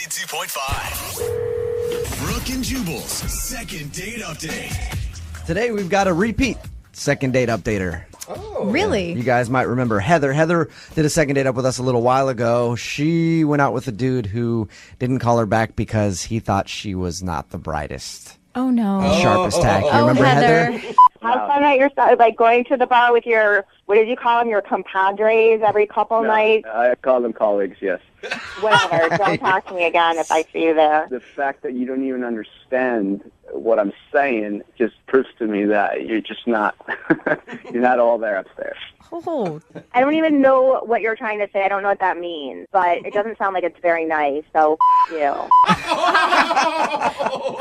92.5. Brooke and Jubal's second date update. Today we've got a repeat second date updater. Oh, really? You guys might remember Heather. Heather did a second date up with us a little while ago. She went out with a dude who didn't call her back because he thought she was not the brightest. Oh, no. Sharpest tack. You remember Heather? Have fun at your like going to the bar with your, what did you call them, your compadres every couple nights? I call them colleagues, yes. Whatever. Don't talk to me again if I see you there. The fact that you don't even understand what I'm saying just proves to me that you're just not, you're not all there upstairs. Oh. I don't even know what you're trying to say. I don't know what that means, but it doesn't sound like it's very nice, so you.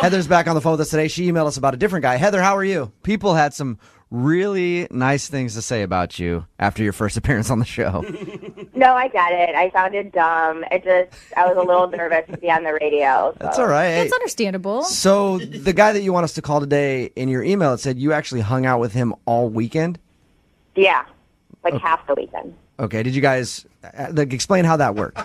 Heather's back on the phone with us today. She emailed us about a different guy. Heather, how are you? People had some really nice things to say about you after your first appearance on the show. No, I get it. I sounded dumb. I was a little nervous to be on the radio. So. That's all right. It's understandable. So the guy that you want us to call today, in your email, it said you actually hung out with him all weekend? Yeah, like half the weekend. Okay, did you guys explain how that worked?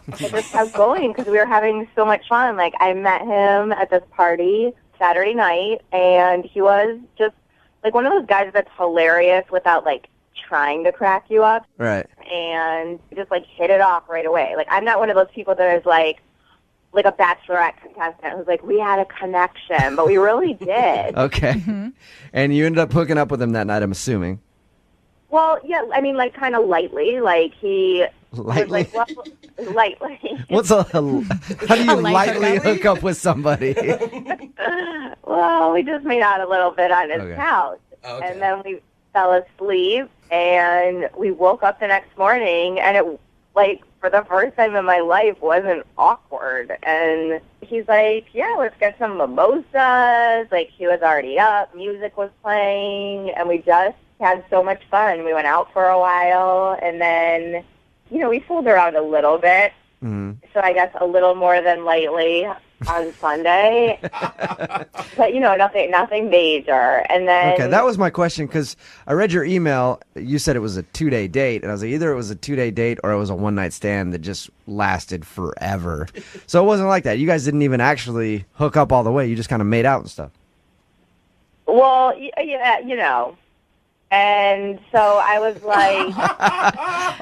It just kept going because we were having so much fun. Like, I met him at this party Saturday night, and he was just like one of those guys that's hilarious without, like, trying to crack you up. Right. And just, like, hit it off right away. Like, I'm not one of those people that is, like a bachelorette contestant who's like, we had a connection, but we really did. Okay. Mm-hmm. And you ended up hooking up with him that night, I'm assuming. Well, yeah, I mean, like, kind of lightly. Like, he Lightly? was like, well, lightly. How do you lightly hook up with somebody? Well, we just made out a little bit on his couch. Okay. And then we fell asleep, and we woke up the next morning, and it, like, for the first time in my life, wasn't awkward. And he's like, yeah, let's get some mimosas. Like, he was already up, music was playing, and we just had so much fun. We went out for a while, and then, you know, we fooled around a little bit. Mm-hmm. So I guess a little more than lightly on Sunday. But, you know, nothing major. And then... Okay, that was my question, because I read your email. You said it was a 2-day date, and I was like, either it was a 2-day date or it was a one-night stand that just lasted forever. So it wasn't like that. You guys didn't even actually hook up all the way. You just kind of made out and stuff. Well, yeah, you know... And so I was like...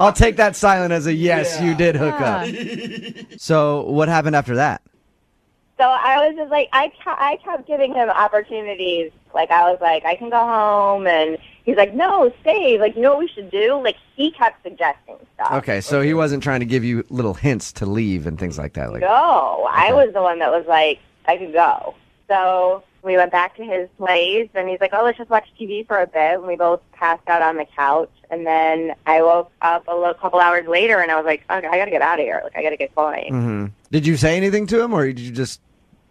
I'll take that silent as a yes, you did hook up. So what happened after that? So I was just like, I kept giving him opportunities. Like, I was like, I can go home. And he's like, no, stay. Like, you know what we should do? Like, he kept suggesting stuff. Okay, so he wasn't trying to give you little hints to leave and things like that. Like, no, okay. I was the one that was like, I could go. So... we went back to his place, and he's like, oh, let's just watch TV for a bit. And we both passed out on the couch. And then I woke up a couple hours later, and I was like, okay, I got to get out of here. Like, I got to get going. Mm-hmm. Did you say anything to him, or did you just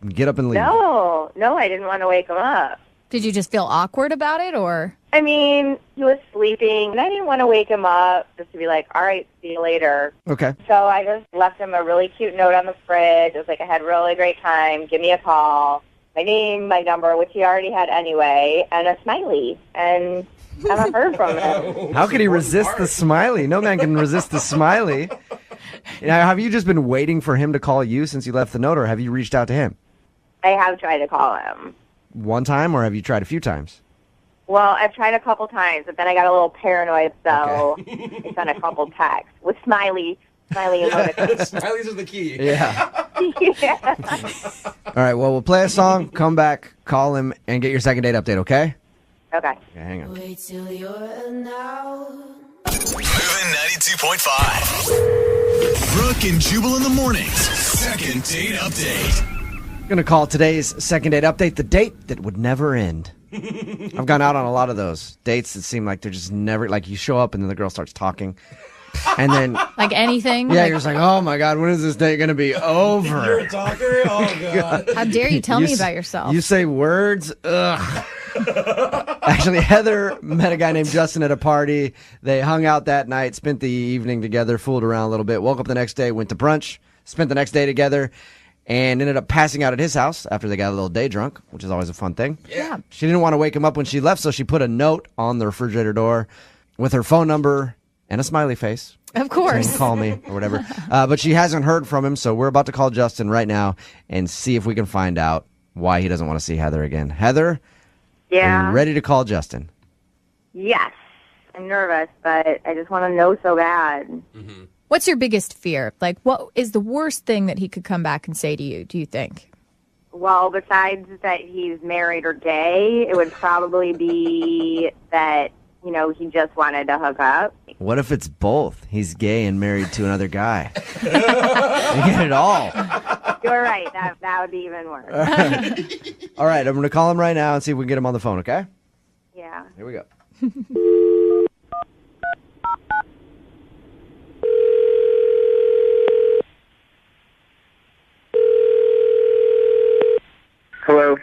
get up and leave? No, I didn't want to wake him up. Did you just feel awkward about it, or? I mean, he was sleeping, and I didn't want to wake him up just to be like, all right, see you later. Okay. So I just left him a really cute note on the fridge. I was like, I had a really great time. Give me a call. My name, my number, which he already had anyway, and a smiley. And I haven't heard from him. How could he resist the smiley? No man can resist the smiley. Now, have you just been waiting for him to call you since you left the note, or have you reached out to him? I have tried to call him. One time, or have you tried a few times? Well, I've tried a couple times, but then I got a little paranoid, so I sent a couple texts with smiley emoticons. Smileys is the key. Yeah. Yeah. All right, well, we'll play a song, come back, call him, and get your second date update, okay? Okay. Hang on. Moving 92.5. Brooke and Jubal in the mornings. Second date update. I'm going to call today's second date update the date that would never end. I've gone out on a lot of those dates that seem like they're just never, like you show up and then the girl starts talking. And then... like anything? Yeah, you're just like, oh my God, when is this date going to be over? You're a talker? Oh God. How dare you tell me about yourself? You say words? Ugh. Actually, Heather met a guy named Justin at a party. They hung out that night, spent the evening together, fooled around a little bit, woke up the next day, went to brunch, spent the next day together, and ended up passing out at his house after they got a little day drunk, which is always a fun thing. Yeah. She didn't want to wake him up when she left, so she put a note on the refrigerator door with her phone number and a smiley face. Of course. saying call me or whatever. But she hasn't heard from him, so we're about to call Justin right now and see if we can find out why he doesn't want to see Heather again. Heather, are you ready to call Justin? Yes. I'm nervous, but I just want to know so bad. Mm-hmm. What's your biggest fear? Like, what is the worst thing that he could come back and say to you, do you think? Well, besides that he's married or gay, it would probably be that, you know, he just wanted to hook up. What if it's both? He's gay and married to another guy. You get it all. You're right. That would be even worse. All right, I'm going to call him right now and see if we can get him on the phone, okay? Yeah. Here we go. Hello.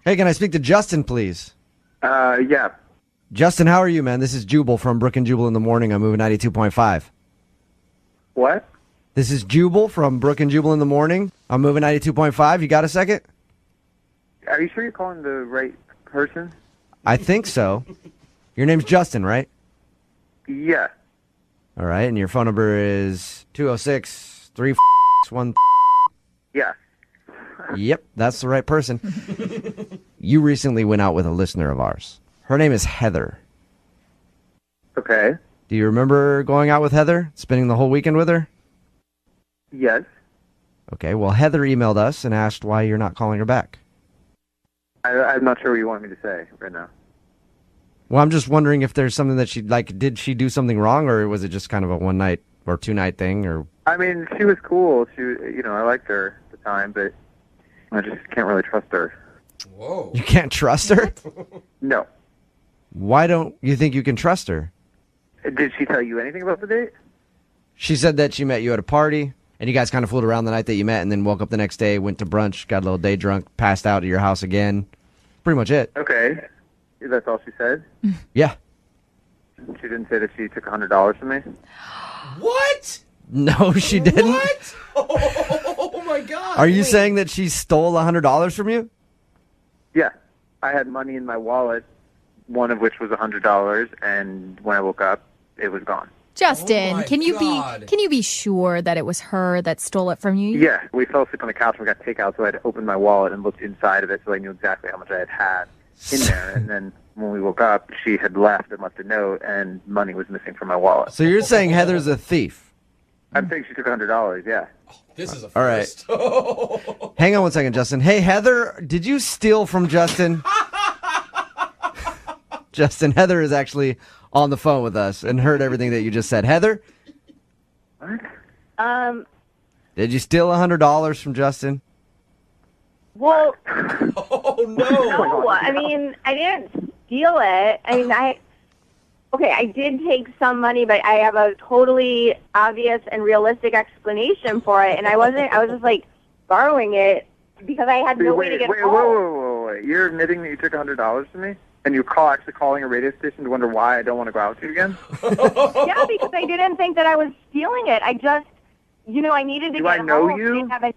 Hey, can I speak to Justin, please? Yeah. Justin, how are you, man? This is Jubal from Brooke and Jubal in the Morning. I'm moving 92.5. What? This is Jubal from Brooke and Jubal in the Morning. I'm moving 92.5. You got a second? Are you sure you're calling the right person? I think so. Your name's Justin, right? Yeah. All right, and your phone number is 206-361. Yeah. Yep, that's the right person. You recently went out with a listener of ours. Her name is Heather. Okay. Do you remember going out with Heather? Spending the whole weekend with her? Yes. Okay, well, Heather emailed us and asked why you're not calling her back. I'm not sure what you want me to say right now. Well, I'm just wondering if there's something that did she do something wrong, or was it just kind of a one night or two night thing? Or I mean, she was cool. I liked her at the time, but I just can't really trust her. Whoa. you can't trust her? No. Why don't you think you can trust her? Did she tell you anything about the date? She said that she met you at a party, and you guys kind of fooled around the night that you met, and then woke up the next day, went to brunch, got a little day drunk, passed out at your house again. Pretty much it. Okay. That's all she said? Yeah. She didn't say that she took $100 from me? What? No, she didn't. What? Oh my God. Are you saying that she stole $100 from you? Yeah. I had money in my wallet, one of which was $100, and when I woke up, it was gone. Justin, Oh my can you God. be sure that it was her that stole it from you? Yeah, we fell asleep on the couch and we got takeout, so I had to open my wallet and looked inside of it so I knew exactly how much I had in there. And then when we woke up, she had left and left a note, and money was missing from my wallet. So you're saying Heather's a thief? I'm saying she took $100, yeah. This is a All right. first. Hang on one second, Justin. Hey, Heather, did you steal from Justin? Justin, Heather is actually on the phone with us and heard everything that you just said. Heather, What? did you steal $100 from Justin? Well, Oh no. no. I mean, I didn't steal it. I mean, I did take some money, but I have a totally obvious and realistic explanation for it. And I was just like borrowing it because I had no way to get home. Wait. You're admitting that you took $100 from me? And you're actually calling a radio station to wonder why I don't want to go out with you again? Yeah, because I didn't think that I was stealing it. I just, I needed to Do get I know home. you? Didn't have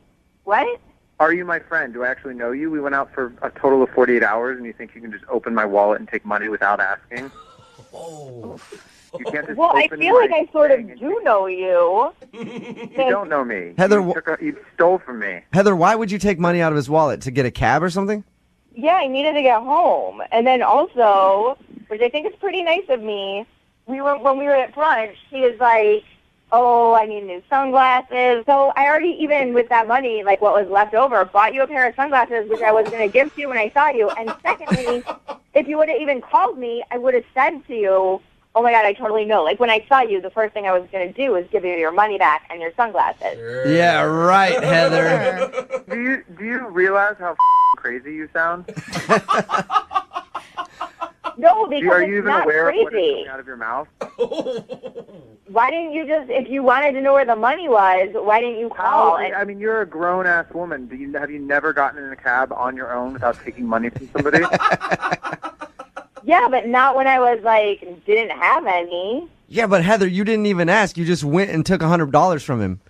what? Are you my friend? Do I actually know you? We went out for a total of 48 hours, and you think you can just open my wallet and take money without asking? Oh. You can't just Well, I open feel like my I sort of thing and do know you. You don't know me. Heather, You stole from me. Heather, why would you take money out of his wallet? To get a cab or something? Yeah, I needed to get home. And then also, which I think is pretty nice of me, when we were at brunch, he was like, oh, I need new sunglasses. So I already, even with that money, like what was left over, bought you a pair of sunglasses, which I was going to give to you when I saw you. And secondly, if you would have even called me, I would have said to you, oh my God, I totally know. Like when I saw you, the first thing I was going to do was give you your money back and your sunglasses. Yeah, right, Heather. Do you realize how crazy you sound? No, because Are you it's even not aware of what is crazy. coming out of your mouth? Why didn't you just, if you wanted to know where the money was, why didn't you call? I mean, you're a grown-ass woman. Have you never gotten in a cab on your own without taking money from somebody? Yeah, but not when I was like, didn't have any. Yeah, but Heather, you didn't even ask. You just went and took $100 from him.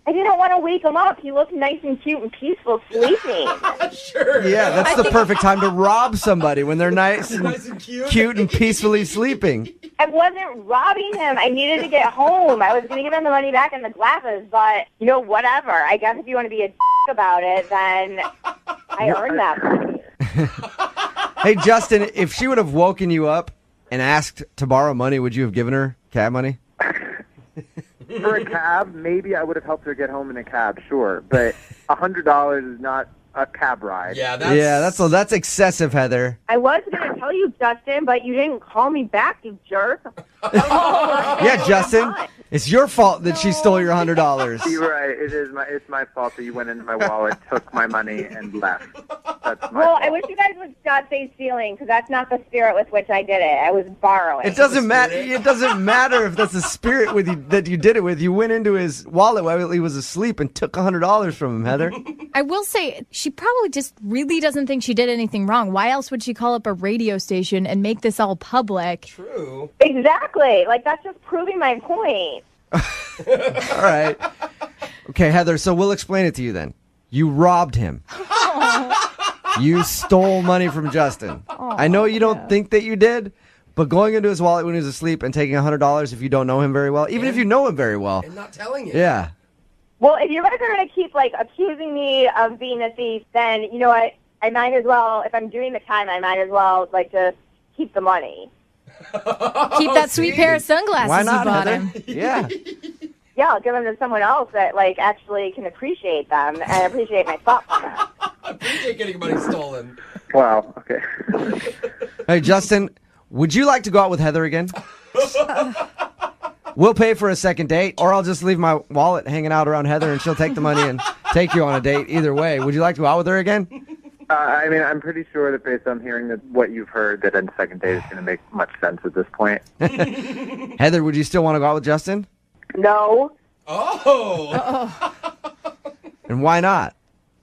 I didn't want to wake him up. He looked nice and cute and peaceful sleeping. Sure. Yeah, that's the perfect time to rob somebody when they're nice and cute and peacefully sleeping. I wasn't robbing him. I needed to get home. I was going to give him the money back and the glasses, but, whatever. I guess if you want to be a about it, then I earned that money. Hey, Justin, if she would have woken you up and asked to borrow money, would you have given her cab money? For a cab, maybe I would have helped her get home in a cab, sure. But $100 is not a cab ride. Yeah, that's excessive, Heather. I was going to tell you, Justin, but you didn't call me back, you jerk. Yeah, Justin, it's your fault that she stole your $100. You're right. It's my fault that you went into my wallet, took my money, and left. That's my Well, fault. I wish you guys would not say stealing, because that's not the spirit with which I did it. I was borrowing. It doesn't matter. It doesn't matter if that's the spirit with you that you did it with. You went into his wallet while he was asleep and took $100 from him, Heather. I will say, she probably just really doesn't think she did anything wrong. Why else would she call up a radio station and make this all public? True. Exactly. Like, that's just proving my point. All right. Okay, Heather, so we'll explain it to you then. You robbed him. You stole money from Justin. I know you don't think that you did, but going into his wallet when he was asleep and taking $100 if you don't know him very well, even if you know him very well. And not telling you. Yeah. Well, if you guys are going to keep, accusing me of being a thief, then, you know what? I might as well, if I'm doing the time, I might as well, just keep the money. Keep that sweet pair of sunglasses Why not, you bought Heather? him. Yeah. Yeah, I'll give them to someone else that, actually can appreciate them and appreciate my thoughtfulness. I appreciate getting money stolen. Wow, okay. Hey, Justin, would you like to go out with Heather again? We'll pay for a second date, or I'll just leave my wallet hanging out around Heather, and she'll take the money and take you on a date. Either way, would you like to go out with her again? I'm pretty sure that based on hearing what you've heard, that a second date is going to make much sense at this point. Heather, would you still want to go out with Justin? No, Oh. And why not?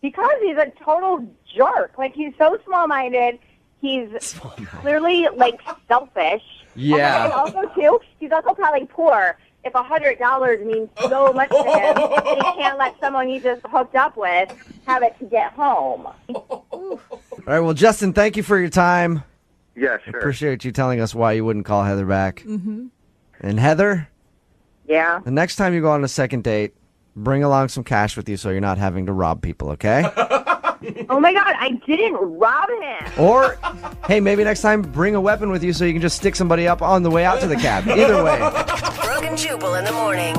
because he's a total jerk. He's so small-minded. He's clearly, selfish. Yeah. And also, too, he's also probably poor. If $100 means so much to him, he can't let someone he's just hooked up with have it to get home. All right, well, Justin, thank you for your time. Yeah, sure. Appreciate you telling us why you wouldn't call Heather back. Mm-hmm. And Heather, Yeah. the next time you go on a second date, bring along some cash with you so you're not having to rob people, okay? Oh, my God, I didn't rob him. Or, hey, maybe next time bring a weapon with you so you can just stick somebody up on the way out to the cab. Either way. Brooke and Jubal in the morning.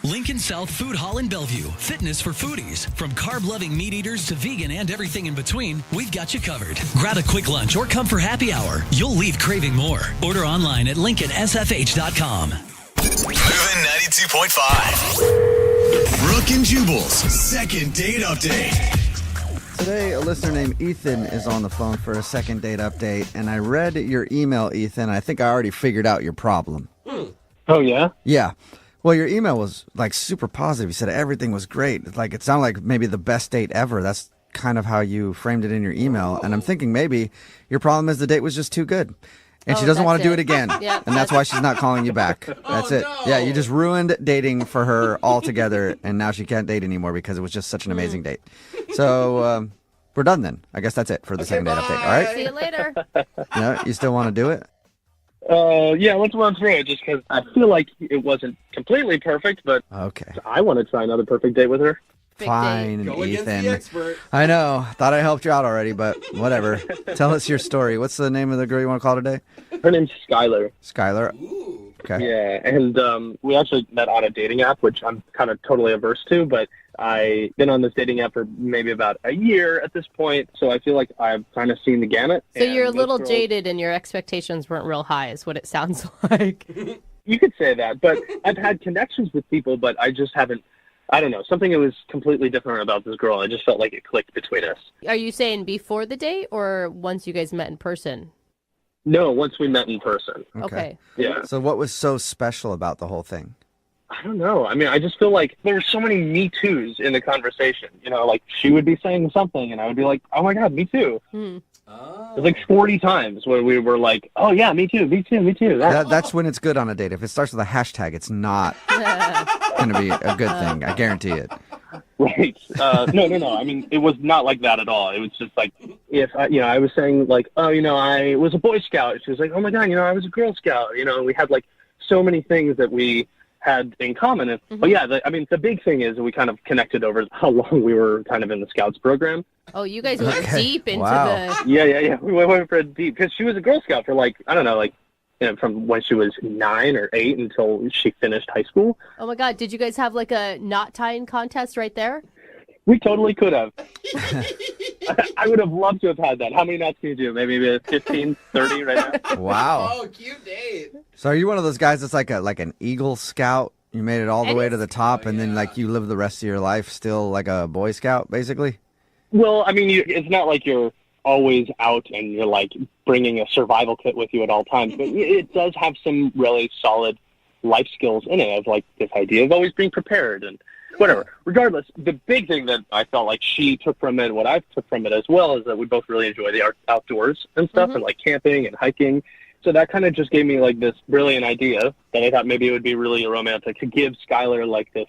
Lincoln South Food Hall in Bellevue. Fitness for foodies. From carb-loving meat eaters to vegan and everything in between, we've got you covered. Grab a quick lunch or come for happy hour. You'll leave craving more. Order online at LincolnSFH.com. Moving 92.5. Brooke and Jubal's second date update. Today, a listener named Ethan is on the phone for a second date update, and I read your email, Ethan. I think I already figured out your problem. Oh, yeah? Yeah. Well, your email was super positive. You said everything was great. It sounded like maybe the best date ever. That's kind of how you framed it in your email. And I'm thinking maybe your problem is the date was just too good. And she doesn't want to do it again. Yep. And that's why she's not calling you back. That's it. no. Yeah, you just ruined dating for her altogether. And now she can't date anymore because it was just such an amazing date. So we're done then. I guess that's it for the second date update. All right? See you later. No, you still want to do it? Yeah, let's run through it just because I feel like it wasn't completely perfect, but Okay. I want to try another perfect date with her. Big Fine, Go against Ethan. the expert. I know. Thought I helped you out already, but whatever. Tell us your story. What's the name of the girl you want to call today? Her name's Skylar. Skylar. Ooh. Okay. Yeah, and we actually met on a dating app, which I'm kind of totally averse to, but I've been on this dating app for maybe about a year at this point, so I feel like I've kind of seen the gamut. So you're a little jaded and your expectations weren't real high is what it sounds like. You could say that, but I've had connections with people, but I just haven't, I don't know, something that was completely different about this girl. I just felt like it clicked between us. Are you saying before the date or once you guys met in person? No, once we met in person. Okay. Yeah. So what was so special about the whole thing? I don't know. I mean, I just feel like there were so many Me Too's in the conversation. You know, like she would be saying something and I would be like, oh my God, me too. It was like 40 times where we were like, oh yeah, me too, me too, me too. That's when it's good on a date. If it starts with a hashtag, it's not going to be a good thing. I guarantee it. Right. No. I mean, it was not like that at all. It was just like, if I was saying like, oh, I was a Boy Scout. She was like, oh my God, I was a Girl Scout. We had like so many things that we had in common. And, But yeah, the big thing is we kind of connected over how long we were kind of in the Scouts program. Oh, you guys went deep into the... Yeah. We went for deep because she was a Girl Scout for like, I don't know, like, from when she was 9 or 8 until she finished high school. Oh my God, did you guys have like a knot tying contest right there? We totally could have. I would have loved to have had that. How many knots can you do? Maybe 15, 30 right now? Wow. Oh, cute date. So are you one of those guys that's like an Eagle Scout? You made it all the way to the top, and then like you live the rest of your life still like a Boy Scout, basically? Well, I mean, it's not like you're always out and you're like bringing a survival kit with you at all times, but it does have some really solid life skills in it of like this idea of always being prepared and whatever. Regardless, the big thing that I felt like she took from it, what I took from it as well, is that we both really enjoy the outdoors and stuff and like camping and hiking. So that kind of just gave me like this brilliant idea that I thought maybe it would be really romantic to give Skylar like this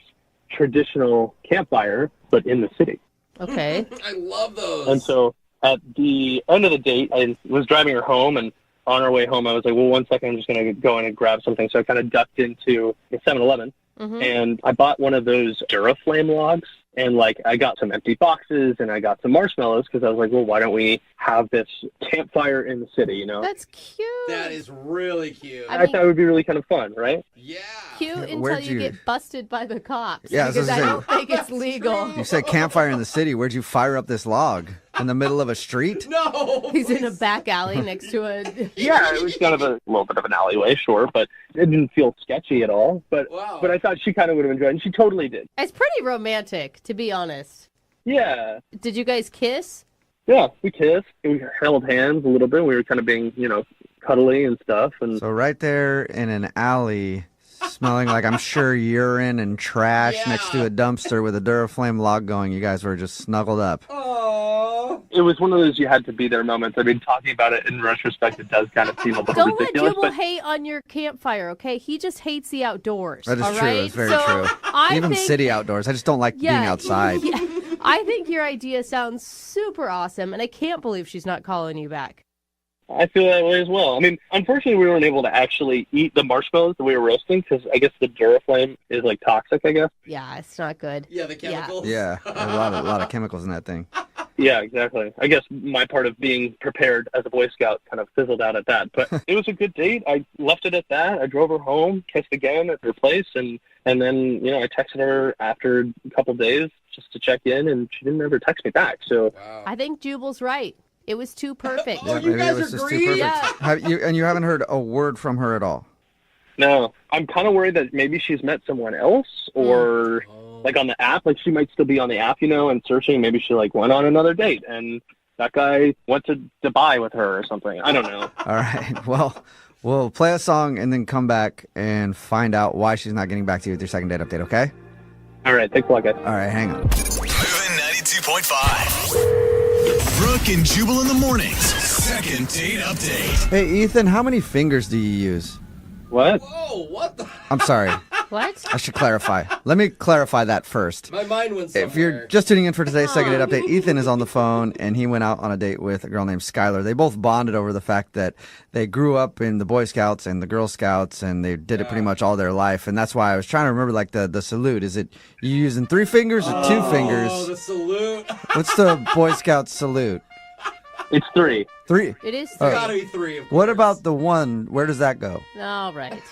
traditional campfire, but in the city. Okay. I love those. And so at the end of the date, I was driving her home, and on our way home, I was like, well, 1 second, I'm just going to go in and grab something. So I kind of ducked into a 7-Eleven, and I bought one of those Duraflame logs, and like I got some empty boxes, and I got some marshmallows, because I was like, well, why don't we have this campfire in the city, That's cute. That is really cute. I thought it would be really kind of fun, right? Yeah. Cute until you get busted by the cops. Yeah, because I don't think it's legal. You said campfire in the city. Where'd you fire up this log? In the middle of a street? No. He's in a back alley next to a... Yeah, it was kind of a little bit of an alleyway, sure, but it didn't feel sketchy at all. But I thought she kind of would have enjoyed it, and she totally did. It's pretty romantic, to be honest. Yeah. Did you guys kiss? Yeah, we kissed. We held hands a little bit. We were kind of being, cuddly and stuff. And So right there in an alley, smelling like I'm sure urine and trash next to a dumpster with a Duraflame log going, you guys were just snuggled up. It was one of those you had to be there moments. I mean, talking about it in retrospect, it does kind of seem a little Don't ridiculous. let Jubal hate on your campfire, okay? He just hates the outdoors. That is all true. right? That's very true. Even city outdoors. I just don't like being outside. Yeah. I think your idea sounds super awesome, and I can't believe she's not calling you back. I feel that way as well. I mean, unfortunately, we weren't able to actually eat the marshmallows that we were roasting because I guess the Duraflame is like toxic, I guess. Yeah, it's not good. Yeah, the chemicals. Yeah, a lot of chemicals in that thing. Yeah, exactly. I guess my part of being prepared as a Boy Scout kind of fizzled out at that. But it was a good date. I left it at that. I drove her home, kissed again at her place, and then, I texted her after a couple days just to check in, and she didn't ever text me back. So I think Jubal's right. It was too perfect. Oh, you guys agree? Yeah. You haven't heard a word from her at all? No. I'm kind of worried that maybe she's met someone else or like on the app. Like she might still be on the app, and searching. Maybe she like went on another date and that guy went to Dubai with her or something. I don't know. All right. Well, we'll play a song and then come back and find out why she's not getting back to you with your second date update, okay? All right. Thanks a lot, guys. All right. Hang on. Moving 92.5. Brooke and Jubal in the mornings. Second date update. Hey, Ethan, how many fingers do you use? What? Whoa, what the? I'm sorry. What? I should clarify. Let me clarify that first. My mind went somewhere. If you're just tuning in for today's second date update, Ethan is on the phone, and he went out on a date with a girl named Skylar. They both bonded over the fact that they grew up in the Boy Scouts and the Girl Scouts, and they did it pretty much all their life. And that's why I was trying to remember, like, the salute. Is it you using 3 fingers or 2 fingers? Oh, the salute. What's the Boy Scout salute? It's 3. 3? It is 3. It's gotta be 3. Of What course. about the 1? Where does that go? All right.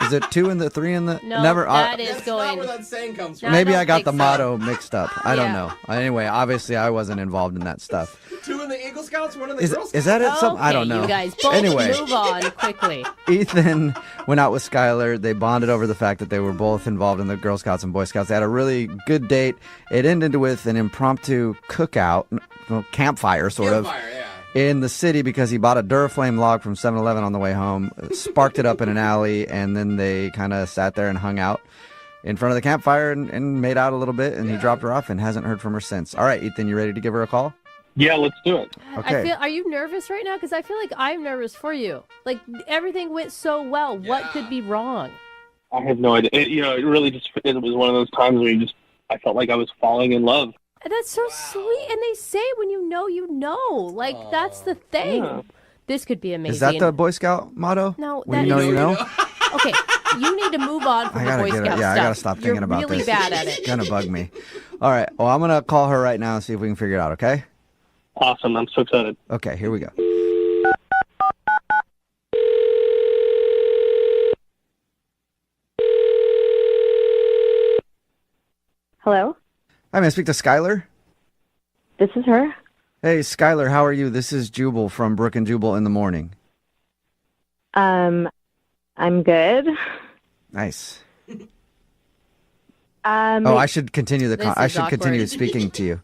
Is Is it 2 and the 3 and the? No, Never. that is That's going. not where that saying comes No, from. Maybe I don't got think the so. motto mixed up. I don't Yeah. know. Anyway, obviously I wasn't involved in that stuff. 2 in the Eagle Scouts, 1 in the Is Girl Scouts. is that it? Something I don't Okay, know. You guys both Anyway. move on quickly. Ethan went out with Skylar. They bonded over the fact that they were both involved in the Girl Scouts and Boy Scouts. They had a really good date. It ended with an impromptu cookout, campfire sort of, Campfire, yeah. in the city because he bought a Duraflame log from 7-Eleven on the way home, sparked it up in an alley, and then they kind of sat there and hung out in front of the campfire and made out a little bit, and he dropped her off and hasn't heard from her since. All right, Ethan, you ready to give her a call? Yeah, let's do it. Okay. Are you nervous right now? Because I feel like I'm nervous for you. Like, everything went so well. What could be wrong? I have no idea. It really it was one of those times where I felt like I was falling in love. That's so sweet. And they say when you know, you know. Like, that's the thing. Yeah. This could be amazing. Is that the Boy Scout motto? No, When that you know, is- you know? Okay, you need to move on from I the gotta Boy get Scout it. Yeah, stuff. I gotta stop thinking You're about really this. bad at It's it. gonna bug me. All right. Well, I'm gonna call her right now and see if we can figure it out. Okay. Awesome. I'm so excited. Okay. Here we go. Hello, Hi, may I speak to Skylar? this is her. Hey, Skylar, how are you? This is Jubal from Brooke and Jubal in the Morning. I'm good. Nice. Um, Oh, I should continue the. This I is should continue awkward. speaking to you.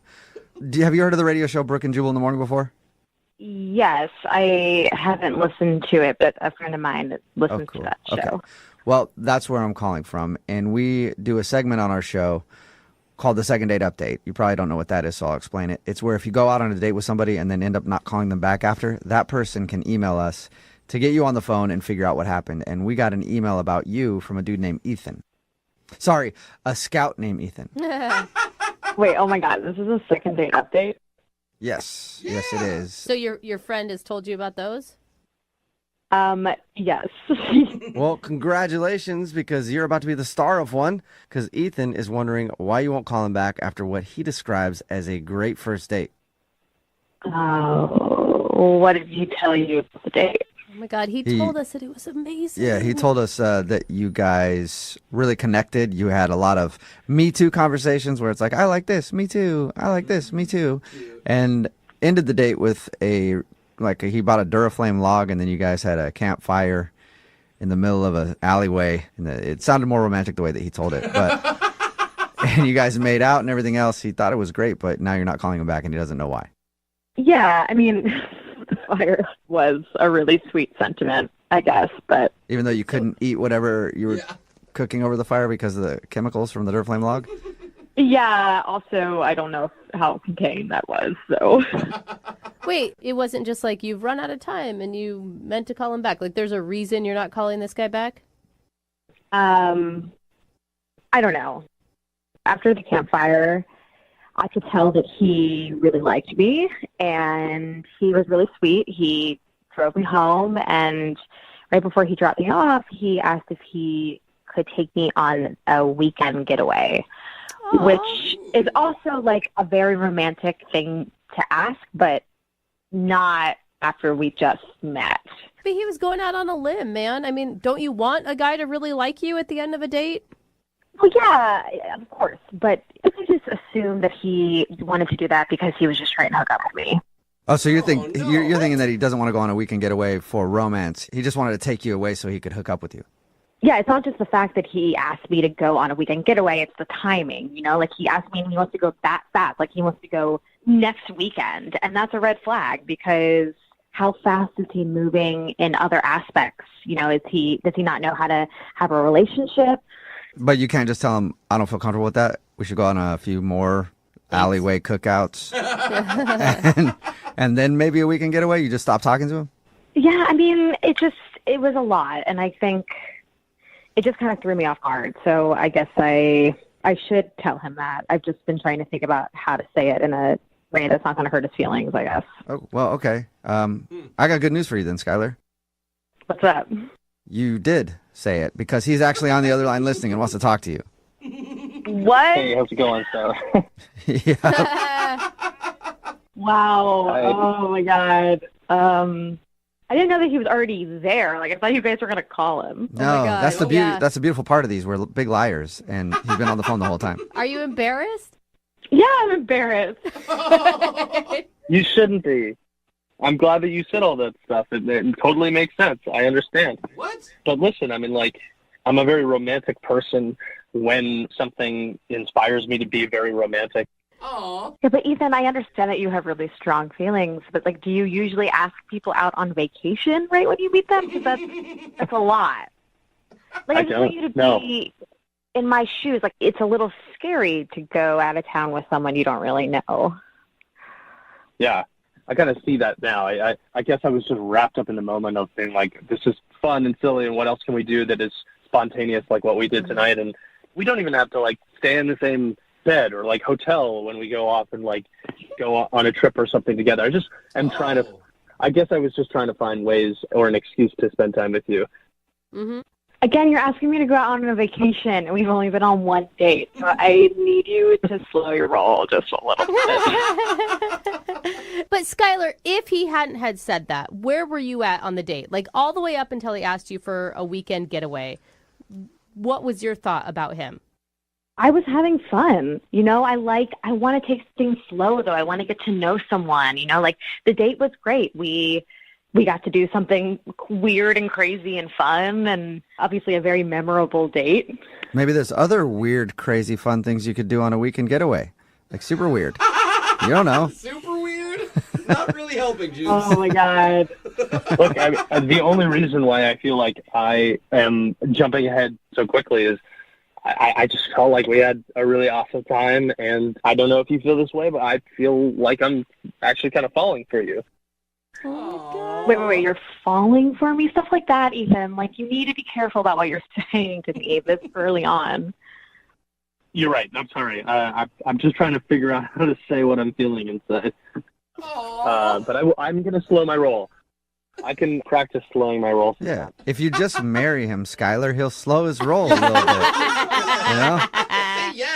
Have you heard of the radio show Brooke and Jubal in the Morning before? yes, I haven't listened to it, but a friend of mine listens to that show. Okay. Well, that's where I'm calling from, and we do a segment on our show called the Second Date Update. You probably don't know what that is, so I'll explain it. It's where if you go out on a date with somebody and then end up not calling them back after, that person can email us to get you on the phone and figure out what happened. And we got an email about you from a dude named Ethan. Sorry, a scout named Ethan. Wait, oh my God, this is a second date update? Yes, yes, it is. So your friend has told you about those? Yes. Well, congratulations, because you're about to be the star of one, because Ethan is wondering why you won't call him back after what he describes as a great first date. What did he tell you about the date? Oh my God, he told us that it was amazing. Yeah, he told us that you guys really connected. You had a lot of Me Too conversations where it's like, I like this, me too. I like this, me too. And ended the date with he bought a Duraflame log, and then you guys had a campfire in the middle of an alleyway. And it sounded more romantic the way that he told it. But and you guys made out and everything else. He thought it was great, but now you're not calling him back, and he doesn't know why. Yeah, I mean, the fire was a really sweet sentiment, I guess, but Even though you couldn't eat whatever you were cooking over the fire because of the chemicals from the Duraflame log? yeah, also, I don't know how contained that was, so. Wait, it wasn't just like you've run out of time and you meant to call him back. Like, there's a reason you're not calling this guy back? I don't know. After the campfire, I could tell that he really liked me, and he was really sweet. He drove me home, and right before he dropped me off, he asked if he could take me on a weekend getaway, which is also like a very romantic thing to ask, but not after we just met. But he was going out on a limb, man. I mean, don't you want a guy to really like you at the end of a date? Well, yeah, of course, but I just assumed that he wanted to do that because he was just trying to hook up with me. Oh, so you're thinking that he doesn't want to go on a weekend getaway for romance. He just wanted to take you away so he could hook up with you. Yeah, it's not just the fact that he asked me to go on a weekend getaway, it's the timing, you know? Like, he asked me and he wants to go that fast. Like, he wants to go next weekend, and that's a red flag because how fast is he moving in other aspects? You know, does he not know how to have a relationship? But you can't just tell him, I don't feel comfortable with that. We should go on a few more alleyway cookouts. and then maybe a weekend getaway. You just stop talking to him? Yeah, I mean, it was a lot, and I think it just kind of threw me off guard. So I guess I should tell him that. I've just been trying to think about how to say it in a way that's not going to hurt his feelings, I guess. Oh, well, okay. I got good news for you then, Skylar. What's up? You did say it because he's actually on the other line listening and wants to talk to you. What? Hey, how's it going, Sarah? Yeah. Wow. Hi. Oh, my God. I didn't know that he was already there. Like, I thought you guys were going to call him. No, my God. that's the beauty. Yeah. That's the beautiful part of these. We're big liars, and he's been on the phone the whole time. Are you embarrassed? Yeah, I'm embarrassed. You shouldn't be. I'm glad that you said all that stuff. It totally makes sense. I understand. What? But listen, I mean, like, I'm a very romantic person. When something inspires me to be very romantic. Aw. Yeah, but Ethan, I understand that you have really strong feelings, but like, do you usually ask people out on vacation right when you meet them? Because that's a lot. Like, I just want you to be in my shoes. Like, it's a little scary to go out of town with someone you don't really know. Yeah, I kind of see that now. I guess I was just wrapped up in the moment of being like, this is fun and silly, and what else can we do that is spontaneous like what we did tonight? And we don't even have to, like, stay in the same bed or, like, hotel when we go off and, like, go on a trip or something together. I just am trying to, I guess I was just trying to find ways or an excuse to spend time with you. Mm-hmm. Again, you're asking me to go out on a vacation, and we've only been on one date. So I need you to slow your roll just a little bit. But Skylar, if he hadn't had said that, where were you at on the date? Like, all the way up until he asked you for a weekend getaway. What was your thought about him? I was having fun. You know, I want to take things slow, though. I want to get to know someone. You know, like, the date was great. We got to do something weird and crazy and fun, and obviously a very memorable date. Maybe there's other weird, crazy, fun things you could do on a weekend getaway. Like super weird. You don't know. Super weird? Not really helping, Juice. Oh, my God. Look, the only reason why I feel like I am jumping ahead so quickly is I just felt like we had a really awesome time, and I don't know if you feel this way, but I feel like I'm actually kind of falling for you. Wait, you're falling for me? Stuff like that, Ethan. Like, you need to be careful about what you're saying to me this early on. You're right. I'm sorry. I'm just trying to figure out how to say what I'm feeling inside. But I'm going to slow my roll. I can practice slowing my roll. Yeah. If you just marry him, Skylar, he'll slow his roll a little bit. You know?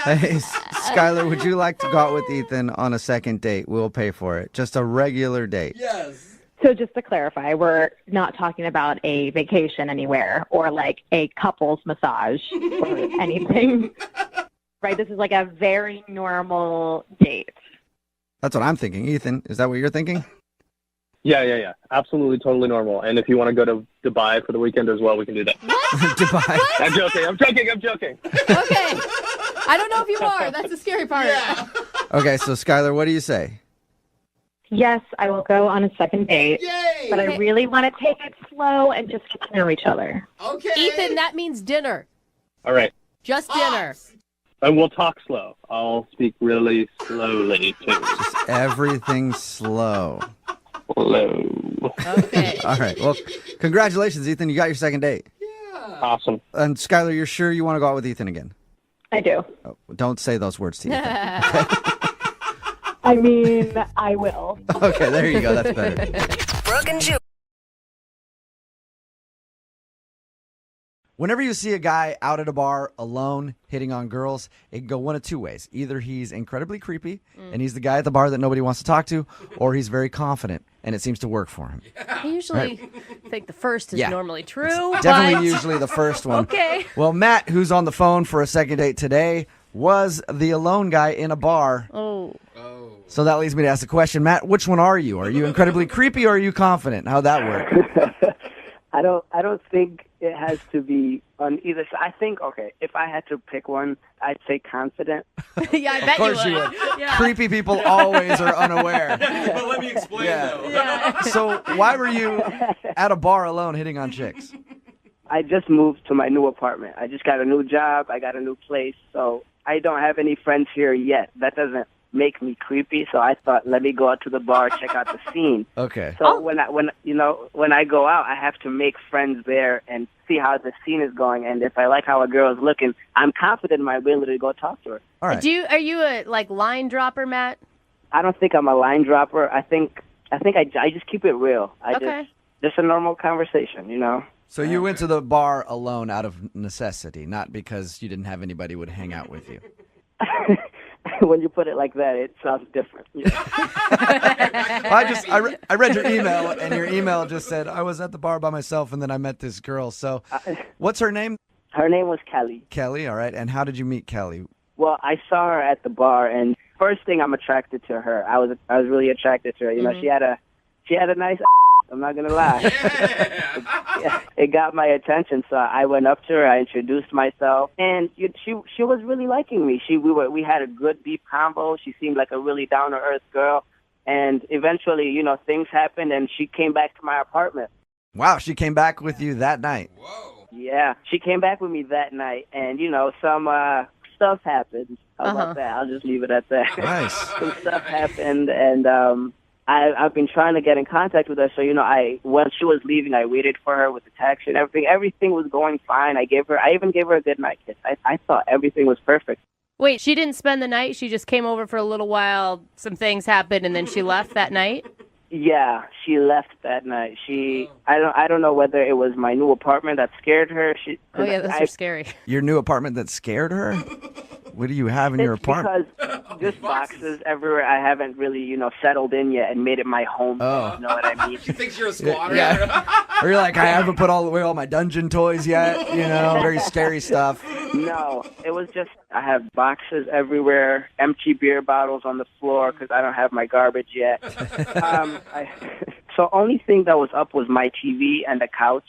Hey, Skylar, would you like to go out with Ethan on a second date? We'll pay for it. Just a regular date. Yes. So just to clarify, we're not talking about a vacation anywhere or like a couple's massage or anything. Right? This is like a very normal date. That's what I'm thinking. Ethan, is that what you're thinking? Yeah. Absolutely, totally normal. And if you want to go to Dubai for the weekend as well, we can do that. Dubai. What? I'm joking. Okay. I don't know if you are. That's the scary part. Yeah. Okay, so Skylar, what do you say? Yes, I will go on a second date. Yay! But I really want to take it slow and just get to know each other. Okay. Ethan, that means dinner. All right. Just dinner. And we'll talk slow. I'll speak really slowly, too. Just everything slow. Slow. Okay. All right. Well, congratulations, Ethan. You got your second date. Yeah. Awesome. And Skylar, you're sure you want to go out with Ethan again? I do. Oh, don't say those words to Ethan. I mean, I will. Okay, there you go. That's better. Brooke and Jubal. Whenever you see a guy out at a bar alone hitting on girls, it can go one of two ways. Either he's incredibly creepy and he's the guy at the bar that nobody wants to talk to, or he's very confident and it seems to work for him. I usually think the first is normally true. Definitely usually the first one. Okay. Well, Matt, who's on the phone for a second date today, was the alone guy in a bar. Oh. So that leads me to ask the question, Matt, which one are you? Are you incredibly creepy or are you confident? How'd that work? I don't think it has to be on either side. I think, okay, if I had to pick one, I'd say confident. Yeah, I Of bet course you you would. would. Yeah. Creepy people always are unaware. But let me explain, though. Yeah. So why were you at a bar alone hitting on chicks? I just moved to my new apartment. I just got a new job. I got a new place. So I don't have any friends here yet. That doesn't make me creepy. So I thought, let me go out to the bar, check out the scene. Okay. So when I go out, I have to make friends there and see how the scene is going. And if I like how a girl is looking, I'm confident in my ability to go talk to her. All right. Are you a line dropper, Matt? I don't think I'm a line dropper. I think I just keep it real. Just a normal conversation, you know. So you went to the bar alone out of necessity, not because you didn't have anybody who would hang out with you. When you put it like that, it sounds different. Yeah. I read your email, and your email just said, I was at the bar by myself, and then I met this girl. So what's her name? Her name was Kelly. Kelly, all right. And how did you meet Kelly? Well, I saw her at the bar, and first thing I'm attracted to her. I was really attracted to her. You know, she had a nice. I'm not gonna lie. It got my attention, so I went up to her. I introduced myself, and she was really liking me. We had a good deep convo. She seemed like a really down to earth girl, and eventually, you know, things happened, and she came back to my apartment. Wow, she came back with you that night. Whoa. Yeah, she came back with me that night, and you know, some stuff happened. How about that? I'll just leave it at that. Nice. Some stuff happened, and I've been trying to get in contact with her. So you know, when she was leaving, I waited for her with the taxi and everything. Everything was going fine. I even gave her a good night kiss. I thought everything was perfect. Wait, she didn't spend the night? She just came over for a little while, some things happened, and then she left that night? Yeah, she left that night. I don't know whether it was my new apartment that scared her. Oh yeah, those are scary. Your new apartment that scared her? What do you have in your apartment? Because just boxes everywhere. I haven't really, you know, settled in yet and made it my home. Oh. You know what I mean? She thinks you're a squatter. Yeah. Or you're like, I haven't put away all my dungeon toys yet. You know, very scary stuff. No, it was just I have boxes everywhere, empty beer bottles on the floor because I don't have my garbage yet. So only thing that was up was my TV and the couch,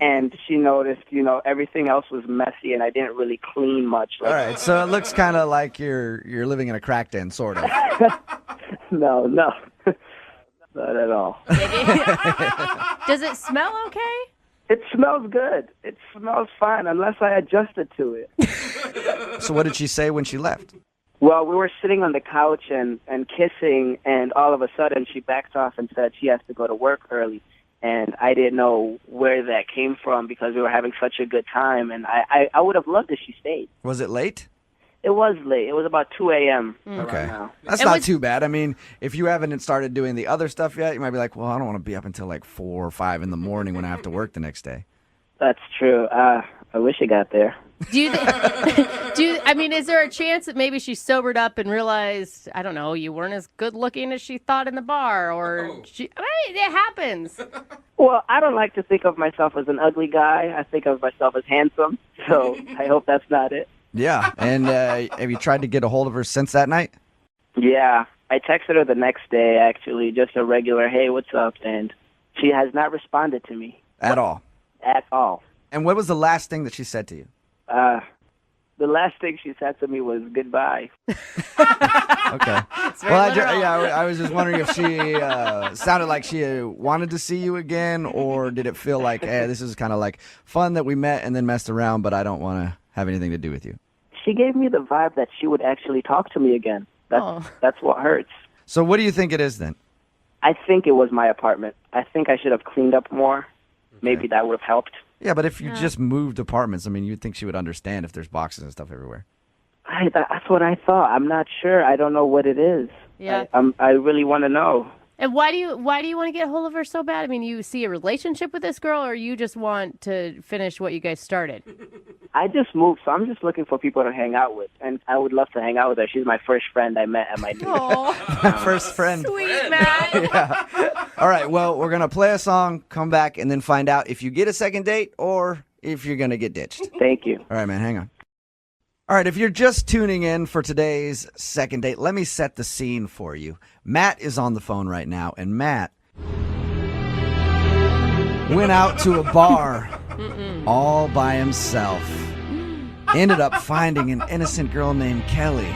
and she noticed, you know, everything else was messy, and I didn't really clean much. All right, so it looks kind of like you're living in a crack den, sort of. No, not at all. Does it smell okay? It smells good. It smells fine, unless I adjusted to it. So what did she say when she left? Well, we were sitting on the couch and kissing, and all of a sudden she backed off and said she has to go to work early. And I didn't know where that came from because we were having such a good time, and I would have loved if she stayed. Was it late? It was late. It was about 2 a.m. Okay. Now. That's not too bad. I mean, if you haven't started doing the other stuff yet, you might be like, well, I don't want to be up until like 4 or 5 in the morning when I have to work the next day. That's true. I wish it got there. I mean, is there a chance that maybe she sobered up and realized, I don't know, you weren't as good looking as she thought in the bar, or it happens. Well, I don't like to think of myself as an ugly guy. I think of myself as handsome, so I hope that's not it. Yeah, and have you tried to get a hold of her since that night? Yeah, I texted her the next day, actually, just a regular, hey, what's up, and she has not responded to me. At all? At all. And what was the last thing that she said to you? The last thing she said to me was goodbye. Okay. Well, I was just wondering if she sounded like she wanted to see you again, or did it feel like, hey, this is kind of like fun that we met and then messed around, but I don't want to have anything to do with you? She gave me the vibe that she would actually talk to me again. That's what hurts. So what do you think it is then? I think it was my apartment. I think I should have cleaned up more. Okay. Maybe that would have helped. Yeah, but if you just moved apartments, I mean, you'd think she would understand if there's boxes and stuff everywhere. That's what I thought. I'm not sure. I don't know what it is. Yeah. I really want to know. And why do you want to get a hold of her so bad? I mean, you see a relationship with this girl, or you just want to finish what you guys started? I just moved, so I'm just looking for people to hang out with, and I would love to hang out with her. She's my first friend I met at my new My first friend. Sweet, man. Yeah. All right, well, we're going to play a song, come back, and then find out if you get a second date or if you're going to get ditched. Thank you. All right, man, hang on. All right, if you're just tuning in for today's second date, let me set the scene for you. Matt is on the phone right now, and Matt went out to a bar all by himself. Ended up finding an innocent girl named Kelly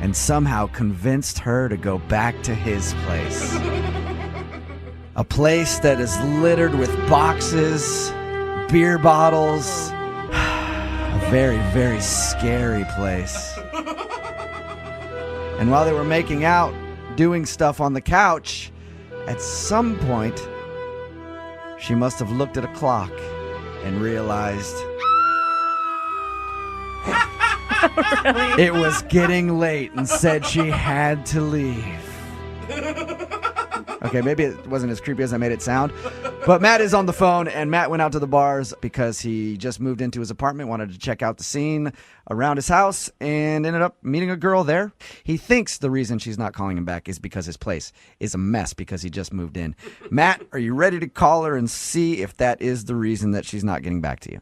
and somehow convinced her to go back to his place. A place that is littered with boxes, beer bottles, a very, very scary place. And while they were making out, doing stuff on the couch, at some point, she must have looked at a clock and realized it was getting late and said she had to leave. Okay, maybe it wasn't as creepy as I made it sound. But Matt is on the phone, and Matt went out to the bars because he just moved into his apartment, wanted to check out the scene around his house, and ended up meeting a girl there. He thinks the reason she's not calling him back is because his place is a mess because he just moved in. Matt, are you ready to call her and see if that is the reason that she's not getting back to you?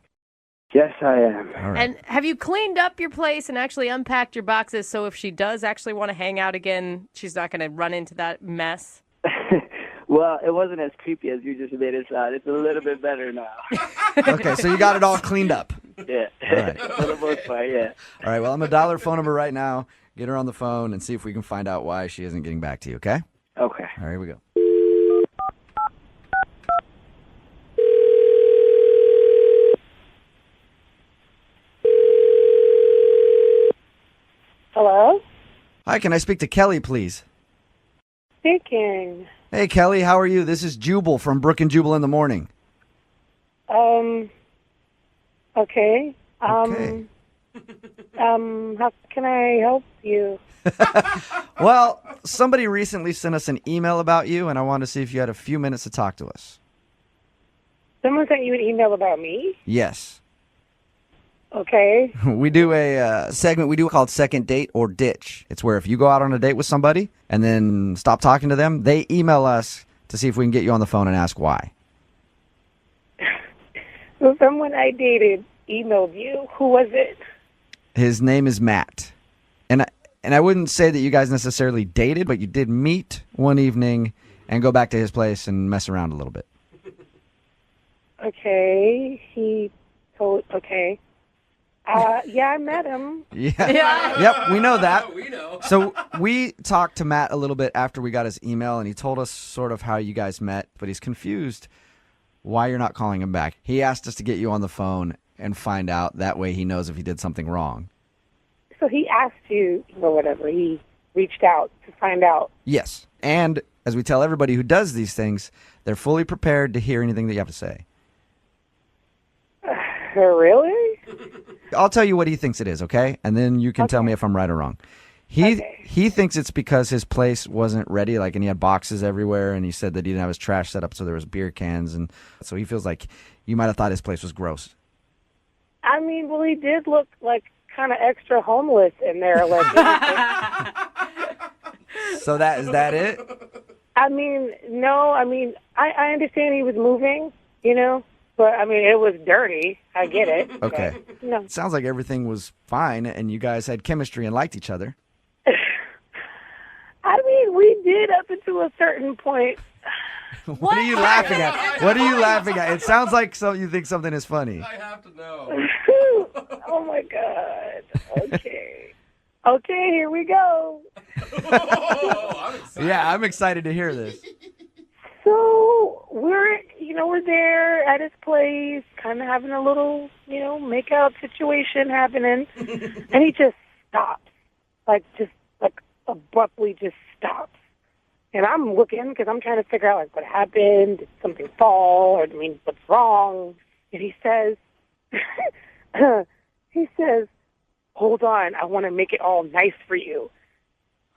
Yes, I am. All right. And have you cleaned up your place and actually unpacked your boxes so if she does actually want to hang out again, she's not going to run into that mess? Well, it wasn't as creepy as you just made it sound. It's a little bit better now. Okay, so you got it all cleaned up. Yeah. All right. For the most part, yeah. All right, well, I'm going to dial her phone number right now, get her on the phone, and see if we can find out why she isn't getting back to you, okay? Okay. All right, here we go. Hello? Hi, can I speak to Kelly, please? Speaking. Hey, Kelly, how are you? This is Jubal from Brooke and Jubal in the Morning. Okay. Okay. How can I help you? Well, somebody recently sent us an email about you, and I wanted to see if you had a few minutes to talk to us. Someone sent you an email about me? Yes. Okay. We do a segment we do called Second Date or Ditch. It's where if you go out on a date with somebody and then stop talking to them, they email us to see if we can get you on the phone and ask why. So someone I dated emailed you. Who was it? His name is Matt. And I wouldn't say that you guys necessarily dated, but you did meet one evening and go back to his place and mess around a little bit. Okay. Okay. Yeah, I met him. Yeah. Yep, we know that. We know. So we talked to Matt a little bit after we got his email, and he told us sort of how you guys met, but he's confused why you're not calling him back. He asked us to get you on the phone and find out. That way he knows if he did something wrong. So he asked you, whatever. He reached out to find out. Yes. And as we tell everybody who does these things, they're fully prepared to hear anything that you have to say. Really? I'll tell you what he thinks it is, okay? And then you can tell me if I'm right or wrong. He thinks it's because his place wasn't ready, and he had boxes everywhere, and he said that he didn't have his trash set up, so there was beer cans, and so he feels like you might have thought his place was gross. I mean, well, he did look like kind of extra homeless in there. So is that it? I mean, no. I mean, I understand he was moving, but I mean, it was dirty. I get it. Okay. But, no. It sounds like everything was fine, and you guys had chemistry and liked each other. I mean, we did up until a certain point. What are you laughing at? What are you laughing at? It sounds like you think something is funny. I have to know. Oh, my God. Okay. Okay, here we go. I'm excited. Yeah, I'm excited to hear this. So we're there at his place, kind of having a little, make-out situation happening, and he just stops, just abruptly just stops. And I'm looking because I'm trying to figure out, what happened? Did something fall? Or, what's wrong? And he says, hold on, I want to make it all nice for you.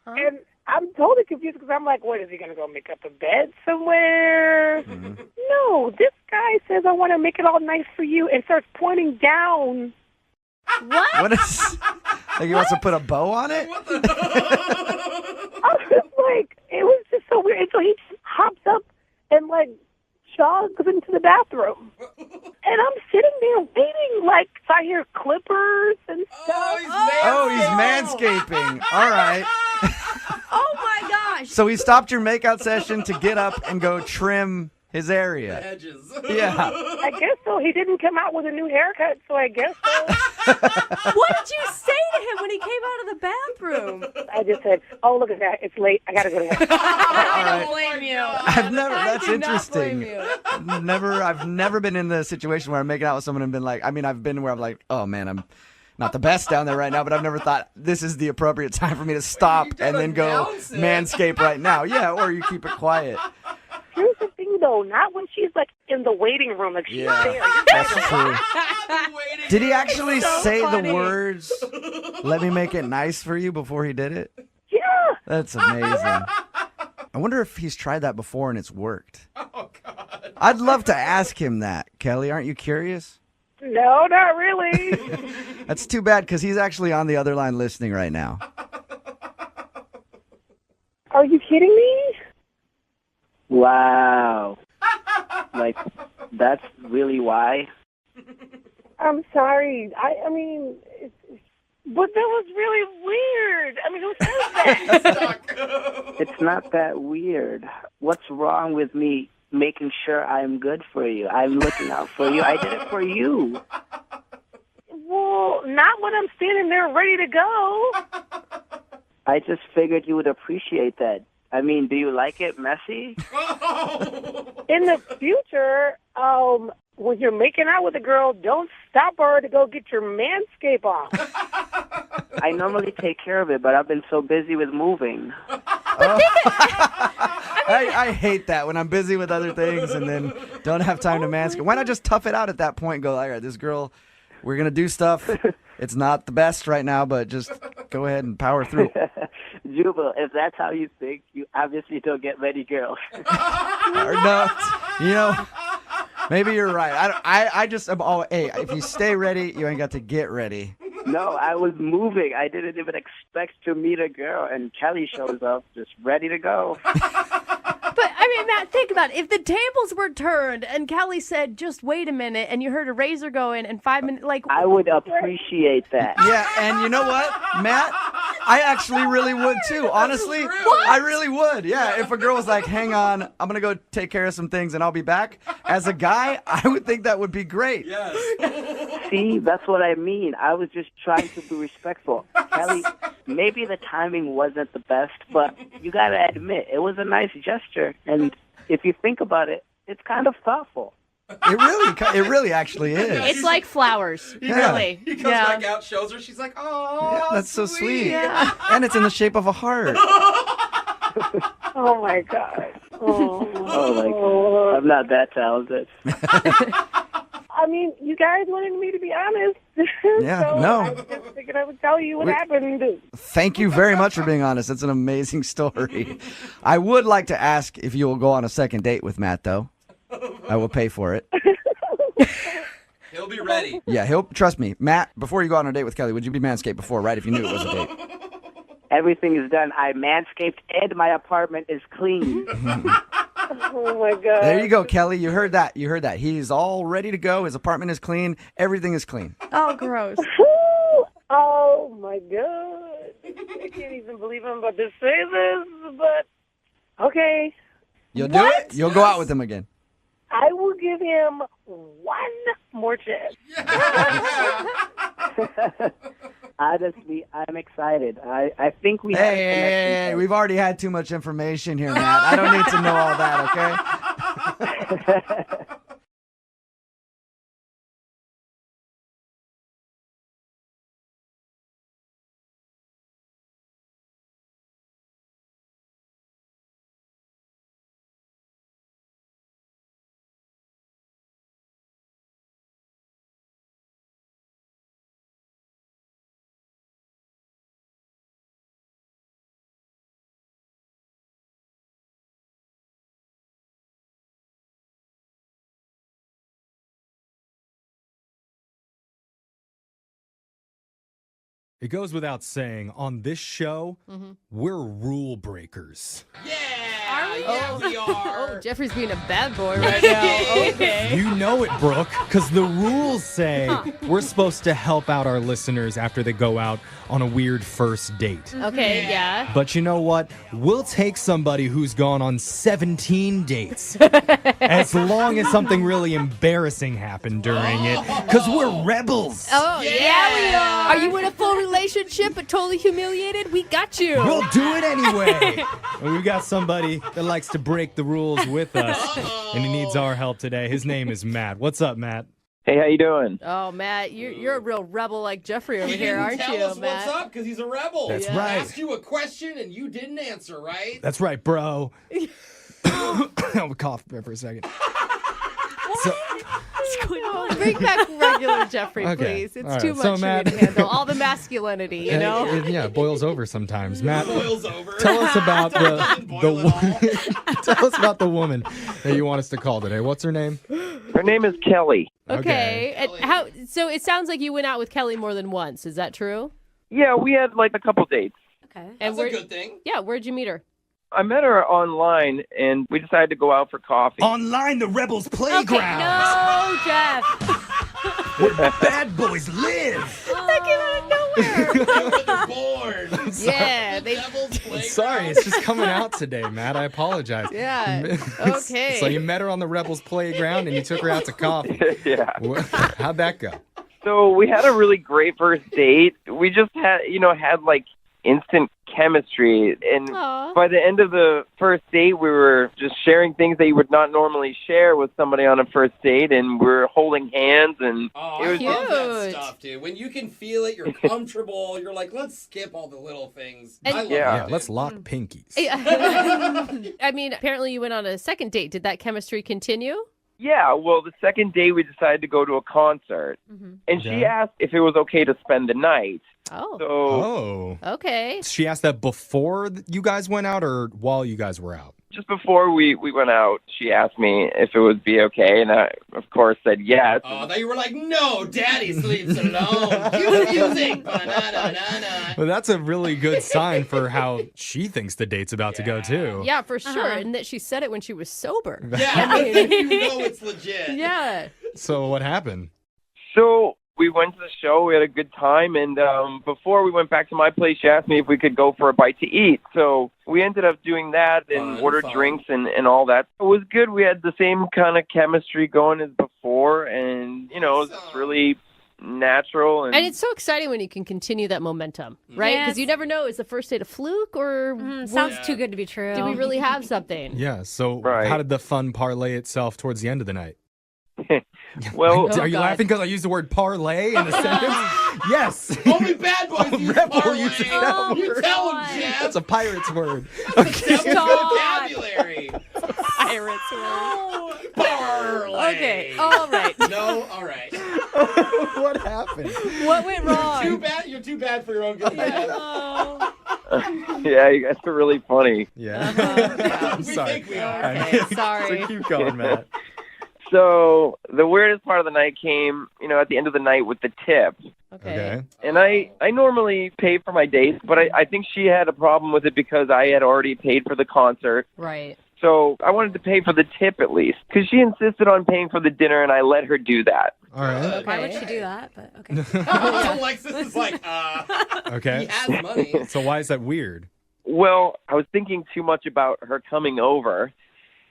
Huh? And I'm totally confused because I'm like, what, is he going to go make up a bed somewhere? Mm-hmm. No, this guy says, I want to make it all nice for you, and starts pointing down. What? What is... Like he wants to put a bow on it? I was just like, it was just so weird. And so he just hops up and, jogs into the bathroom. And I'm sitting there waiting, so I hear clippers and stuff. He's manscaping. All right. Oh, my gosh. So he stopped your makeout session to get up and go trim his area. The edges. Yeah. I guess so. He didn't come out with a new haircut, so I guess so. What did you say to him when he came out of the bathroom? I just said, oh, look at that. It's late. I got to go to work. I don't blame you. That's interesting. I've never been in the situation where I'm making out with someone and been like, I've been where I'm like, oh man, I'm not the best down there right now, but I've never thought this is the appropriate time for me to stop and then go manscape right now. Yeah, or you keep it quiet. Here's the thing, though. Not when she's, in the waiting room. She's there. That's true. Did he actually say the words, let me make it nice for you, before he did it? Yeah. That's amazing. I wonder if he's tried that before and it's worked. Oh, God. I'd love to ask him that. Kelly, aren't you curious? No, not really. That's too bad because he's actually on the other line listening right now. Are you kidding me? Wow. Like, that's really why? I'm sorry. I mean, but that was really weird. I mean, who says that? It's not that weird. What's wrong with me making sure I'm good for you? I'm looking out for you. I did it for you. Well, not when I'm standing there ready to go. I just figured you would appreciate that. I mean, do you like it messy? In the future, when you're making out with a girl, don't stop her to go get your manscape off. I normally take care of it, but I've been so busy with moving. I hate that when I'm busy with other things and then don't have time to manscape. Why not just tough it out at that point and go, all right, this girl, we're going to do stuff. It's not the best right now, but just go ahead and power through. Jubal, if that's how you think, you obviously don't get many girls. Or no, maybe you're right. I just am all, hey, if you stay ready, you ain't got to get ready. No, I was moving. I didn't even expect to meet a girl, and Kelly shows up just ready to go. But, I mean, Matt, think about it. If the tables were turned and Kelly said, just wait a minute, and you heard a razor go in 5 minutes, like... I would appreciate that. Yeah, and you know what, Matt? I actually really would, too. Honestly, I really would. Yeah, if a girl was like, hang on, I'm going to go take care of some things, and I'll be back. As a guy, I would think that would be great. Yes. See, that's what I mean. I was just trying to be respectful. Kelly, maybe the timing wasn't the best, but you got to admit, it was a nice gesture. And if you think about it, it's kind of thoughtful. It really actually is. It's like flowers, really. He comes back out, shows her, she's like, oh, yeah, that's so sweet. Yeah. And it's in the shape of a heart. Oh, my God. Oh, my God. I'm not that talented. I mean, you guys wanted me to be honest. Yeah, so no. I just figured I would tell you what happened. Thank you very much for being honest. It's an amazing story. I would like to ask if you will go on a second date with Matt, though. I will pay for it. He'll be ready. Yeah, trust me. Matt, before you go on a date with Kelly, would you be Manscaped before, right, if you knew it was a date? Everything is done. I manscaped and my apartment is clean. Oh, my God. There you go, Kelly. You heard that. He's all ready to go. His apartment is clean. Everything is clean. Oh, gross. Oh, my God. I can't even believe I'm about to say this, but okay. You'll do it? You'll go out with him again. I will give him one more chance. Honestly, I'm excited. I think we have a connection. Hey, we've already had too much information here, Matt. I don't need to know all that, okay? It goes without saying, on this show, we're rule breakers. Are we? Yeah, we are. Oh, Jeffrey's being a bad boy right now. Okay. You know it, Brooke, because the rules say we're supposed to help out our listeners after they go out on a weird first date. Okay, yeah. But you know what? We'll take somebody who's gone on 17 dates as long as something really embarrassing happened during it, because we're rebels. Oh, yeah, we are. Are you in a full relationship but totally humiliated? We got you. We'll do it anyway. And we've got somebody that likes to break the rules with us, and he needs our help today. His name is Matt. What's up, Matt? Hey, how you doing? Oh, Matt, you're a real rebel like Jeffrey over here, aren't tell you, us Matt? what's up because he's a rebel. That's He right. asked you a question and you didn't answer, right? That's right, bro. I'll cough there for a second. So, Bring back regular Jeffrey, Okay. please. It's All right. too much So, for Matt- me to handle. All the masculinity, you know? it boils over sometimes. Matt, Boils over. tell us about tell us about the woman that you want us to call today. What's her name? Her name is Kelly. Okay. And so it sounds like you went out with Kelly more than once. Is that true? Yeah, we had like a couple dates. Okay. That's a good thing. Yeah, where'd you meet her? I met her online, and we decided to go out for coffee. Online, the Rebels Playground. No, Jeff. Where bad boys live. That came out of nowhere. Born. Yeah, they. Sorry, it's just coming out today, Matt. I apologize. Yeah. Okay. So you met her on the Rebels Playground, and you took her out to coffee. Yeah. How'd that go? So we had a really great first date. We just had like instant chemistry. And by the end of the first date, we were just sharing things that you would not normally share with somebody on a first date. And we were holding hands. And Oh, it was I love that stuff, dude. When you can feel it, you're comfortable. You're like, let's skip all the little things. I love Yeah, that, dude. let's lock pinkies. I mean, apparently you went on a second date. Did that chemistry continue? Yeah, well, the second day we decided to go to a concert. And she asked if it was okay to spend the night. Oh. So Okay. She asked that before you guys went out or while you guys were out? just before we went out, she asked me if it would be okay, and I, of course, said yes. Oh, I thought you were like, no, Daddy sleeps alone. Cue music. Ba-na-na-na-na. Well, that's a really good sign for how she thinks the date's about to go, too. Yeah, for sure. And that she said it when she was sober. Yeah, you know it's legit. Yeah. So what happened? So we went to the show. We had a good time. And before we went back to my place, she asked me if we could go for a bite to eat. So we ended up doing that and ordered drinks and all that. It was good. We had the same kind of chemistry going as before. And, you know, it was just really natural. And it's so exciting when you can continue that momentum, right? Because you never know, is the first date a fluke or... sounds too good to be true. Do we really have something? Yeah, so Right. how did the fun parlay itself towards the end of the night? Well, are you laughing because I used the word parlay in a sentence? Yes. Only bad boys use Rebel parlay. uses that Oh, you word. tell him, Jeff. That's a pirate's word. Devil's vocabulary. Pirates word. Parlay. Okay, all right. No, all right. What happened? What went wrong? Too bad. You're too bad for your own good. yeah, you guys are really funny. Yeah. I'm We sorry. think we are. Okay, sorry. So keep going, Matt. So the weirdest part of the night came, you know, at the end of the night with the tip. Okay. And I normally pay for my dates, but I think she had a problem with it because I had already paid for the concert. Right. So I wanted to pay for the tip at least because she insisted on paying for the dinner, and I let her do that. All right. Why would she do that? But okay. Alexis is like, Okay. he has money. So why is that weird? Well, I was thinking too much about her coming over,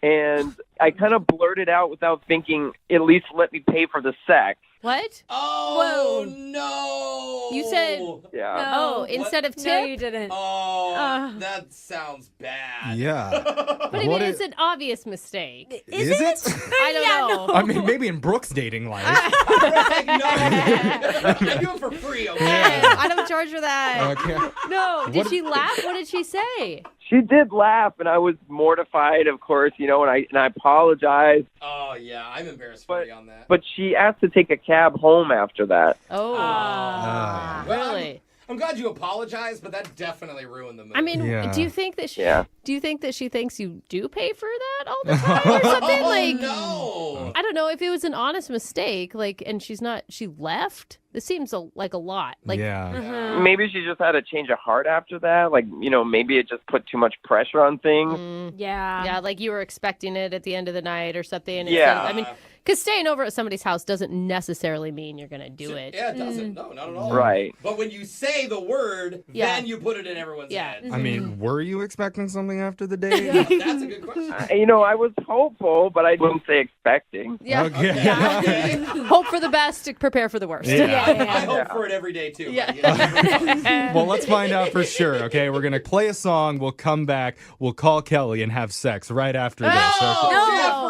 and I kind of blurted out without thinking, at least let me pay for the sex. What? Oh, no. You said... Yeah. Oh, instead of tip? No, you didn't. Oh, that sounds bad. Yeah. But I mean, it's an obvious mistake. Is it? I don't know. I mean, maybe in Brooke's dating life. Like, no. I do it for free, okay? I don't charge her that. Okay. No. Did What- she laugh? What did she say? She did laugh, and I was mortified, of course, you know, and I apologized. Oh, yeah, I'm embarrassed for you on that. But she asked to take a cab home after that. Oh. Ah. Really? I'm glad you apologized, but that definitely ruined the movie. I mean, Yeah. do you think that she? Yeah. Do you think that she thinks you do pay for that all the time or something? Oh, Like, no. I don't know if it was an honest mistake. Like, and she left. This seems like a lot. Like, Yeah. Maybe she just had a change of heart after that. Like, you know, maybe it just put too much pressure on things. yeah, like you were expecting it at the end of the night or something. Yeah. I mean, because staying over at somebody's house doesn't necessarily mean you're gonna do it. Yeah, it doesn't. No, not at all. Right. But when you say the word, Yeah. then you put it in everyone's Yeah. head. I mean, were you expecting something after the date? That's a good question. You know, I was hopeful, but I wouldn't say expecting. Yeah. Okay. Okay. Hope for the best, prepare for the worst. Yeah. I hope for it every day, too. Yeah. But, Well, let's find out for sure, okay? We're going to play a song. We'll come back. We'll call Kelly and have sex right after this. No,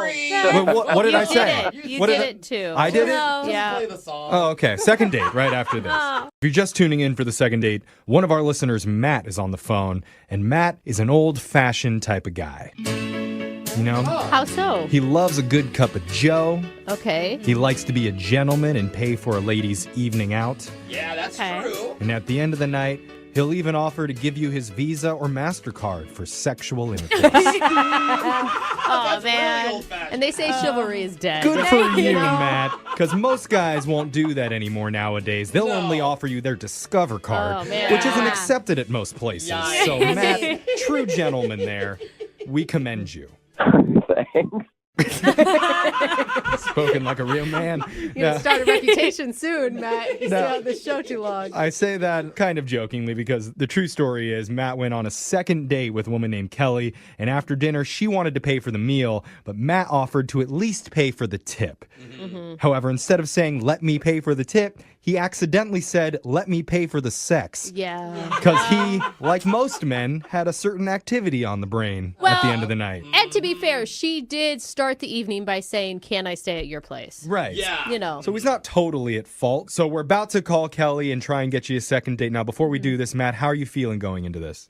okay? Jeffrey! Wait, what did You I did say? it. You What did I- it too. I did it? Just Yeah. play the song. Oh, okay. Second date right after this. If you're just tuning in for the second date, one of our listeners, Matt, is on the phone, and Matt is an old-fashioned type of guy. You know? How so? He loves a good cup of joe. Okay. He likes to be a gentleman and pay for a lady's evening out. Yeah, that's true. And at the end of the night, he'll even offer to give you his Visa or MasterCard for sexual intercourse. Oh, man. And they say chivalry is dead. Good for you, Matt. Because most guys won't do that anymore nowadays. They'll only offer you their Discover card, which isn't accepted at most places. Yikes. So, Matt, true gentleman there, we commend you. Thanks. Spoken like a real man. You're going to start a reputation soon, Matt. You stay on the show too long. I say that kind of jokingly because the true story is Matt went on a second date with a woman named Kelly, and after dinner, she wanted to pay for the meal, but Matt offered to at least pay for the tip. However, instead of saying, let me pay for the tip, he accidentally said, let me pay for the sex. Yeah. Because he, like most men, had a certain activity on the brain at the end of the night. And to be fair, she did start the evening by saying, can I stay at your place? Right. Yeah. You know. So he's not totally at fault. So we're about to call Kelly and try and get you a second date. Now, before we do this, Matt, how are you feeling going into this?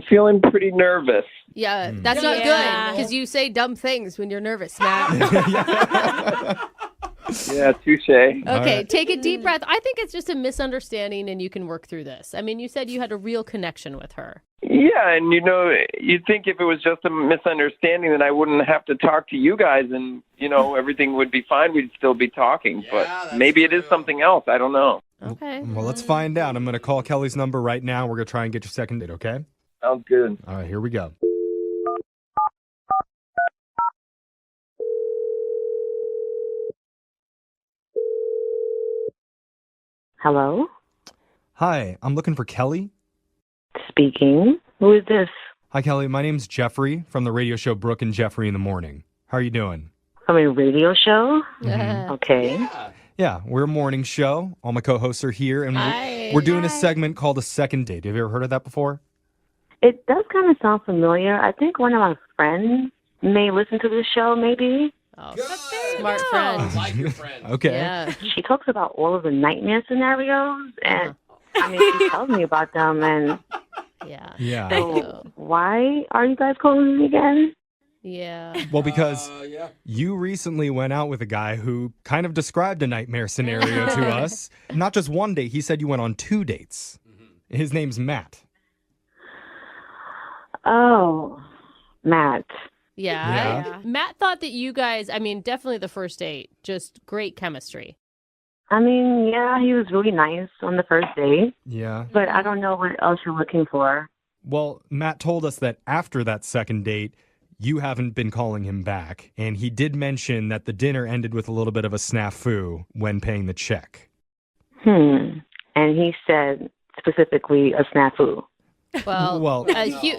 Feeling pretty nervous. Yeah, that's not good because you say dumb things when you're nervous, Matt. Yeah, touche. Okay, take a deep breath. I think it's just a misunderstanding and you can work through this. I mean, you said you had a real connection with her. Yeah, and you'd think if it was just a misunderstanding, then I wouldn't have to talk to you guys and, everything would be fine. We'd still be talking. But maybe it is something else. I don't know. Okay. Well, let's find out. I'm going to call Kelly's number right now. We're going to try and get your second date, okay? Sounds good. All right, here we go. Hello? Hi, I'm looking for Kelly. Speaking. Who is this? Hi, Kelly. My name's Jeffrey from the radio show Brooke and Jeffrey in the Morning. How are you doing? From a radio show? Mhm. Okay. Yeah, we're a morning show. All my co-hosts are here, and we're doing a segment called A Second Date. Have you ever heard of that before? It does kind of sound familiar. I think one of my friends may listen to this show, maybe. Oh, smart friend. I like your friend. Okay. Yeah. She talks about all of the nightmare scenarios, and she tells me about them, and Yeah. so why are you guys calling me again? Yeah. Well, because you recently went out with a guy who kind of described a nightmare scenario to us. Not just one date. He said you went on 2 dates. His name's Matt. Oh, Matt. Yeah. Matt thought that you guys, definitely the first date, just great chemistry. I mean, yeah, he was really nice on the first date, Yeah. but I don't know what else you're looking for. Well, Matt told us that after that second date, you haven't been calling him back. And he did mention that the dinner ended with a little bit of a snafu when paying the check. And he said specifically a snafu. Well,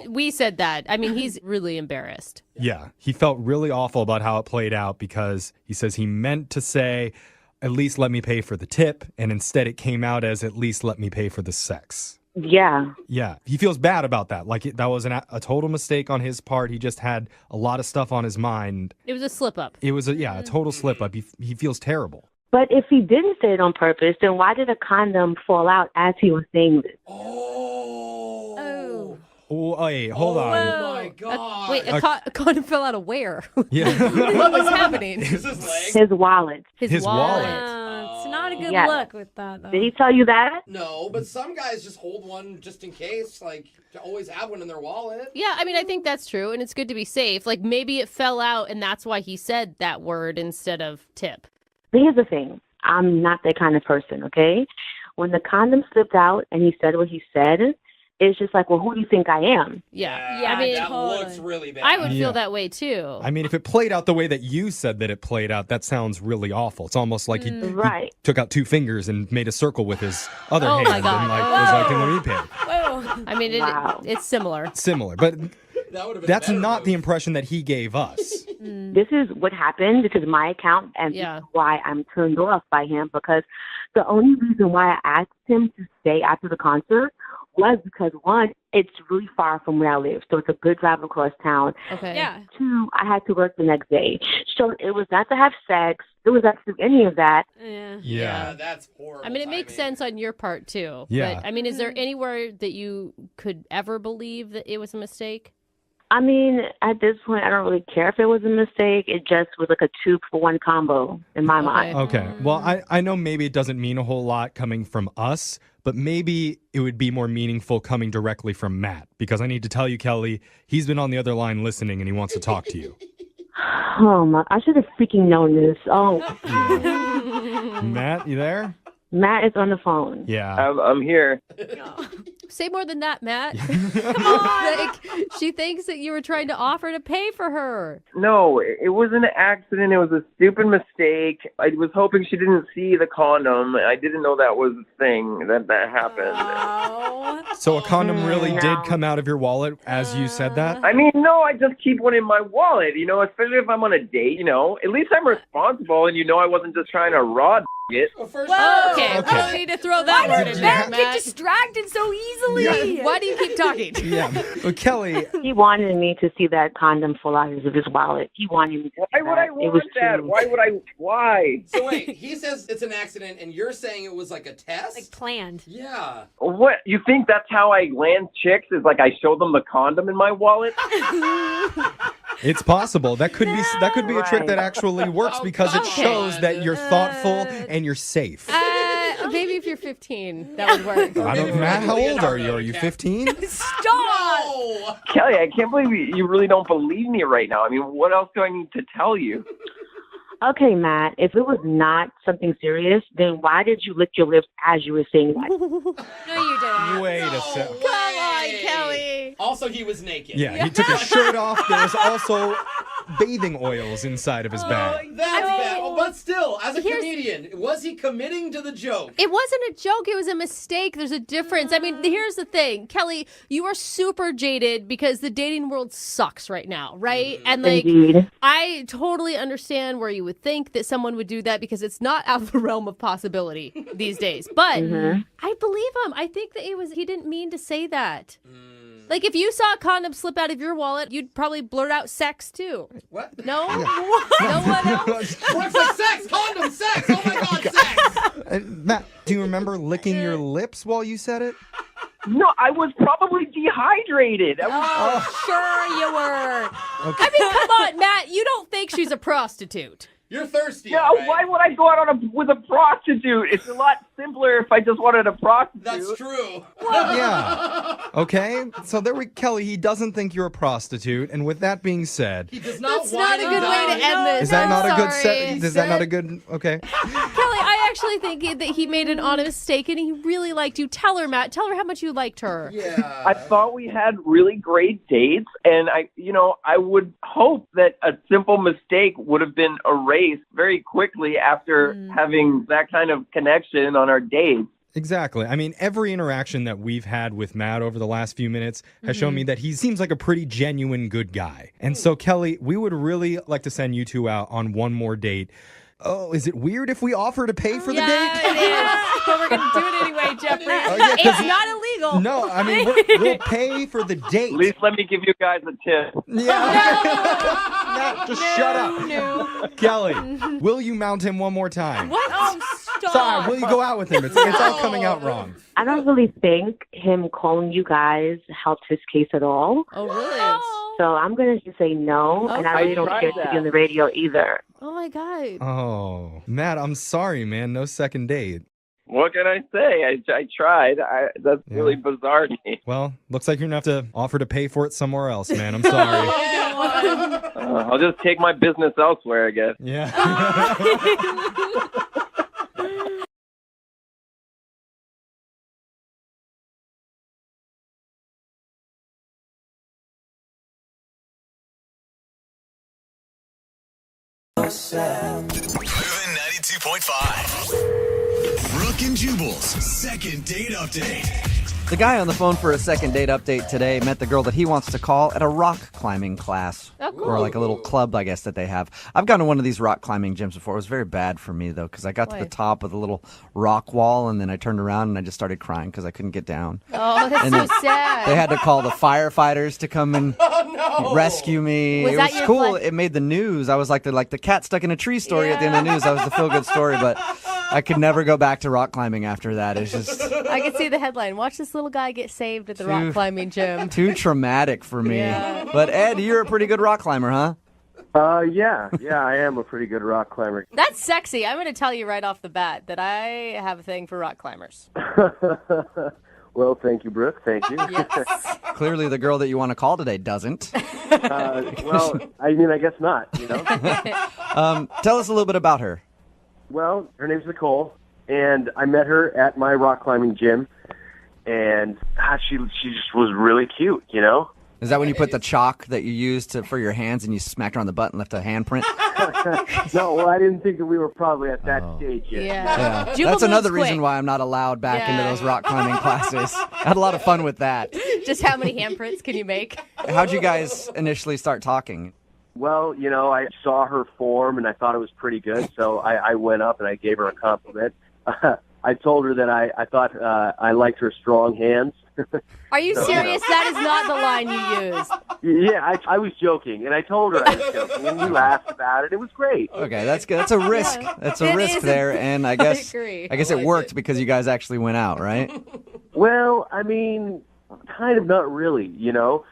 we said that. He's really embarrassed. Yeah. He felt really awful about how it played out because he says he meant to say, at least let me pay for the tip. And instead it came out as at least let me pay for the sex. Yeah. Yeah. He feels bad about that. Like that was a total mistake on his part. He just had a lot of stuff on his mind. It was a slip up. It was a total slip up. He feels terrible. But if he didn't say it on purpose, then why did a condom fall out as he was saying this? Oh, wait, hold on. Oh my God. Wait, a condom fell out of where? Yeah. What was happening? His wallet. His wallet. It's not a good Yes. look with that, though. Did he tell you that? No, but some guys just hold one just in case, like to always have one in their wallet. Yeah, I think that's true, and it's good to be safe. Like, maybe it fell out, and that's why he said that word instead of tip. But here's the thing. I'm not that kind of person, okay? When the condom slipped out and he said what he said, it's just like, well, who do you think I am? Yeah. That looks really bad. I would feel that way, too. If it played out the way that you said that it played out, that sounds really awful. It's almost like he took out 2 fingers and made a circle with his other hand. my God. And was like, let me pay. It's similar. Similar, but that's not the impression that he gave us. This is what happened. This is my account, and this is why I'm turned off by him, because the only reason why I asked him to stay after the concert was because, one, it's really far from where I live, so it's a good drive across town. Okay. Yeah. 2, I had to work the next day. So it was not to have sex. It was not to do any of that. Yeah. That's horrible. It makes sense on your part, too. Yeah. But, is there anywhere that you could ever believe that it was a mistake? I mean, at this point, I don't really care if it was a mistake. It just was like a 2-for-1 combo in my mind. Okay. Well, I know maybe it doesn't mean a whole lot coming from us, but maybe it would be more meaningful coming directly from Matt, because I need to tell you, Kelly, he's been on the other line listening and he wants to talk to you. Oh, my. I should have freaking known this. Oh. Matt, you there? Matt is on the phone. Yeah. I'm here. Say more than that, Matt. Come on. Like, she thinks that you were trying to offer to pay for her. No, it was an accident. It was a stupid mistake. I was hoping she didn't see the condom. I didn't know that was a thing that happened. So a condom really did come out of your wallet as you said that? I mean, no, I just keep one in my wallet, especially if I'm on a date, At least I'm responsible and I wasn't just trying to raw it. Whoa, okay. We don't need to throw that word in there, Matt Matt. get distracted so easily. Yeah. Why do you keep talking? Yeah. Well, Kelly. He wanted me to see that condom fall out of his wallet. He wanted me to Why would I want that? Why? So wait, he says it's an accident, and you're saying it was like a test? Like planned. Yeah. What? You think that's how I land chicks? Is like I show them the condom in my wallet? It's possible. That could be a trick that actually works because it shows that you're thoughtful and you're safe. Maybe if you're 15, that would work. I don't, Matt, how old are you? Are you 15? Stop! Kelly, I can't believe you really don't believe me right now. I mean, what else do I need to tell you? Okay, Matt, if it was not something serious, then why did you lick your lips as you were saying that? No, you didn't. Wait a second. Come on, Kelly. Also, he was naked. Yeah, he took his shirt off. There was also bathing oils inside of his bag. That's bad. Oh, but still, as a comedian, was he committing to the joke? It wasn't a joke. It was a mistake. There's a difference. I mean, here's the thing. Kelly, you are super jaded because the dating world sucks right now, right? And like, Indeed. I totally understand where you would think that someone would do that because it's not out of the realm of possibility these days. But I believe him. I think that he didn't mean to say that. Like, if you saw a condom slip out of your wallet, you'd probably blurt out sex, too. What? No? No one else? Brooke's like, sex, condom, sex. Oh, my God, sex. Matt, do you remember licking your lips while you said it? No, I was probably dehydrated. Sure you were. Okay. I mean, come on, Matt. You don't think she's a prostitute. You're thirsty. No, right? why would I go out with a prostitute? It's a lot simpler if I just wanted a prostitute. That's true. Yeah. Okay. So Kelly, he doesn't think you're a prostitute. And with that being said, He does not That's not a good way to end this. is that not a good Sorry. Is that not a good? Okay. Kelly, I actually think that he made an honest mistake and he really liked you. Tell her, Matt. Tell her how much you liked her. Yeah. I thought we had really great dates, and I would hope that a simple mistake would have been erased very quickly after having that kind of connection on our dates. Exactly. I mean, every interaction that we've had with Matt over the last few minutes has shown me that he seems like a pretty genuine good guy. And so, Kelly, we would really like to send you two out on one more date. Oh, is it weird if we offer to pay for the date? Yeah, it is. But we're going to do it anyway, Jeffrey. yeah, It's not illegal. No, I mean, we'll pay for the date. At least let me give you guys a tip. Yeah. Matt, just shut up. No. Kelly, will you mount him one more time? What? Oh, stop. Sorry, will you go out with him? It's all coming out wrong. I don't really think him calling you guys helped his case at all. Oh, really? So I'm going to just say no, and I really don't care to be on the radio either. Oh, my God. Oh, Matt, I'm sorry, man. No second date. What can I say? I tried. That's really bizarre to me. Well, looks like you're going to have to offer to pay for it somewhere else, man. I'm sorry. I'll just take my business elsewhere, I guess. Yeah. Moving 92.5. Brooke and Jubal's second date update. The guy on the phone for a second date update today met the girl that he wants to call at a rock climbing class. Oh, cool. Or like a little club, I guess, that they have. I've gone to one of these rock climbing gyms before. It was very bad for me, though, because I got to the top of the little rock wall, and then I turned around and I just started crying because I couldn't get down. Oh, that's so sad. They had to call the firefighters to come and rescue me. Was it that was your cool. fun- It made the news. I was like the cat stuck in a tree story at the end of the news. That was the feel-good story, but I could never go back to rock climbing after that. It's just I could see the headline. Watch this little guy get saved at the rock climbing gym. too traumatic for me. Yeah. But Ed, you're a pretty good rock climber, huh? Yeah, I am a pretty good rock climber. That's sexy. I'm going to tell you right off the bat that I have a thing for rock climbers. Well, thank you, Brooke. Thank you. Yes. Clearly, the girl that you want to call today doesn't. Well, I mean, I guess not, you know? Tell us a little bit about her. Well, her name's Nicole, and I met her at my rock climbing gym, and she just was really cute, you know? Is that when you put the chalk that you used for your hands and you smacked her on the butt and left a handprint? No, well, I didn't think that we were probably at that stage yet. Yeah. That's another reason why I'm not allowed back into those rock climbing classes. I had a lot of fun with that. Just how many handprints can you make? How'd you guys initially start talking? Well, you know, I saw her form, and I thought it was pretty good, so I went up and I gave her a compliment. I told her that I thought I liked her strong hands. Are you serious? That is not the line you used. Yeah, I was joking, and I told her I was joking, and we laughed about it. It was great. Okay, that's good. That's a risk. That's a risk there, and I guess agree. I guess it worked because you guys actually went out, right? Well, I mean, kind of not really, you know.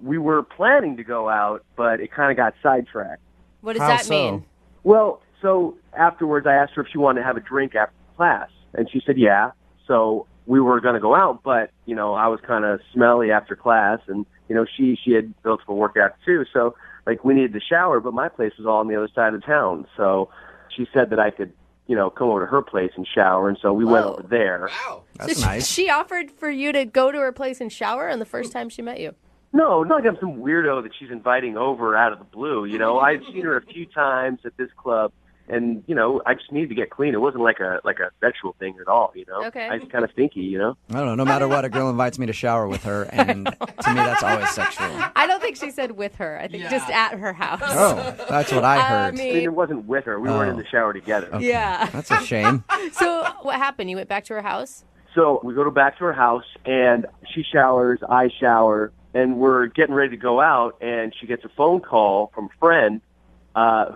We were planning to go out, but it kind of got sidetracked. What does that mean? Well, so afterwards I asked her if she wanted to have a drink after class, and she said yeah. So we were going to go out, but, you know, I was kind of smelly after class, and, you know, she had built for workout too, so, like, we needed to shower, but my place was all on the other side of town, so she said that I could, you know, come over to her place and shower, and so we went over there. Wow. That's So nice. she offered for you to go to her place and shower on the first time she met you? No, not like I'm some weirdo that she's inviting over out of the blue, you know. I've seen her a few times at this club, and, you know, I just needed to get clean. It wasn't like a sexual thing at all, you know. Okay. I was kind of stinky, you know. I don't know. No matter what, a girl invites me to shower with her, and to me, that's always sexual. I don't think she said with her. I think just at her house. Oh, that's what I heard. I mean, it wasn't with her. We weren't in the shower together. Okay. Yeah. That's a shame. So what happened? You went back to her house? So we go back to her house, and she showers, I shower, and we're getting ready to go out, and she gets a phone call from a friend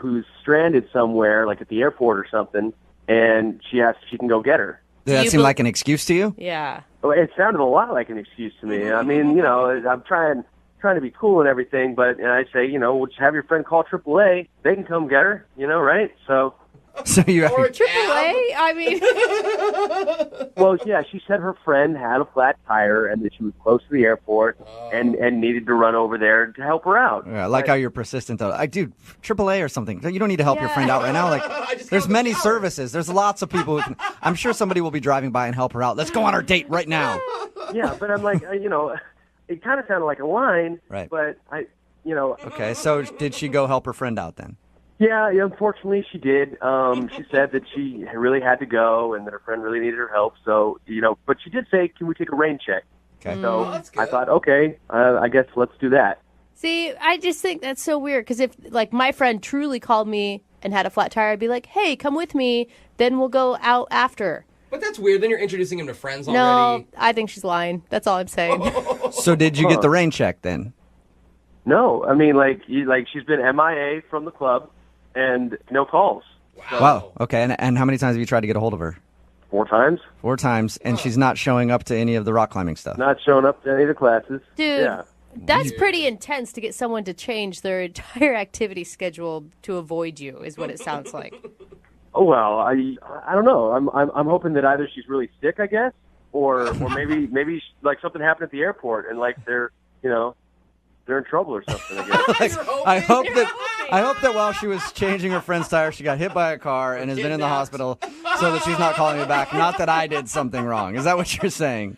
who's stranded somewhere, like at the airport or something, and she asks if she can go get her. Did that seem like an excuse to you? Yeah. Well, it sounded a lot like an excuse to me. I mean, you know, I'm trying to be cool and everything, but I say, you know, we'll just have your friend call AAA. They can come get her, you know, right? So you or AAA? I mean, well, yeah, she said her friend had a flat tire and that she was close to the airport and needed to run over there to help her out. Yeah, I like how you're persistent, though. Dude, AAA or something. You don't need to help your friend out right now. Like, there's many services. There's lots of people who can. I'm sure somebody will be driving by and help her out. Let's go on our date right now. Yeah, but I'm like, you know, it kind of sounded like a line, right? But you know. Okay, so did she go help her friend out then? Yeah, unfortunately she did. She said that she really had to go and that her friend really needed her help. So, you know, but she did say, can we take a rain check? Okay. So I thought, okay, I guess let's do that. see, I just think that's so weird because if, like, my friend truly called me and had a flat tire, I'd be like, hey, come with me. Then we'll go out after. But that's weird. Then you're introducing him to friends No, already. I think she's lying. That's all I'm saying. So did you get the rain check then? No, I mean, like she's been MIA from the club and no calls. Wow. Okay, and how many times have you tried to get a hold of her? 4 times. 4 times, and she's not showing up to any of the rock climbing stuff. Not showing up to any of the classes. Dude, Yeah. that's pretty intense to get someone to change their entire activity schedule to avoid you, is what it sounds like. Oh well, I don't know. I'm hoping that either she's really sick, I guess, or maybe like something happened at the airport and like they're in trouble or something. I guess. I hope that while she was changing her friend's tire, she got hit by a car and has been in the hospital, so that she's not calling me back. Not that I did something wrong. Is that what you're saying?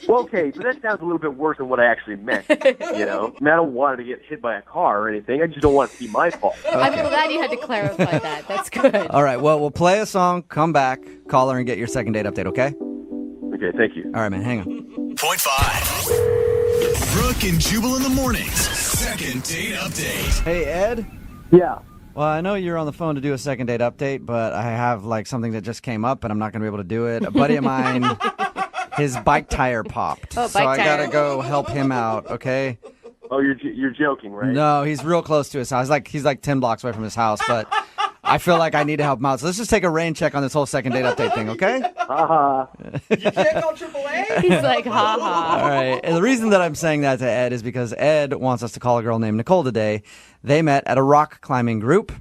Well, okay, but that sounds a little bit worse than what I actually meant. You know, I mean, I don't want her to get hit by a car or anything. I just don't want it to be my fault. I'm glad you had to clarify that. That's good. All right. Well, we'll play a song, come back, call her, and get your second date update. Okay? Okay. Thank you. All right, man. Hang on. Point 5. Brooke and Jubal in the mornings. Second date update. Hey, Ed. Yeah. Well, I know you're on the phone to do a second date update, but I have like something that just came up, and I'm not going to be able to do it. A buddy of mine, his bike tire popped, Oh, so I bike got to tire. go help him out. Okay. Oh, you're joking, right? No, he's real close to his house. He's like 10 blocks away from his house, but I feel like I need to help him out. So let's just take a rain check on this whole second date update thing, okay? You can't call AAA? He's like, ha. All right. And the reason that I'm saying that to Ed is because Ed wants us to call a girl named Nicole today. They met at a rock climbing group.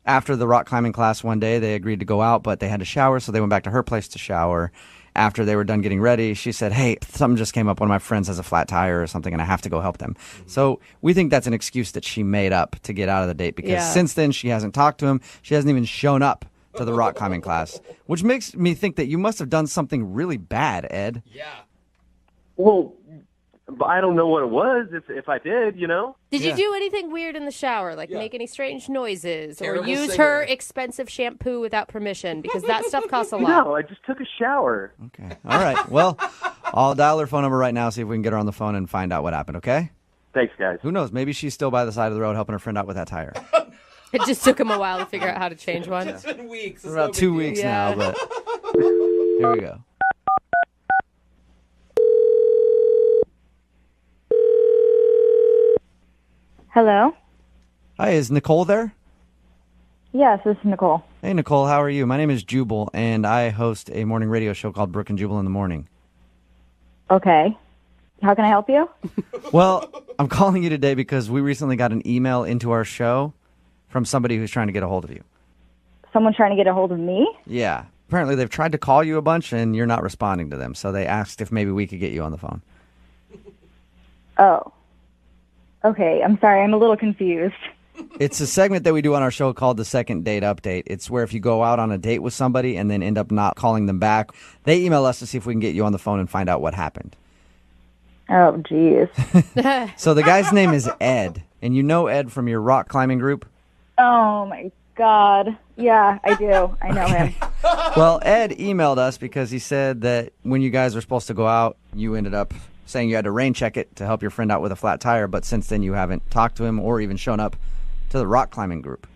After the rock climbing class one day, they agreed to go out, but they had to shower, so they went back to her place to shower. After they were done getting ready, she said, hey, something just came up. One of my friends has a flat tire or something, and I have to go help them. So we think that's an excuse that she made up to get out of the date because since then she hasn't talked to him. She hasn't even shown up to the rock climbing class, which makes me think that you must have done something really bad, Ed. Yeah. Well, but I don't know what it was if I did, you know? Did you do anything weird in the shower, like make any strange noises Terrible or use singer. her expensive shampoo without permission? Because that stuff costs a lot. No, I just took a shower. Okay. All right. Well, I'll dial her phone number right now, see if we can get her on the phone and find out what happened, okay? Thanks, guys. Who knows? Maybe she's still by the side of the road helping her friend out with that tire. It just took him a while to figure out how to change one. It's been weeks. It's about 2 weeks now, but here we go. Hello? Hi, is Nicole there? Yes, this is Nicole. Hey, Nicole, how are you? My name is Jubal, and I host a morning radio show called Brooke and Jubal in the Morning. Okay. How can I help you? Well, I'm calling you today because we recently got an email into our show from somebody who's trying to get a hold of you. Someone trying to get a hold of me? Yeah. Apparently, they've tried to call you a bunch, and you're not responding to them. So they asked if maybe we could get you on the phone. Oh. Okay, I'm sorry. I'm a little confused. It's a segment that we do on our show called the Second Date Update. It's where if you go out on a date with somebody and then end up not calling them back, they email us to see if we can get you on the phone and find out what happened. Oh, geez. So the guy's name is Ed, and you know Ed from your rock climbing group? Oh, my God. Yeah, I do. I know him. Well, Ed emailed us because he said that when you guys were supposed to go out, you ended up saying you had to rain check it to help your friend out with a flat tire, but since then you haven't talked to him or even shown up to the rock climbing group.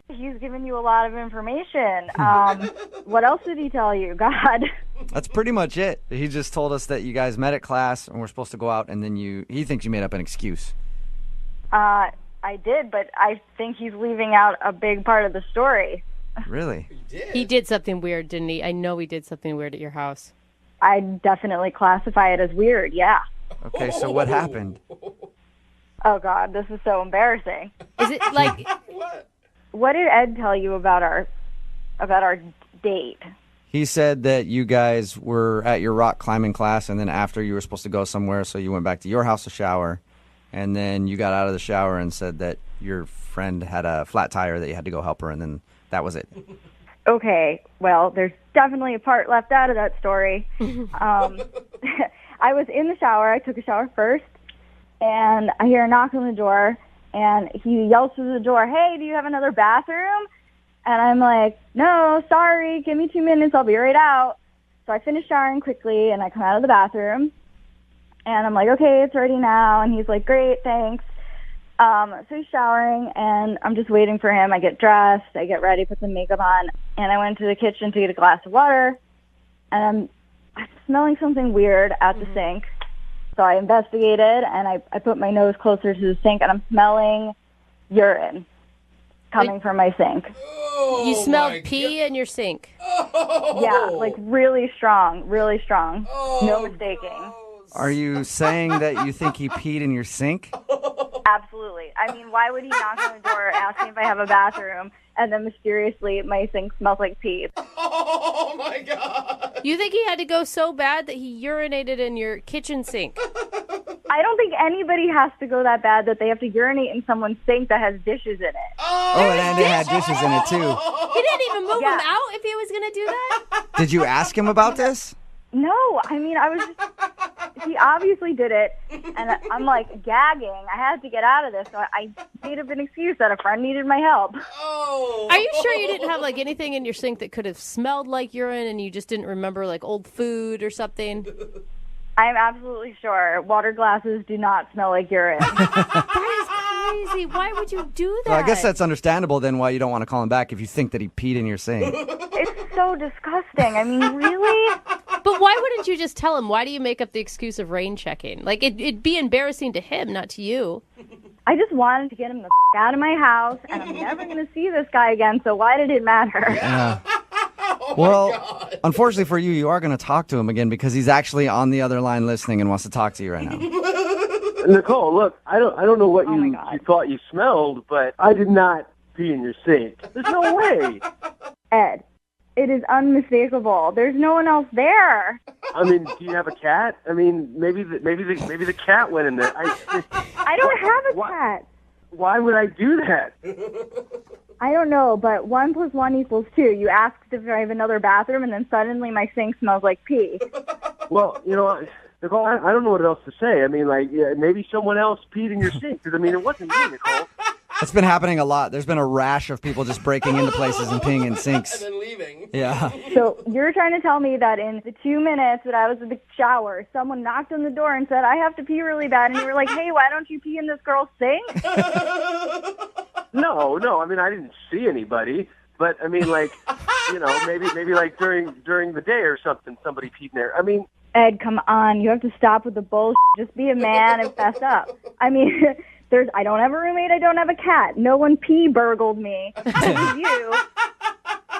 He's given you a lot of information. What else did he tell you? God. That's pretty much it. He just told us that you guys met at class and were supposed to go out, and then he thinks you made up an excuse. I did, but I think he's leaving out a big part of the story. Really? He did something weird, didn't he? I know he did something weird at your house. I definitely classify it as weird, yeah. Okay, so what happened? Oh, God, this is so embarrassing. Is it like... What did Ed tell you about our date? He said that you guys were at your rock climbing class, and then after you were supposed to go somewhere, so you went back to your house to shower, and then you got out of the shower and said that your friend had a flat tire that you had to go help her, and then that was it. Okay, well, there's definitely a part left out of that story. I was in the shower. I took a shower first, and I hear a knock on the door, and he yells through the door, "Hey, do you have another bathroom?" And I'm like, "No, sorry, give me 2 minutes. I'll be right out." So I finish showering quickly, and I come out of the bathroom, and I'm like, "Okay, it's ready now." And he's like, "Great, thanks." So he's showering, and I'm just waiting for him. I get dressed, I get ready, put some makeup on, and I went to the kitchen to get a glass of water, and I'm smelling something weird at the sink. So I investigated, and I put my nose closer to the sink, and I'm smelling urine coming from my sink. You smelled pee in your sink. Yeah, like really strong, really strong. No mistaking. Are you saying that you think he peed in your sink? Absolutely. I mean, why would he knock on the door, ask me if I have a bathroom, and then mysteriously my sink smells like pee? Oh, my God. You think he had to go so bad that he urinated in your kitchen sink? I don't think anybody has to go that bad that they have to urinate in someone's sink that has dishes in it. Oh, and it had dishes in it, too. He didn't even move him out if he was going to do that? Did you ask him about this? No, I mean, he obviously did it, and I'm like gagging. I had to get out of this, so I made up an excuse that a friend needed my help. Are you sure you didn't have like anything in your sink that could have smelled like urine and you just didn't remember like old food or something? I'm absolutely sure. Water glasses do not smell like urine. That is crazy. Why would you do that? Well, I guess that's understandable then why you don't want to call him back if you think that he peed in your sink. It's so disgusting. I mean, really? But why wouldn't you just tell him? Why do you make up the excuse of rain checking? Like, it'd be embarrassing to him, not to you. I just wanted to get him the out of my house, and I'm never going to see this guy again, so why did it matter? Yeah. Well, unfortunately for you, you are going to talk to him again because he's actually on the other line listening and wants to talk to you right now. Nicole, look, I don't know what you thought you smelled, but I did not pee in your sink. There's no way. Ed, it is unmistakable. There's no one else there. I mean, do you have a cat? I mean, maybe the cat went in there. I don't have a cat. Why would I do that? I don't know, but 1 + 1 = 2. You asked if I have another bathroom, and then suddenly my sink smells like pee. Well, Nicole, I don't know what else to say. I mean, maybe someone else peed in your sink. Because, it wasn't me, Nicole. It's been happening a lot. There's been a rash of people just breaking into places and peeing in sinks. And then leaving. Yeah. So you're trying to tell me that in the 2 minutes that I was in the shower, someone knocked on the door and said, I have to pee really bad, and you were like, hey, why don't you pee in this girl's sink? No. I mean, I didn't see anybody. But, I mean, maybe during the day or something, somebody peed in there. I mean... Ed, come on. You have to stop with the bullshit. Just be a man and fess up. I mean... I don't have a roommate. I don't have a cat. No one pee burgled me. It was you.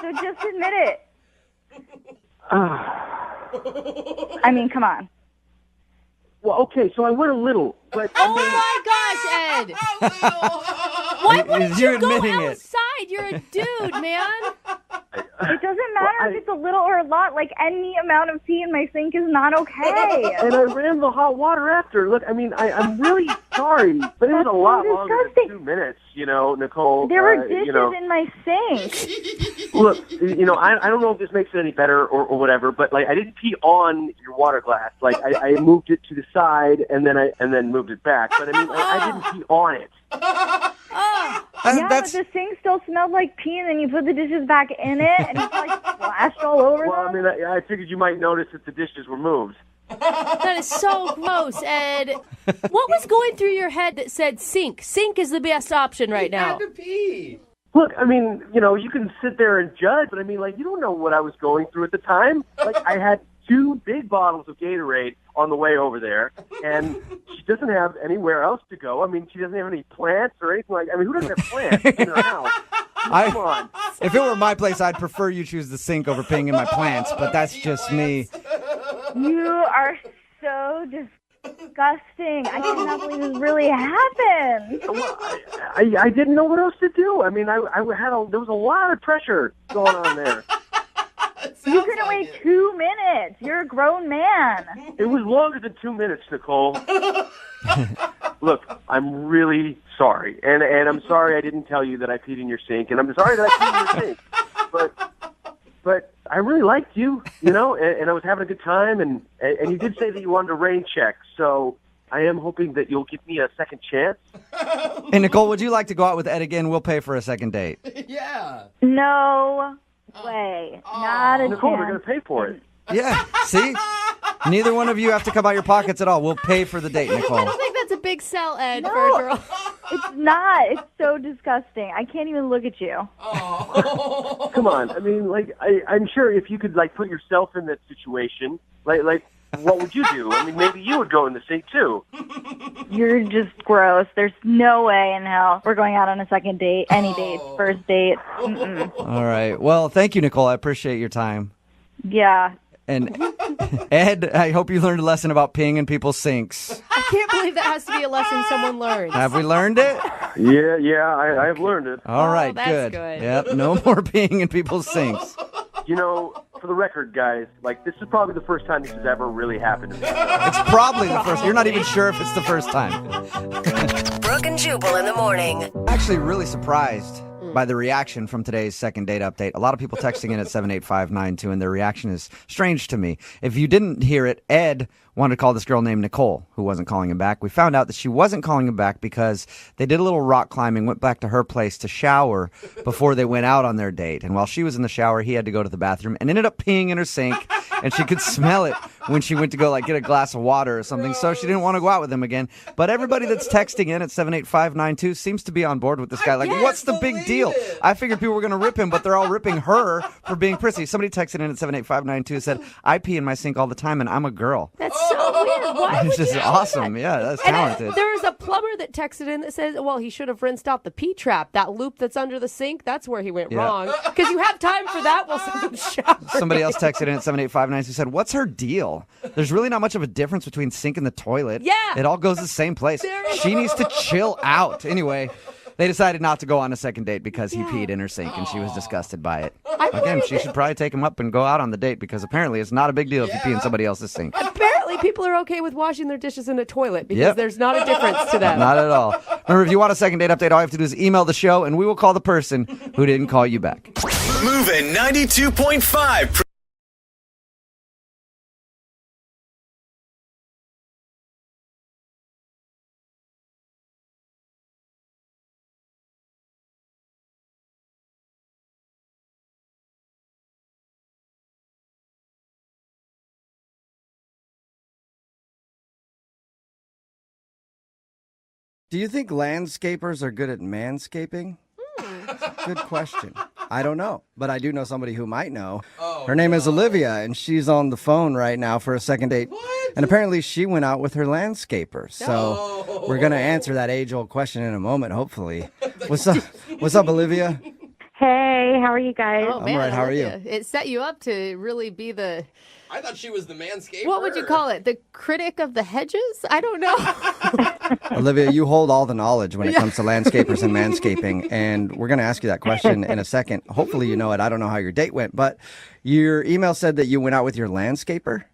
So just admit it. I mean, come on. Well, okay, so I went a little, but... Oh, my gosh, Ed! Why wouldn't you go outside? You're a dude, man. It doesn't matter if it's a little or a lot. Like, any amount of pee in my sink is not okay. And I ran the hot water after. Look, I mean, I'm really sorry, but it was a lot longer than 2 minutes, Nicole. There were dishes in my sink. Look, I don't know if this makes it any better or whatever, but, I didn't pee on your water glass. I moved it to the side and then moved it back. But, I mean, I didn't pee on it. Yeah, but the sink still smelled like pee, and then you put the dishes back in it, and you splashed all over them. I mean, I figured you might notice that the dishes were moved. That is so gross, Ed. What was going through your head that said sink? Sink is the best option right now. You had to pee. Look, I mean, you can sit there and judge, but I mean, you don't know what I was going through at the time. I had 2 big bottles of Gatorade on the way over there, and she doesn't have anywhere else to go. I mean, she doesn't have any plants or anything like that. I mean, who doesn't have plants in her house? Come on. If it were my place, I'd prefer you choose the sink over peeing in my plants, but that's just me. You are so disgusting. I cannot believe this really happened. Well, I didn't know what else to do. I mean, there was a lot of pressure going on there. You couldn't wait 2 minutes. You're a grown man. It was longer than 2 minutes, Nicole. Look, I'm really sorry. And I'm sorry I didn't tell you that I peed in your sink. And I'm sorry that I peed in your sink. But I really liked you, and I was having a good time. And you did say that you wanted a rain check. So I am hoping that you'll give me a second chance. Hey, Nicole, would you like to go out with Ed again? We'll pay for a second date. Yeah. No way. Not a Nicole, chance. we're going to pay for it. Yeah, see? Neither one of you have to come out your pockets at all. We'll pay for the date, Nicole. I don't think that's a big sell, Ed, for a girl. It's not. It's so disgusting. I can't even look at you. Come on. I mean, I'm sure if you could, put yourself in that situation, what would you do? I mean, maybe you would go in the sink, too. You're just gross. There's no way in hell we're going out on a second date, any date, first date. Mm-mm. All right. Well, thank you, Nicole. I appreciate your time. Yeah. And Ed, I hope you learned a lesson about peeing in people's sinks. I can't believe that has to be a lesson someone learns. Have we learned it? Yeah, I have learned it. All right, that's good. Yep, no more peeing in people's sinks. For the record, guys, this is probably the first time this has ever really happened to me. It's probably the first. You're not even sure if it's the first time. Brooke and Jubal in the morning. Actually, really surprised by the reaction from today's second date update. A lot of people texting in at 78592, and their reaction is strange to me. If you didn't hear it, Ed wanted to call this girl named Nicole, who wasn't calling him back. We found out that she wasn't calling him back because they did a little rock climbing, went back to her place to shower before they went out on their date. And while she was in the shower, he had to go to the bathroom and ended up peeing in her sink, and she could smell it when she went to go get a glass of water or something, so she didn't want to go out with him again. But everybody that's texting in at 78592 seems to be on board with this guy. What's the big deal? I figured people were going to rip him, but they're all ripping her for being prissy. Somebody texted in at 78592 and said, I pee in my sink all the time, and I'm a girl. That's so so weird. Why It's would just you do awesome. that? Yeah, that's And talented. there was a plumber that texted in that says, well, he should have rinsed out the P-trap. That loop that's under the sink, that's where he went Yeah. wrong. Because you have time for that while someone's showering. Somebody else texted in at 78592 who said, what's her deal? There's really not much of a difference between sink and the toilet. Yeah. It all goes the same place. She needs to chill out. Anyway, they decided not to go on a second date because he peed in her sink and she was disgusted by it. Again, she should probably take him up and go out on the date because apparently it's not a big deal if you pee in somebody else's sink. Apparently, people are okay with washing their dishes in a toilet because there's not a difference to them. Not at all. Remember, if you want a second date update, all you have to do is email the show and we will call the person who didn't call you back. Moving 92.5. Do you think landscapers are good at manscaping? Good question. I don't know, but I do know somebody who might know. Her name is Olivia, and she's on the phone right now for a second date. And apparently she went out with her landscaper. So we're going to answer that age-old question in a moment, hopefully. What's up? What's up, Olivia? Hey, how are you guys? Oh, I'm man, all right. How are you? Olivia. It set you up to really be the... I thought she was the manscaper. What would you call it? The critic of the hedges? I don't know. Olivia, you hold all the knowledge when it comes to landscapers and manscaping, and we're going to ask you that question in a second. Hopefully you know it. I don't know how your date went, but your email said that you went out with your landscaper?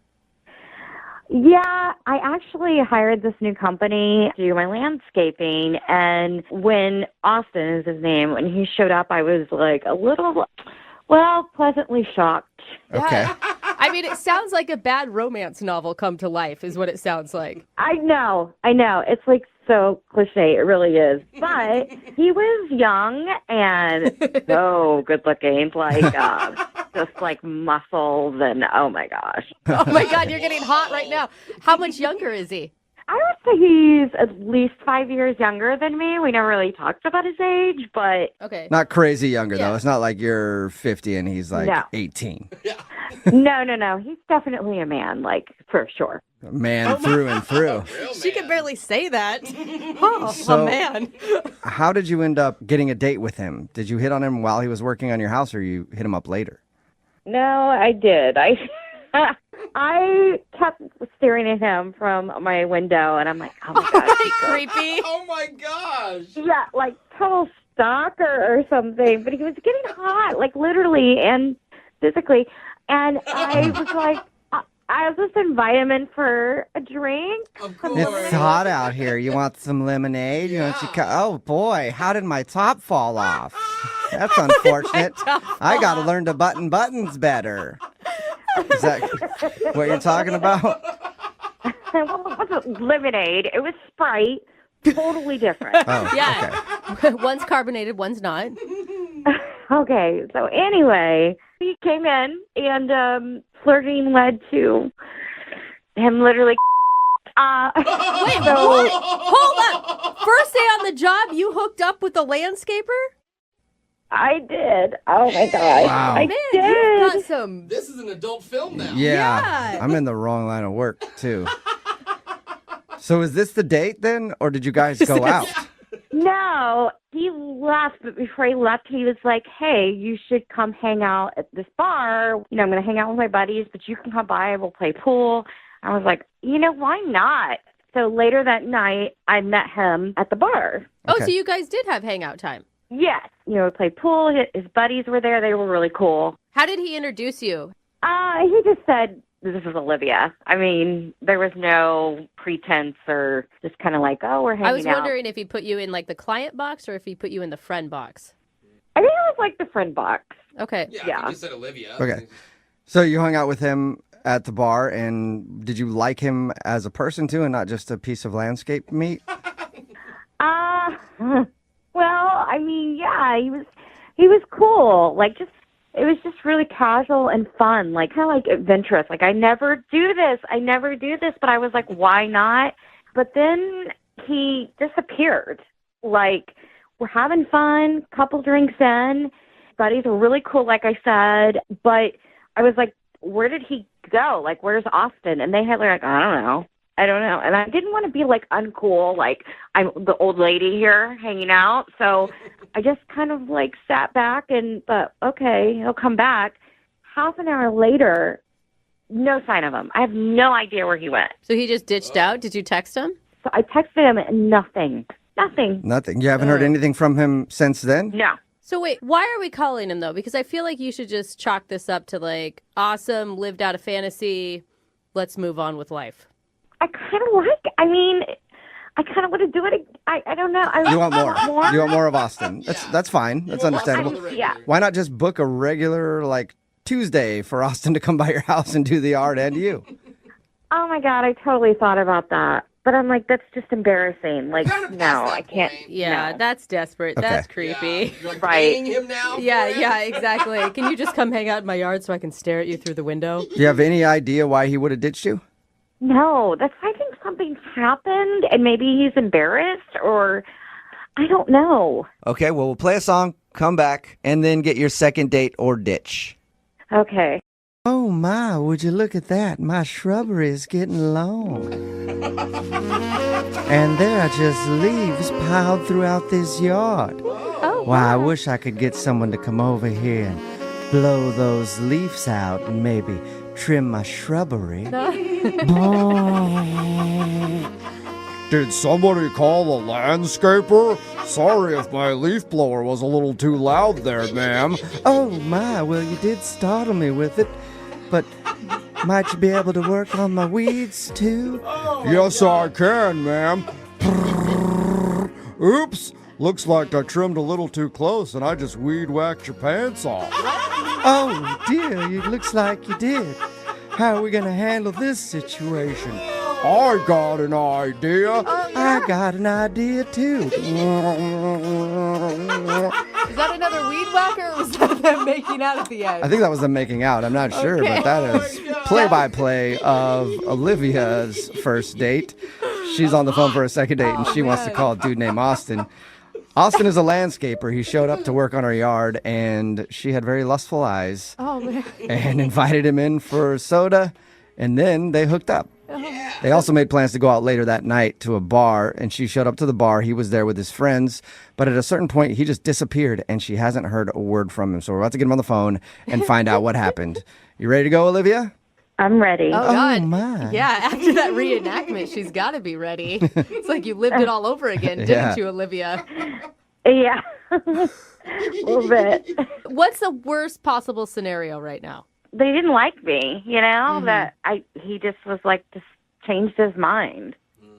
Yeah, I actually hired this new company to do my landscaping, and when Austin is his name, when he showed up, I was like a little, pleasantly shocked. Okay. I mean, it sounds like a bad romance novel come to life is what it sounds like. I know. It's like so cliche. It really is. But he was young and so good looking, like just like muscles and oh my gosh. Oh my God, you're getting hot right now. How much younger is he? I would say he's at least 5 years younger than me. We never really talked about his age, but... Okay. Not crazy younger, though. It's not like you're 50 and he's like No. 18. No. He's definitely a man, like, for sure. A man through and through. She can barely say that. Oh, So- a man. How did you end up getting a date with him? Did you hit on him while he was working on your house or you hit him up later? No, I did. I kept staring at him from my window, and I'm like, oh my gosh. Creepy. Oh my gosh. Yeah, like total stalker or something. But he was getting hot, like literally and physically. And I was like, I just invite him in for a drink. Of course. It's hot out here. You want some lemonade? You want oh boy, how did my top fall off? That's unfortunate. I got to learn to button buttons better. Is that what you're talking about? It wasn't lemonade. It was Sprite. Totally different. Oh, Yeah. One's carbonated, one's not. Okay, so anyway, he came in and flirting led to him literally. Wait, what? Hold up. First day on the job, you hooked up with the landscaper? I did. Oh my gosh. Wow. I Man, did. you've got some... This is an adult film now. Yeah, I'm in the wrong line of work too. So is this the date then, or did you guys go out? No, he left, but before he left, he was like, hey, you should come hang out at this bar. You know, I'm going to hang out with my buddies, but you can come by. We'll play pool. I was like, why not? So later that night, I met him at the bar. Oh, Okay. so you guys did have hangout time. Yes. We played pool. His buddies were there. They were really cool. How did he introduce you? He just said, this is Olivia. I mean, there was no pretense or just kind of like, oh, we're hanging out. I was wondering if he put you in like the client box or if he put you in the friend box. I think it was like the friend box. Okay. Yeah. You just said Olivia. Okay. So you hung out with him at the bar, and did you like him as a person too, and not just a piece of landscape meat? Well, I mean, yeah, he was cool. Like, it was just really casual and fun, like kind of like adventurous. Like, I never do this, but I was like, why not? But then he disappeared. Like, we're having fun, couple drinks in, buddies were really cool, like I said, but I was like, where did he go? Like, where's Austin? And they had like, I don't know. And I didn't want to be like uncool, like I'm the old lady here hanging out. So I just kind of like sat back and thought, okay, he'll come back. Half an hour later, no sign of him. I have no idea where he went. So he just ditched out? Did you text him? So I texted him and nothing. Nothing. You haven't heard anything from him since then? No. So wait, why are we calling him though? Because I feel like you should just chalk this up to like, awesome, lived out a fantasy, let's move on with life. I kind of I kind of want to do it. I don't know. You want more? You want more of Austin? That's fine. That's understandable. Yeah. Why not just book a regular like Tuesday for Austin to come by your house and do the art and you? Oh my God, I totally thought about that. But I'm like, that's just embarrassing. Like, no, I can't. Yeah, that's desperate. Okay. That's creepy. You're like Right. paying him now? Yeah, exactly. Can you just come hang out in my yard so I can stare at you through the window? Do you have any idea why he would have ditched you? No, I think something's happened and maybe he's embarrassed or I don't know. Okay, well, we'll play a song, come back, and then get your second date or ditch. Okay. Oh my, would you look at that? My shrubbery is getting long. And there are just leaves piled throughout this yard. Oh, Why, I wish I could get someone to come over here and blow those leaves out and maybe trim my shrubbery. Did somebody call a landscaper? Sorry if my leaf blower was a little too loud there, ma'am. Oh my, well, you did startle me with it. But might you be able to work on my weeds too? Yes, I can, ma'am. Oops, looks like I trimmed a little too close and I just weed whacked your pants off. Oh dear, it looks like you did. How are we going to handle this situation? I got an idea. I got an idea too. Is that another weed whacker or was that them making out at the end? I think that was them making out. I'm not sure, Okay. but that is play-by-play of Olivia's first date. She's on the phone for a second date, and she wants to call a dude named Austin. Austin is a landscaper. He showed up to work on her yard, and she had very lustful eyes Oh, man. and invited him in for soda, and then they hooked up. They also made plans to go out later that night to a bar, and she showed up to the bar. He was there with his friends, but at a certain point, he just disappeared, and she hasn't heard a word from him. So we're about to get him on the phone and find out what happened. You ready to go, Olivia? I'm ready. Oh, God. my. Yeah, after that reenactment, she's got to be ready. It's like you lived it all over again, didn't Yeah. you, Olivia? Yeah. A little bit. What's the worst possible scenario right now? They didn't like me, that he just was like, just changed his mind.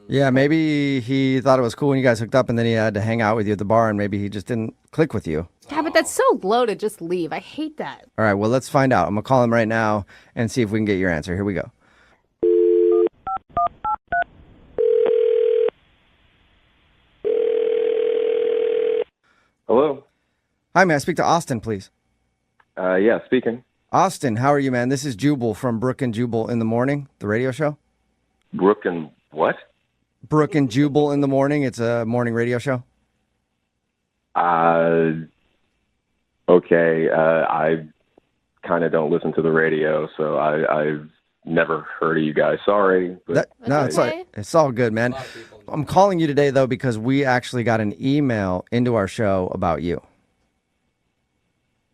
Yeah, maybe he thought it was cool when you guys hooked up, and then he had to hang out with you at the bar, and maybe he just didn't click with you. Yeah, but that's so low to just leave. I hate that. All right, well, let's find out. I'm going to call him right now and see if we can get your answer. Here we go. Hello? Hi, may I speak to Austin, please? Yeah, speaking. Austin, how are you, man? This is Jubal from Brooke and Jubal in the Morning, the radio show. Brooke and what? Brooke and Jubal in the Morning. It's a morning radio show. Okay. I kind of don't listen to the radio, so I've never heard of you guys. Sorry. But It's all good, man. I'm calling you today, though, because we actually got an email into our show about you.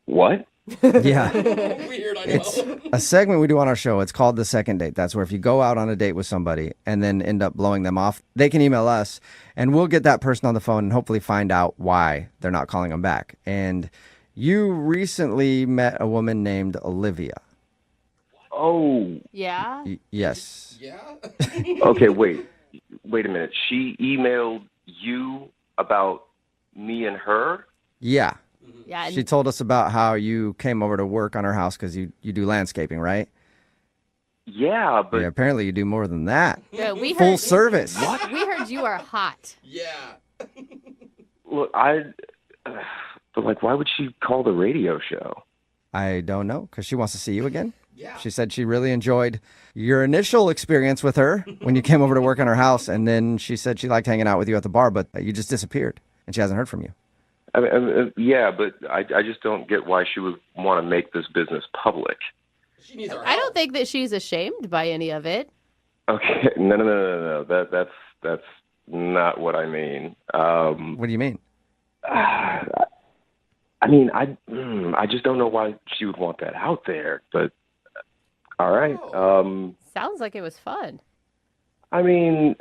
What? Yeah. Weird, I know. It's a segment we do on our show. It's called The Second Date. That's where if you go out on a date with somebody and then end up blowing them off, they can email us, and we'll get that person on the phone and hopefully find out why they're not calling them back. And you recently met a woman named Olivia. Oh. Yeah? Yes. Yeah? Okay, wait a minute. She emailed you about me and her? Yeah. Yeah. She told us about how you came over to work on her house because you do landscaping, right? Yeah, but... Yeah, apparently you do more than that. Yeah, we Full heard, service. What? We heard you are hot. Yeah. Look, but like, why would she call the radio show? I don't know, because she wants to see you again. Yeah. She said she really enjoyed your initial experience with her when you came over to work on her house, and then she said she liked hanging out with you at the bar, but you just disappeared, and she hasn't heard from you. I mean, yeah, but I just don't get why she would want to make this business public. She needs our I don't think that she's ashamed by any of it. Okay, no. That's not what I mean. What do you mean? I mean, I just don't know why she would want that out there. But all right. Sounds like it was fun. I mean,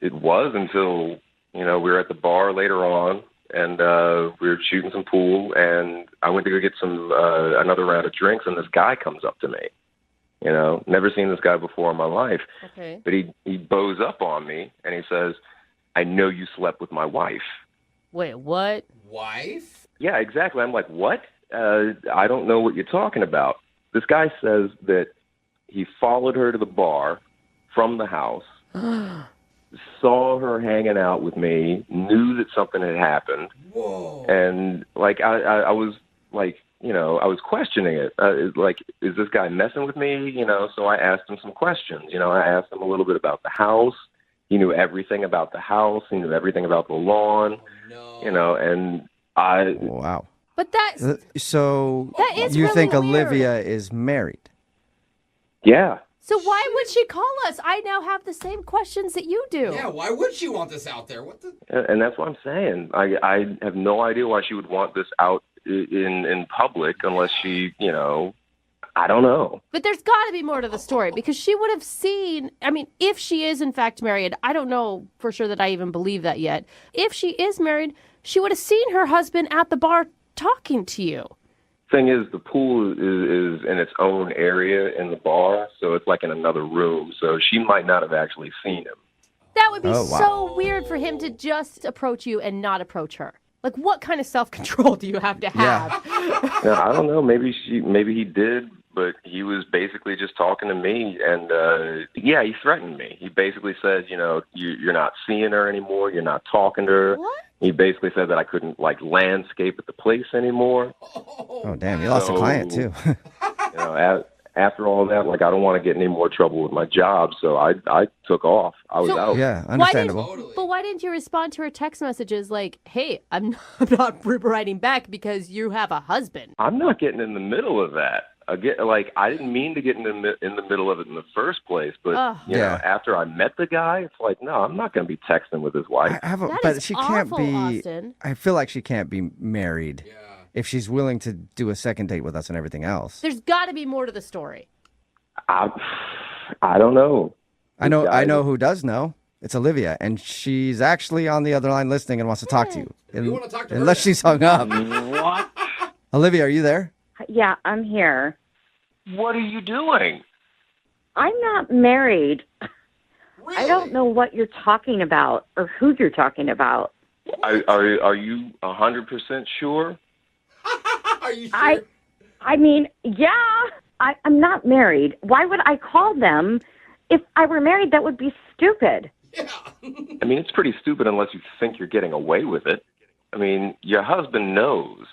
it was until we were at the bar later on, and we were shooting some pool, and I went to go get some another round of drinks, and this guy comes up to me. Never seen this guy before in my life. Okay. But he bows up on me, and he says, "I know you slept with my wife." Wait, what? Wife? Yeah, exactly. I'm like, what? I don't know what you're talking about. This guy says that he followed her to the bar from the house, saw her hanging out with me, knew that something had happened. Whoa. And, I was, I was questioning it. Is this guy messing with me? So I asked him some questions. I asked him a little bit about the house. He knew everything about the house. He knew everything about the lawn. And I... Wow. But that's... So that is you really think weird. Olivia is married? Yeah. So why would she call us? I now have the same questions that you do. Yeah, why would she want this out there? What the? And that's what I'm saying. I have no idea why she would want this out in public unless she, I don't know. But there's got to be more to the story because she would have seen, if she is in fact married, I don't know for sure that I even believe that yet. If she is married, she would have seen her husband at the bar talking to you. Thing is, the pool is in its own area in the bar, so it's like in another room. So she might not have actually seen him. That would be Oh, wow. so weird for him to just approach you and not approach her. Like, what kind of self-control do you have to have? Now, I don't know. Maybe he did, but he was basically just talking to me, and he threatened me. He basically said, you're not seeing her anymore. You're not talking to her. What? He basically said that I couldn't landscape at the place anymore. Oh, damn. You lost a client, too. After all that, I don't want to get any more trouble with my job, so I took off. I was out. Yeah, understandable. Why didn't you respond to her text messages like, hey, I'm not writing back because you have a husband? I'm not getting in the middle of that. I didn't mean to get in the middle of it in the first place, but after I met the guy, it's like, no, I'm not going to be texting with his wife. But she can't be. Austin. I feel like she can't be married if she's willing to do a second date with us and everything else. There's got to be more to the story. I don't know. I know who does know. It's Olivia, and she's actually on the other line listening and wants to talk to you. We wanna talk to her unless now. she's hung up. What? Olivia, are you there? Yeah, I'm here. What are you doing? I'm not married. I don't know what you're talking about or who you're talking about. Are you 100% sure? Are you sure? I'm not married. Why would I call them? If I were married, that would be stupid. I mean, it's pretty stupid unless you think you're getting away with it. I mean, your husband knows.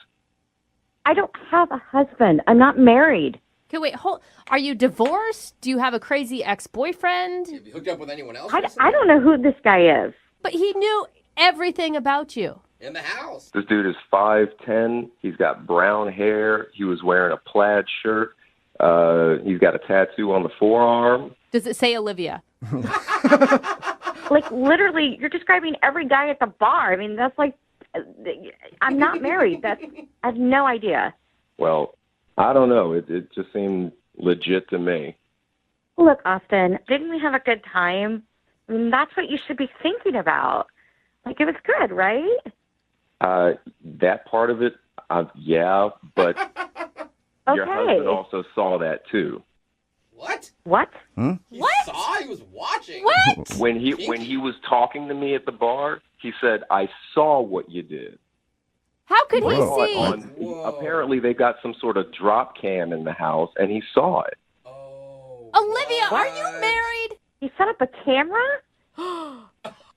I don't have a husband. I'm not married. Okay, wait, are you divorced? Do you have a crazy ex-boyfriend? Have you hooked up with anyone else? I don't know who this guy is. But he knew everything about you. In the house. This dude is 5'10". He's got brown hair. He was wearing a plaid shirt. He's got a tattoo on the forearm. Does it say Olivia? Literally, you're describing every guy at the bar. I mean, that's I'm not married. I have no idea. Well, I don't know. It just seemed legit to me. Look, Austin, didn't we have a good time? I mean, that's what you should be thinking about. It was good, right? That part of it, yeah, but your husband also saw that too. What? What? He saw? He was watching. What? When he was talking to me at the bar, he said, "I saw what you did." How could he see? Apparently, they got some sort of drop cam in the house, and he saw it. Olivia, are you married? He set up a camera?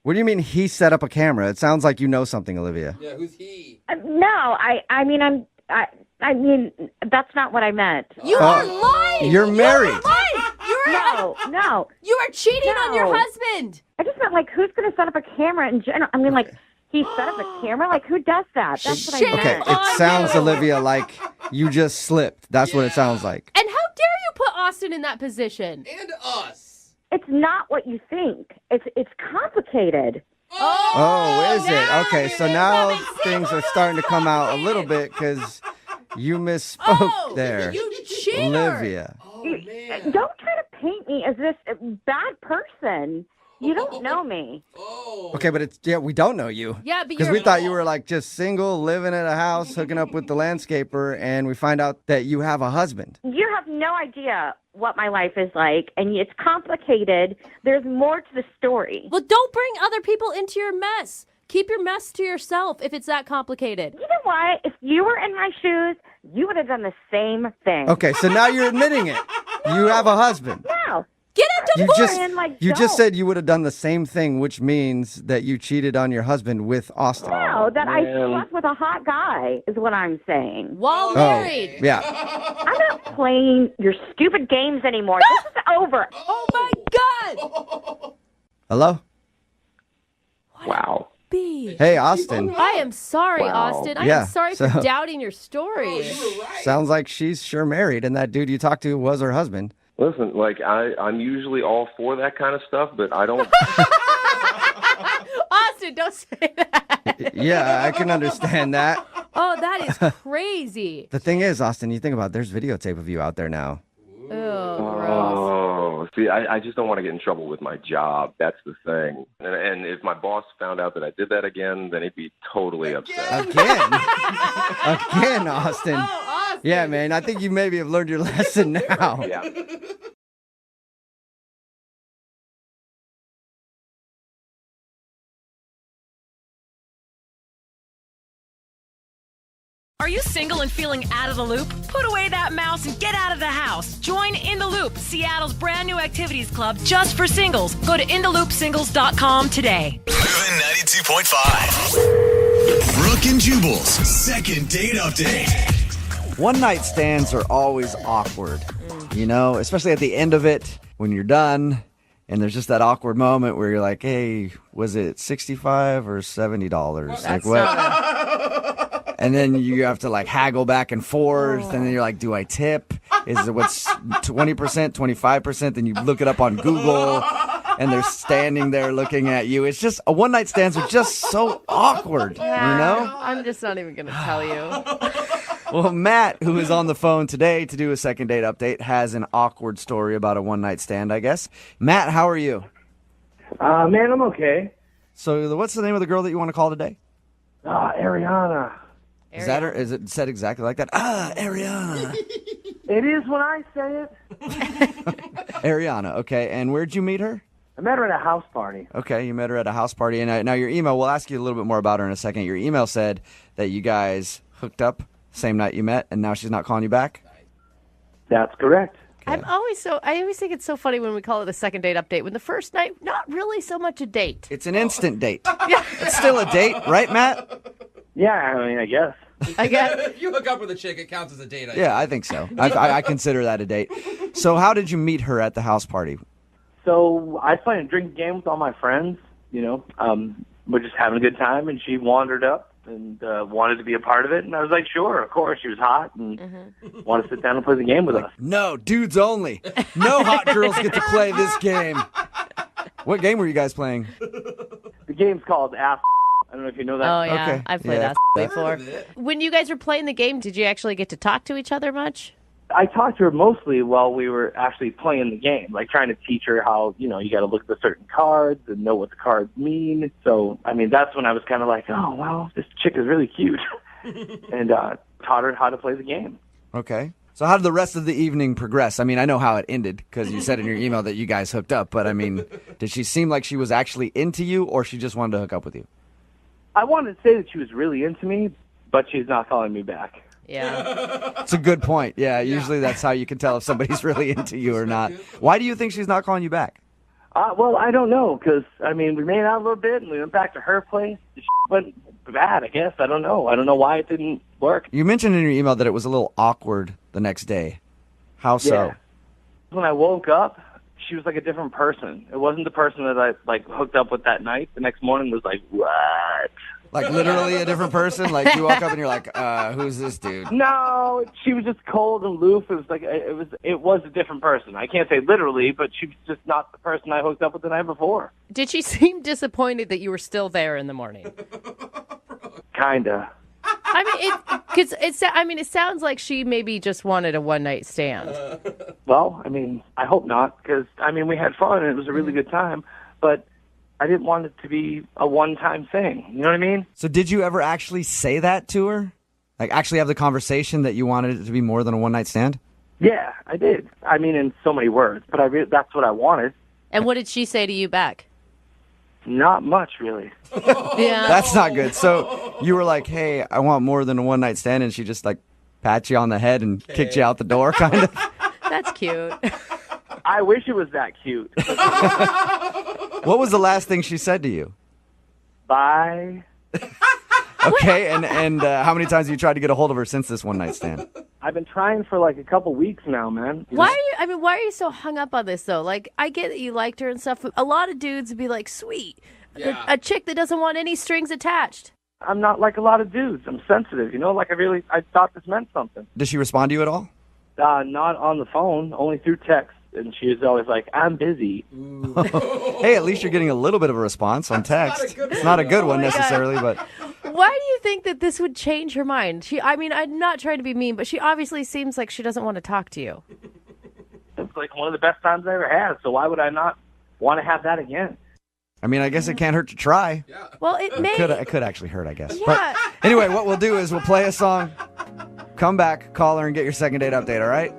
What do you mean he set up a camera? It sounds like you know something, Olivia. Yeah, who's he? No, I mean, that's not what I meant. You are lying. You're married. No. You are cheating on your husband. I just meant, who's going to set up a camera in general? I mean, he set up a camera? Who does that? That's what I meant. Okay, it sounds, Olivia, like you just slipped. That's what it sounds like. And how Austin in that position. And us. It's not what you think. It's complicated. Oh, is it? Okay, so now things are starting to come out a little bit because you misspoke there. You cheater. Olivia. Don't try to paint me as this bad person. You don't know me. Okay, but we don't know you. Yeah, but because we thought you were like just single, living at a house, hooking up with the landscaper, and we find out that you have a husband. You have no idea what my life is like, and it's complicated. There's more to the story. Well, don't bring other people into your mess. Keep your mess to yourself if it's that complicated. You know what? If you were in my shoes, you would have done the same thing. Okay, so now you're admitting it. You have a husband. No. Get a divorce. You just said you would have done the same thing, which means that you cheated on your husband with Austin. No, that I slept with a hot guy is what I'm saying. While married. Yeah. I'm not playing your stupid games anymore. This is over. Oh, my God. Hello? Wow. Hey, Austin. I am sorry, Wow. Austin. I Yeah, am sorry so- for doubting your story. Sounds like she's sure married, and that dude you talked to was her husband. Listen, like I'm usually all for that kind of stuff, but I don't. Austin, don't say that. Yeah, I can understand that. Oh, that is crazy. The thing is, Austin, you think about it, there's videotape of you out there now. Oh, see, I just don't want to get in trouble with my job. That's the thing. And if my boss found out that I did that again, then he'd be totally upset. Again, Austin. Austin. Yeah, man, I think you maybe have learned your lesson now. Yeah. Are you single and feeling out of the loop? Put away that mouse and get out of the house. Join In the Loop, Seattle's brand new activities club just for singles. Go to intheloopsingles.com today. Moving 92.5. Brooke and Jubal's second date update. One night stands are always awkward, you know, especially at the end of it when you're done and there's just that awkward moment where you're like, hey, was it $65 or $70? Like what? And then you have to like haggle back and forth. And then you're like, do I tip? Is it what's 20%, 25%? Then you look it up on Google and they're standing there looking at you. It's just a one night stands are just so awkward, you know? I'm just not even going to tell you. Well, Matt, who is on the phone today to do a second date update, has an awkward story about a one night stand, I guess. Matt, how are you? Man, I'm okay. So what's the name of the girl that you want to call today? Ariana. Is that her? Is it said exactly like that? Ariana. It is when I say it. Ariana, okay. And where'd you meet her? I met her at a house party. Okay, you met her at a house party. And now your email, we'll ask you a little bit more about her in a second. Your email said that you guys hooked up same night you met, and now she's not calling you back? That's correct. I always think it's so funny when we call it a second date update. When the first night, not really so much a date. It's an instant date. It's still a date, right, Matt? Yeah, I mean, I guess. If you hook up with a chick, it counts as a date. Yeah, I think so. I consider that a date. So how did you meet her at the house party? So I was playing a drinking game with all my friends, you know. We're just having a good time, and she wandered up and wanted to be a part of it. And I was like, sure, of course. She was hot and wanted to sit down and play the game with us. No, dudes only. No hot girls get to play this game. What game were you guys playing? The game's called Ass. I don't know if you know that. Oh, yeah. Okay. I've played that before. When you guys were playing the game, did you actually get to talk to each other much? I talked to her mostly while we were actually playing the game, like trying to teach her how, you know, you got to look at the certain cards and know what the cards mean. So, I mean, that's when I was kind of like, oh, well, this chick is really cute. And taught her how to play the game. Okay. So how did the rest of the evening progress? I mean, I know how it ended because you said in your email that you guys hooked up. But, I mean, did she seem like she was actually into you or she just wanted to hook up with you? I wanted to say that she was really into me, but she's not calling me back. Yeah. It's a good point. Yeah, usually that's how you can tell if somebody's really into you or not. Why do you think she's not calling you back? Well, I don't know, because, I mean, we made out a little bit, and we went back to her place. The went bad, I guess. I don't know. I don't know why it didn't work. You mentioned in your email that it was a little awkward the next day. How so? Yeah. When I woke up, she was like a different person. It wasn't the person that I, like, hooked up with that night. The next morning was like, what? Like literally a different person? Like you woke up and you're like, who's this dude? No, she was just cold and aloof. It was like it was a different person. I can't say literally, but she was just not the person I hooked up with the night before. Did she seem disappointed that you were still there in the morning? Kinda. I mean, it sounds like she maybe just wanted a one-night stand. Well, I mean, I hope not, because I mean, we had fun and it was a really good time, but I didn't want it to be a one-time thing. You know what I mean? So did you ever actually say that to her? Like actually have the conversation that you wanted it to be more than a one-night stand? Yeah, I did. I mean, in so many words, but that's what I wanted. And what did she say to you back? Not much, really. Yeah. That's not good. So you were like, hey, I want more than a one-night stand, and she just like pats you on the head and kicked you out the door, kind of? That's cute. I wish it was that cute. What was the last thing she said to you? Bye. Okay, and how many times have you tried to get a hold of her since this one-night stand? I've been trying for like a couple weeks now, man. Why are you so hung up on this, though? Like, I get that you liked her and stuff. A lot of dudes would be like, sweet, a chick that doesn't want any strings attached. I'm not like a lot of dudes. I'm sensitive, you know? Like, I thought this meant something. Did she respond to you at all? Not on the phone, only through text. And she was always like, I'm busy. Hey, at least you're getting a little bit of a response on text. It's not a good one necessarily, but... Why do you think that this would change her mind? I'm not trying to be mean, but she obviously seems like she doesn't want to talk to you. It's like one of the best times I ever had, so why would I not want to have that again? I mean, I guess it can't hurt to try. Yeah. Well, it could actually hurt, I guess. Yeah. But anyway, what we'll do is we'll play a song, come back, call her, and get your second date update, all right?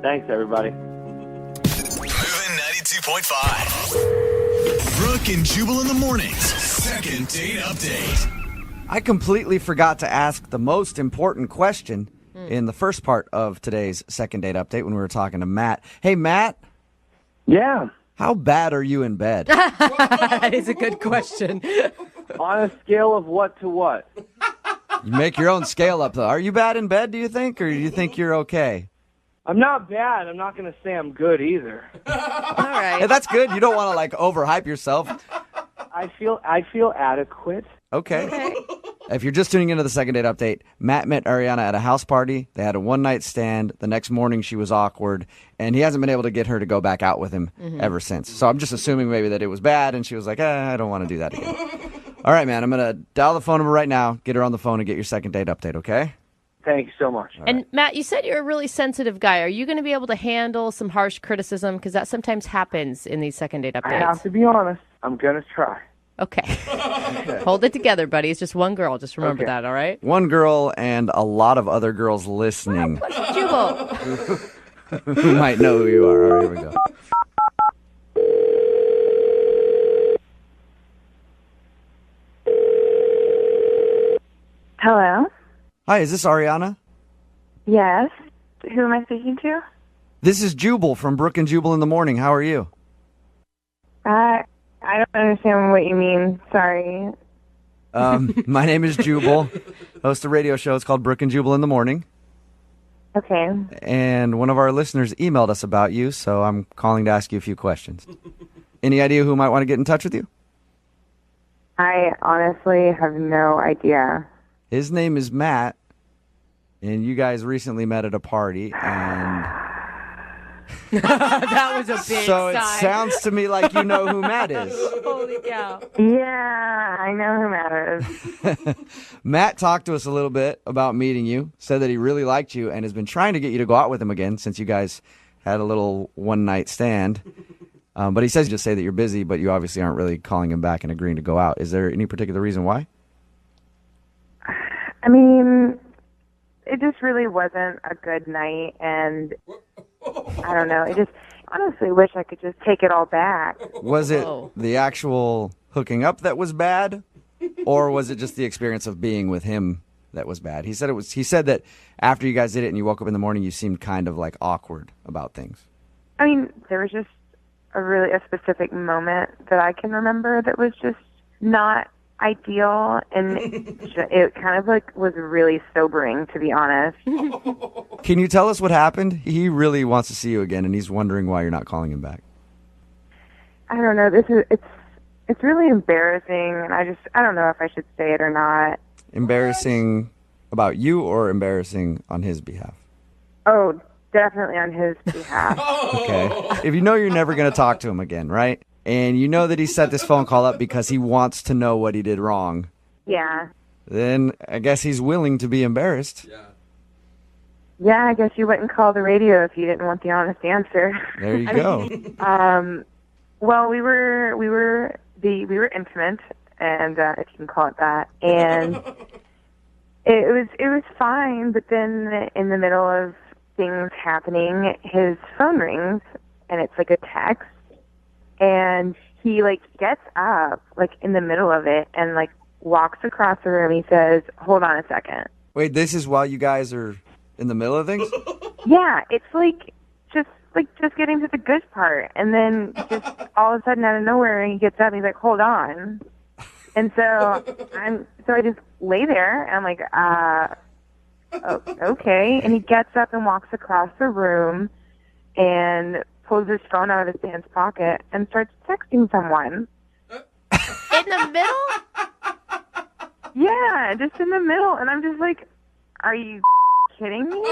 Thanks, everybody. Moving 92.5. Brooke and Jubal in the mornings. Second date update. I completely forgot to ask the most important question in the first part of today's second date update when we were talking to Matt. Hey, Matt. Yeah. How bad are you in bed? That is a good question. On a scale of what to what? You make your own scale up, though. Are you bad in bed, do you think, or do you think you're okay? I'm not bad. I'm not going to say I'm good either. All right. Hey, that's good. You don't want to, like, overhype yourself. I feel adequate. Okay. If you're just tuning into the second date update, Matt met Ariana at a house party. They had a one-night stand. The next morning, she was awkward, and he hasn't been able to get her to go back out with him ever since. So I'm just assuming maybe that it was bad, and she was like, I don't want to do that again. All right, man, I'm going to dial the phone number right now, get her on the phone, and get your second date update, okay? Thank you so much. And Matt, you said you're a really sensitive guy. Are you going to be able to handle some harsh criticism? Because that sometimes happens in these second date updates. I have to be honest. I'm going to try. Okay. Hold it together, buddy. It's just one girl. Just remember that, all right? One girl and a lot of other girls listening. Jubal. Who might know who you are. All right, here we go. Hello? Hi, is this Ariana? Yes. Who am I speaking to? This is Jubal from Brooke and Jubal in the Morning. How are you? I don't understand what you mean. Sorry. My name is Jubal. Host a radio show. It's called Brooke and Jubal in the Morning. Okay. And one of our listeners emailed us about you, so I'm calling to ask you a few questions. Any idea who might want to get in touch with you? I honestly have no idea. His name is Matt, and you guys recently met at a party, and... That was a big So sign. it sounds to me like you know who Matt is. Holy cow. Yeah, I know who Matt is. Matt talked to us a little bit about meeting you, said that he really liked you, and has been trying to get you to go out with him again since you guys had a little one-night stand. But he says just say that you're busy, but you obviously aren't really calling him back and agreeing to go out. Is there any particular reason why? I mean, it just really wasn't a good night, and I don't know. I just honestly wish I could just take it all back. Was it the actual hooking up that was bad, or was it just the experience of being with him that was bad? He said it was. He said that after you guys did it and you woke up in the morning, you seemed kind of like awkward about things. I mean, there was just a specific moment that I can remember that was just not ideal, and it kind of like was really sobering, to be honest. Can you tell us what happened? He really wants to see you again, and he's wondering why you're not calling him back. I don't know. it's really embarrassing, and I don't know if I should say it or not. Embarrassing about you or embarrassing on his behalf? Oh, definitely on his behalf. Okay. If you know you're never going to talk to him again, right? And you know that he set this phone call up because he wants to know what he did wrong, Yeah. then I guess he's willing to be embarrassed. Yeah, I guess you wouldn't call the radio if you didn't want the honest answer. There you go. Well, we were intimate, and if you can call it that, and it was fine. But then in the middle of things happening, his phone rings, and it's like a text, and he like gets up like in the middle of it and like walks across the room. He says, "Hold on a second." Wait, this is while you guys are in the middle of things? Yeah, it's just getting to the good part, and then just all of a sudden out of nowhere he gets up and he's like, "Hold on." And so I just lay there and I'm like, okay. And he gets up and walks across the room and pulls his phone out of his pants pocket and starts texting someone. In the middle? Yeah, just in the middle. And I'm just like, are you kidding me?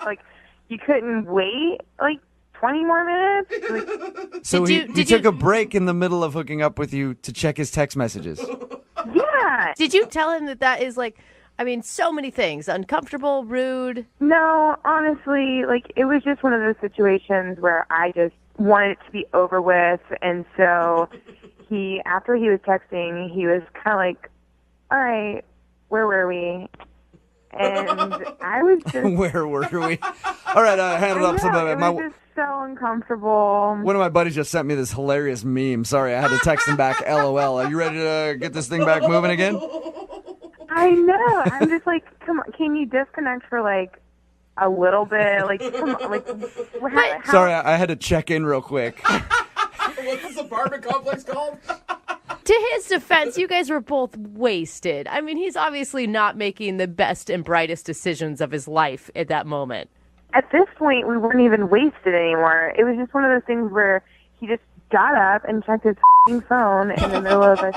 Like, you couldn't wait like 20 more minutes? Like, So he took a break in the middle of hooking up with you to check his text messages. yeah. Did you tell him that is like, I mean, so many things, uncomfortable, rude? No, honestly, like, it was just one of those situations where I just wanted it to be over with. And so after he was texting, he was kind of like, all right, where were we? And I was just... Where were we? All right, I handled up some of it. It was just so uncomfortable. One of my buddies just sent me this hilarious meme. Sorry, I had to text him back, LOL. Are you ready to get this thing back moving again? I know. I'm just like, come on, can you disconnect for like a little bit? Like, come on, like, Sorry, I had to check in real quick. What's this apartment complex called? To his defense, you guys were both wasted. I mean, he's obviously not making the best and brightest decisions of his life at that moment. At this point, we weren't even wasted anymore. It was just one of those things where he just got up and checked his phone in the middle of us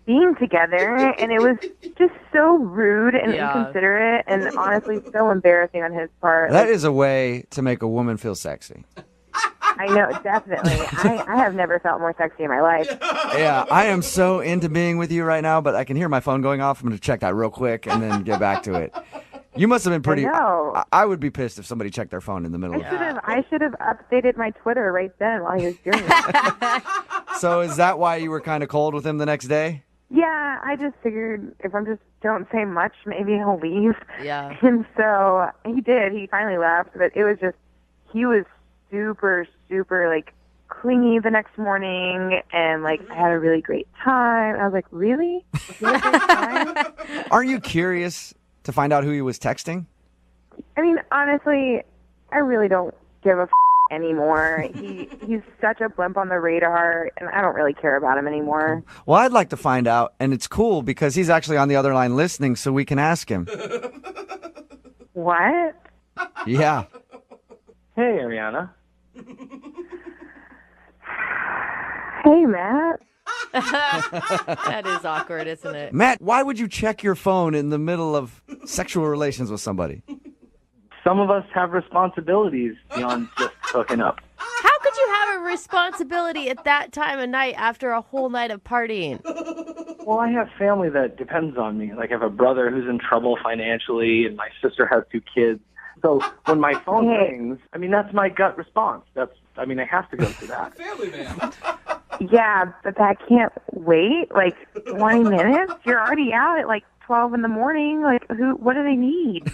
being together, and it was just so rude and inconsiderate and honestly so embarrassing on his part. That is a way to make a woman feel sexy. I know, definitely. I have never felt more sexy in my life. Yeah, I am so into being with you right now, but I can hear my phone going off. I'm going to check that real quick and then get back to it. You must have been pretty... I would be pissed if somebody checked their phone in the middle of it. I should have updated my Twitter right then while he was doing it. So is that why you were kind of cold with him the next day? Yeah, I just figured if I just don't say much, maybe he'll leave. Yeah. And so he did. He finally left, but it was just... He was super, super, like, clingy the next morning, and, like, I had a really great time. I was like, really? You had a great time? Aren't you curious to find out who he was texting? I mean, honestly, I really don't give a anymore. He's such a blimp on the radar, and I don't really care about him anymore. Well, I'd like to find out, and it's cool because he's actually on the other line listening, so we can ask him. What? Yeah. Hey, Ariana. Hey, Matt. That is awkward, isn't it? Matt, why would you check your phone in the middle of sexual relations with somebody? Some of us have responsibilities beyond just hooking up. How could you have a responsibility at that time of night after a whole night of partying? Well, I have family that depends on me. Like, I have a brother who's in trouble financially, and my sister has 2 kids. So when my phone rings, I mean, that's my gut response. I have to go through that. Family man. Yeah, but that can't wait, like, 20 minutes? You're already out at, like, 12 in the morning. Like, what do they need?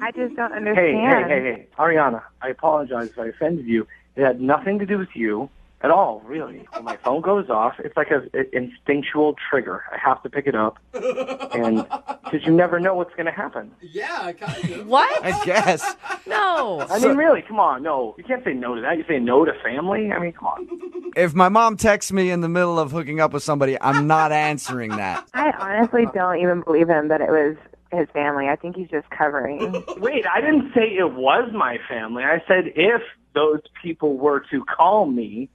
I just don't understand. Hey, Ariana, I apologize if I offended you. It had nothing to do with you at all, really. When my phone goes off, it's like an instinctual trigger. I have to pick it up, and because you never know what's going to happen. Yeah, kind of. What? I guess. No. I mean, really, come on. No, you can't say no to that. You say no to family? I mean, come on. If my mom texts me in the middle of hooking up with somebody, I'm not answering that. I honestly don't even believe him that it was his family. I think he's just covering. Wait, I didn't say it was my family. I said if those people were to call me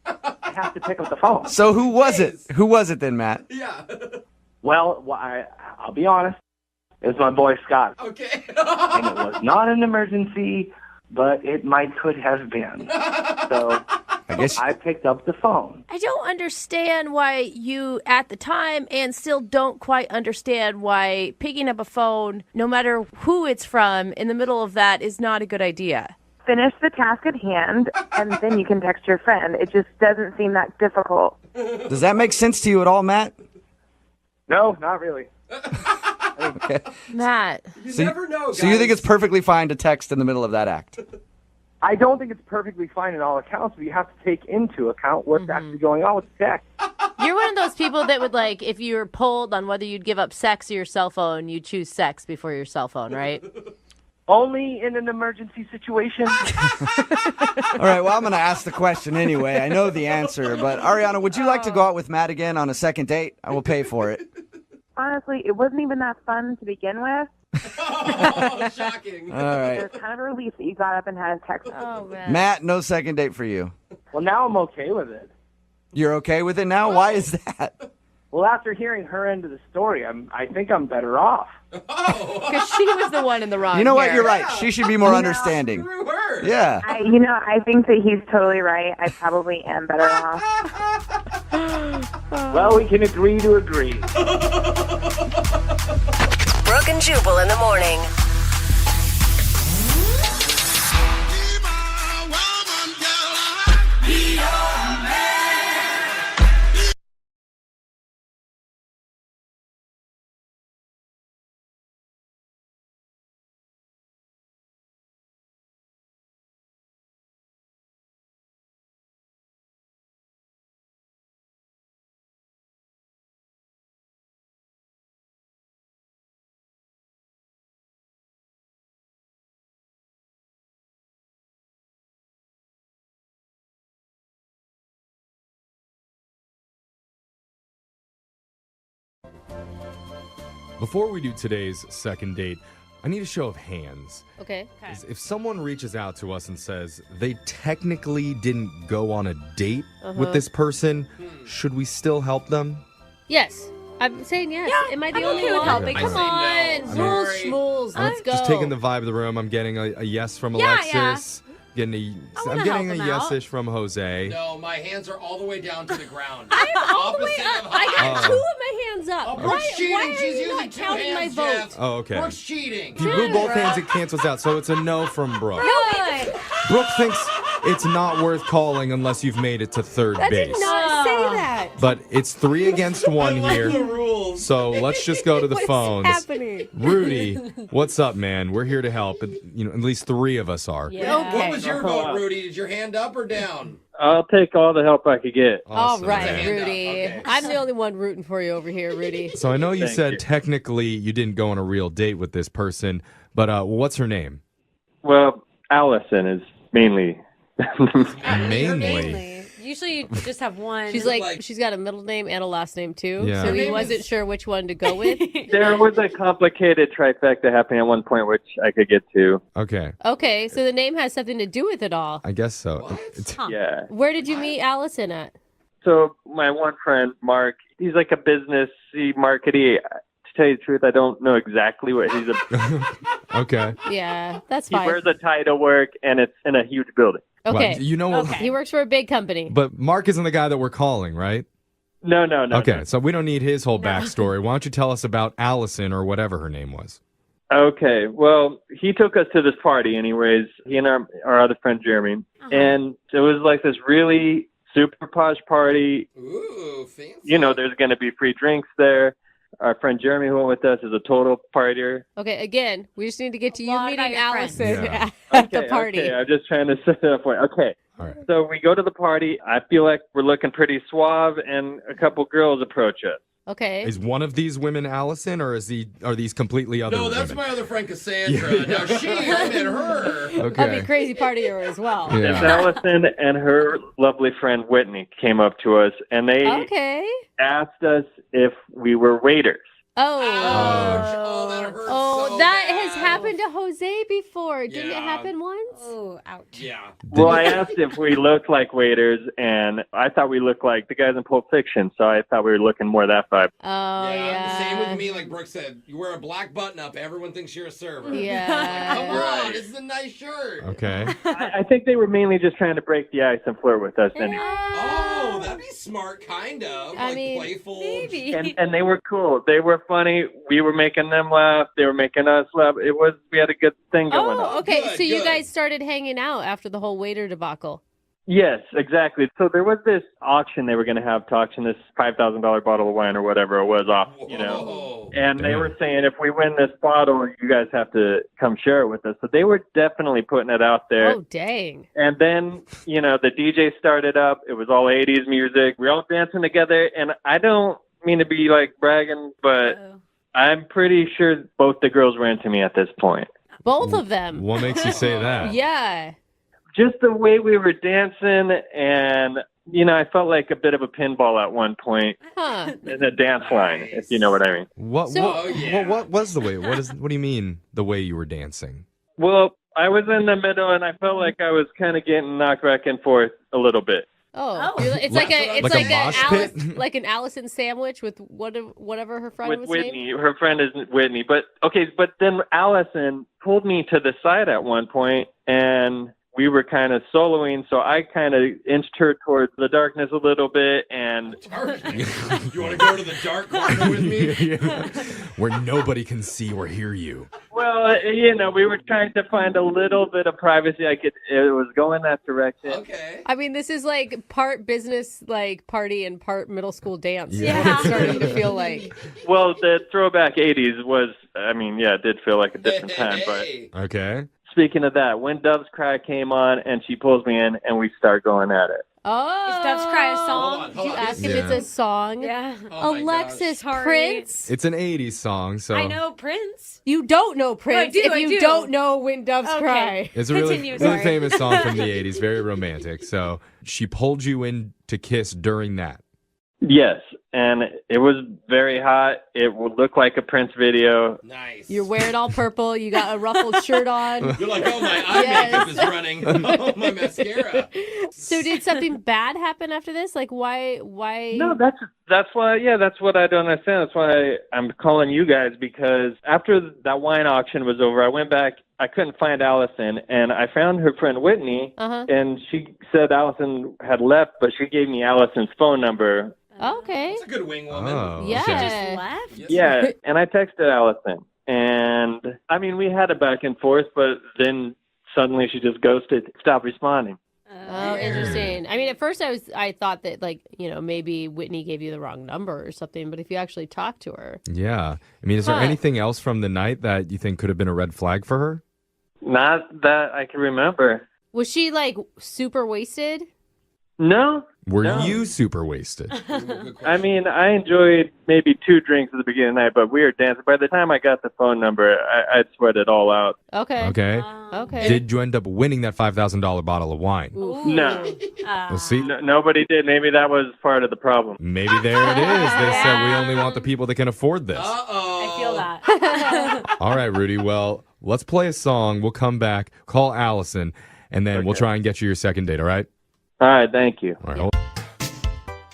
have to pick up the phone. So who was it? Who was it then, Matt? Yeah. Well, I'll be honest. It was my boy Scott. Okay. And it was not an emergency, but it could have been. So I picked up the phone. I don't understand why you, at the time, and still don't quite understand why picking up a phone, no matter who it's from, in the middle of that is not a good idea. Finish the task at hand, and then you can text your friend. It just doesn't seem that difficult. Does that make sense to you at all, Matt? No, not really. Okay. Matt. You never know, guys. So you think it's perfectly fine to text in the middle of that act? I don't think it's perfectly fine in all accounts, but you have to take into account what's actually going on with the text. You're one of those people that would, like, if you were polled on whether you'd give up sex or your cell phone, you choose sex before your cell phone, right? Only in an emergency situation. All right, well, I'm going to ask the question anyway. I know the answer, but Ariana, would you like to go out with Matt again on a second date? I will pay for it. Honestly, it wasn't even that fun to begin with. Oh, shocking. All right. It was kind of a relief that you got up and had a text. Oh, man. Matt, no second date for you. Well, now I'm okay with it. You're okay with it now? Why is that? Well, after hearing her end of the story, I think I'm better off. Because she was the one in the wrong. You know what? here. You're right. She should be more understanding. Screw her. Yeah. I think that he's totally right. I probably am better off. Well, we can agree to agree. Brooke and Jubal in the morning. Before we do today's second date, I need a show of hands. Okay. If someone reaches out to us and says they technically didn't go on a date with this person, should we still help them? Yes. I'm saying yes. Am I the I'm only okay with one? helping. Come I say on. no. Rules, Sorry. schmools. Let's go. Just taking the vibe of the room. I'm getting a yes from Alexis. I'm getting a yes-ish from Jose. No, my hands are all the way down to the ground. I'm all the way Opposite up. of I got Jose. 2 of my hands up. Oh, Brooke's cheating. Why are She's you using not 2 counting my hands, vote? Jeff. Oh, okay. Brooke's cheating. If you move both hands, it cancels out. So it's a no from Brooke. Good. Brooke thinks it's not worth calling unless you've made it to third That base. did not say that. But it's 3 against 1 here. The rules. So let's just go to the What's phones. happening? Rudy, what's up, man? We're here to help. At least 3 of us are. Yeah. What was your vote, Rudy? Did your hand up or down? I'll take all the help I could get. All Awesome, right, man. Rudy. Okay. I'm the only one rooting for you over here, Rudy. So I know you Thank said you. technically you didn't go on a real date with this person, but what's her name? Well, Allison is mainly. Mainly. Usually you just have one. She's like, she's got a middle name and a last name too. Yeah. So Her he name wasn't is- sure which one to go with. There was a complicated trifecta happening at one point, which I could get to. Okay, Okay, so the name has something to do with it all. I guess so. What? Yeah. Where did you meet Allison at? So my one friend, Mark, he's like a businessy markety. To tell you the truth, I don't know exactly what he's a. Okay. Yeah, that's He fine. wears a tie to work, and it's in a huge building. Okay. Well, you know what? He works for a big company. But Mark isn't the guy that we're calling, right? No. Okay, so we don't need his whole backstory. Why don't you tell us about Allison or whatever her name was? Okay, well, he took us to this party anyways, he and our other friend Jeremy, and it was like this really super posh party. Ooh, fancy. You know, there's going to be free drinks there. Our friend Jeremy who went with us is a total partier. Okay, again, we just need to get to you lot meeting about your friends. Allison Yeah. at the party. Okay, I'm just trying to set it up for you. Okay, All right. so we go to the party. I feel like we're looking pretty suave, and a couple girls approach us. Okay. Is one of these women Allison, or are these completely other No, that's women? my other friend Cassandra. Now I met her. That'd Okay. be crazy partier as well. It's Yeah. Allison and her lovely friend Whitney came up to us, and they Okay. asked us if we were waiters. That has happened to Jose before. Didn't it happen once? Oh, ouch. Yeah. Well, I asked if we looked like waiters, and I thought we looked like the guys in Pulp Fiction, so I thought we were looking more that vibe. Oh, yeah. Same with me, like Brooke said. You wear a black button-up, everyone thinks you're a server. Yeah. Like, come on, this is a nice shirt. Okay. I think they were mainly just trying to break the ice and flirt with us anyway. Oh, that'd be smart, kind of. I like mean, playful. Maybe. And they were cool. They were funny. We were making them laugh. They were making us laugh. We had a good thing going on. Oh, okay. Good, So you good. guys started hanging out after the whole waiter debacle. Yes, exactly. So there was this auction they were going to have to auction this $5,000 bottle of wine or whatever it was off, Whoa. And they were saying, if we win this bottle, you guys have to come share it with us. So they were definitely putting it out there. Oh, dang. And then, the DJ started up. It was all 80s music. We were all dancing together. And I don't mean to be like bragging, but I'm pretty sure both the girls were into me at this point. Both of them. What makes you say that? Yeah. Just the way we were dancing, and I felt like a bit of a pinball at one point in the dance line, if you know what I mean. What was the way? What do you mean the way you were dancing? Well, I was in the middle, and I felt like I was kind of getting knocked back and forth a little bit. Oh, it's like an Allison sandwich with whatever her friend With was Whitney, named. her friend is Whitney, but then Allison pulled me to the side at one point, and we were kind of soloing, so I kind of inched her towards the darkness a little bit, and You want to go to the dark corner with me? Where nobody can see or hear you. well, we were trying to find a little bit of privacy. It was going that direction. Okay. I mean, this is like part business, like party, and part middle school dance. Yeah. It's starting to feel like. Well, the throwback 80s was, it did feel like a different time, but Okay. speaking of that, When Doves Cry came on, and she pulls me in, and we start going at it. Oh, Is Doves Cry a song? Did you ask if Yeah. it's a song? Yeah. Oh my Alexis gosh. Prince. It's an 80s song, so I know Prince. You don't know Prince do, if I you do. don't know When Doves Okay. Cry. it's a really, Continue, really sorry. famous song from the 80s, very romantic. So she pulled you in to kiss during that. Yes, and it was very hot. It would look like a Prince video. Nice. You're wearing all purple. You got a ruffled shirt on. You're like, oh, my eye makeup is running. Oh, my mascara. So did something bad happen after this? Like why? No, that's why. Yeah, that's what I don't understand. That's why I'm calling you guys, because after that wine auction was over, I went back. I couldn't find Allison, and I found her friend Whitney, and she said Allison had left, but she gave me Allison's phone number. Okay. That's a good wing woman. Oh, Yeah. okay. Just left? Yes, Yeah, and I texted Allison, and we had a back and forth, but then suddenly she just ghosted, stopped responding. Oh, interesting. I mean, at first I thought that maybe Whitney gave you the wrong number or something, but if you actually talked to her. Yeah. I mean, is there anything else from the night that you think could have been a red flag for her? Not that I can remember. Was she like super wasted? No. Were No. you super wasted? I mean, I enjoyed maybe 2 drinks at the beginning of the night, but we were dancing. By the time I got the phone number, I'd sweat it all out. Okay. Okay. Okay. Did you end up winning that $5,000 bottle of wine? No. We'll see. Nobody did. Maybe that was part of the problem. Maybe there it is. They said we only want the people that can afford this. I feel that. All right, Rudy. Well, let's play a song. We'll come back, call Allison, and then we'll try and get you your second date, all right? All right, thank you. All right. Hold.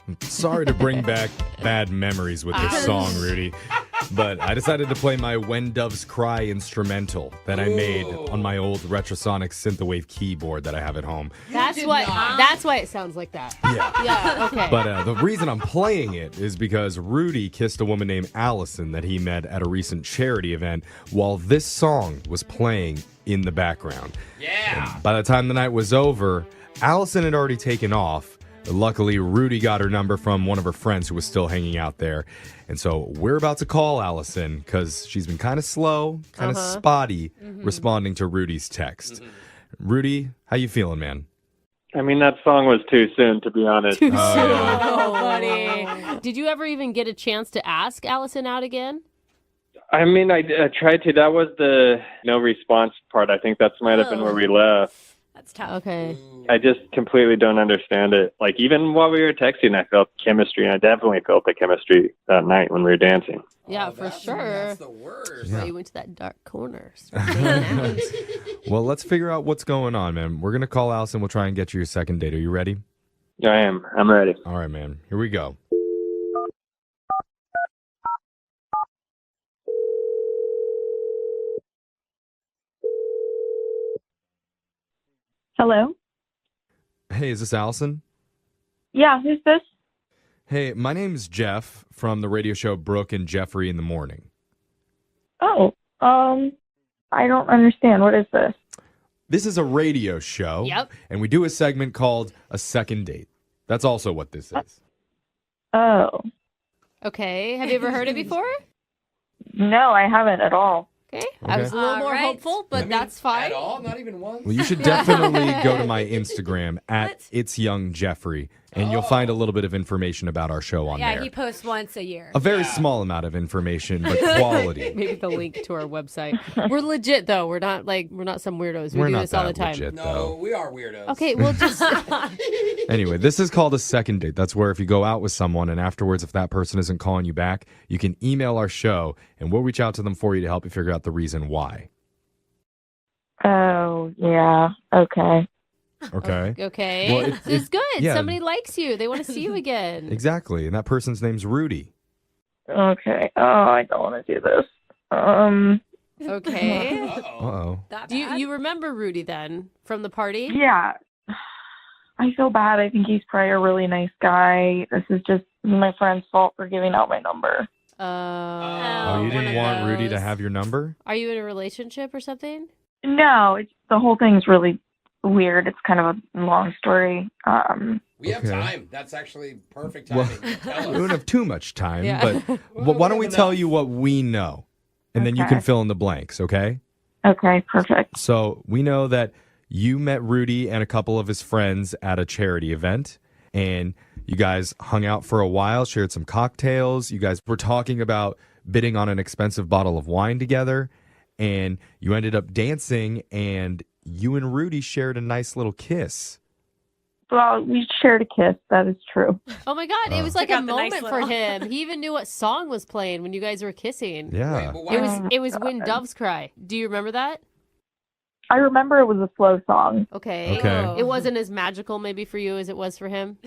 I'm sorry to bring back bad memories with this song, Rudy, but I decided to play my When Doves Cry instrumental that I made on my old Retrosonic synthwave keyboard that I have at home. That's why it sounds like that. Yeah. Yeah, okay. But the reason I'm playing it is because Rudy kissed a woman named Allison that he met at a recent charity event while this song was playing in the background. Yeah. And by the time the night was over, Allison had already taken off. Luckily, Rudy got her number from one of her friends who was still hanging out there. And so we're about to call Allison because she's been kind of slow, kind of spotty responding to Rudy's text. Rudy, how you feeling, man? I mean, that song was too soon, to be honest. Too soon. Oh, buddy. Did you ever even get a chance to ask Allison out again? I mean, I tried to. That was the no response part. I think that might have been where we left. That's tough. Okay. I just completely don't understand it. Like, even while we were texting, I felt chemistry, and I definitely felt the chemistry that night when we were dancing. Yeah, for sure. That's the worst. So you went to that dark corner. Well, let's figure out what's going on, man. We're going to call Allison. We'll try and get you your second date. Are you ready? Yeah, I am. I'm ready. All right, man. Here we go. Hello? Hey, is this Allison? Yeah, who's this? Hey, my name's Jeff from the radio show Brooke and Jeffrey in the Morning. Oh, I don't understand. What is this? This is a radio show. Yep. And we do a segment called A Second Date. That's also what this is. Oh. Okay. Have you ever heard it before? No, I haven't at all. Okay. I was a little more hopeful, but that's fine. At all? Not even once? Well, you should definitely go to my Instagram at It's Young Jeffrey, and you'll find a little bit of information about our show on Yeah, there. he posts once a year. A very small amount of information, but quality. Maybe the link to our website. We're legit though. We're not some weirdos. We We're do not this all the that time. legit, No, though. we are weirdos. Okay, we'll just Anyway, this is called a second date. That's where if you go out with someone and afterwards, if that person isn't calling you back, you can email our show and we'll reach out to them for you to help you figure out the reason why. Oh, yeah. Okay. Okay? okay. Well, it's good. yeah. Somebody likes you. They want to see you again. Exactly. And that person's name's Rudy. Okay. Oh, I don't want to do this. Okay. Uh-oh. Do you remember Rudy then from the party? Yeah. I feel bad. I think he's probably a really nice guy. This is just my friend's fault for giving out my number. Oh, you didn't want Rudy to have your number? Are you in a relationship or something? No, the whole thing's really weird. It's kind of a long story. We have time. That's actually perfect timing. We don't have too much time, Yeah. but why don't we tell you what we know? And then you can fill in the blanks, okay? Okay, perfect. So we know that you met Rudy and a couple of his friends at a charity event, and you guys hung out for a while, shared some cocktails. You guys were talking about bidding on an expensive bottle of wine together, and you ended up dancing, and you and Rudy shared a nice little kiss. Well, we shared a kiss. That is true. Oh my God! It was like Took a out the nice moment for little- him. He even knew what song was playing when you guys were kissing. Yeah. Wait, but why It was When Doves Cry. Do you remember that? I remember it was a slow song. Okay. Okay. It wasn't as magical maybe for you as it was for him.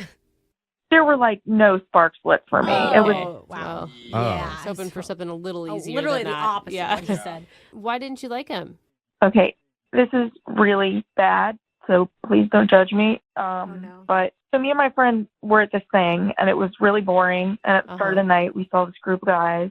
There were like no sparks lit for me. It was Oh, wow. Oh. I was hoping for something a little easier. literally than the that. opposite Yeah. of what he said. Why didn't you like him? okay. This is really bad, so please don't judge me. no. But so me and my friend were at this thing, and it was really boring. And at the start of the night, we saw this group of guys,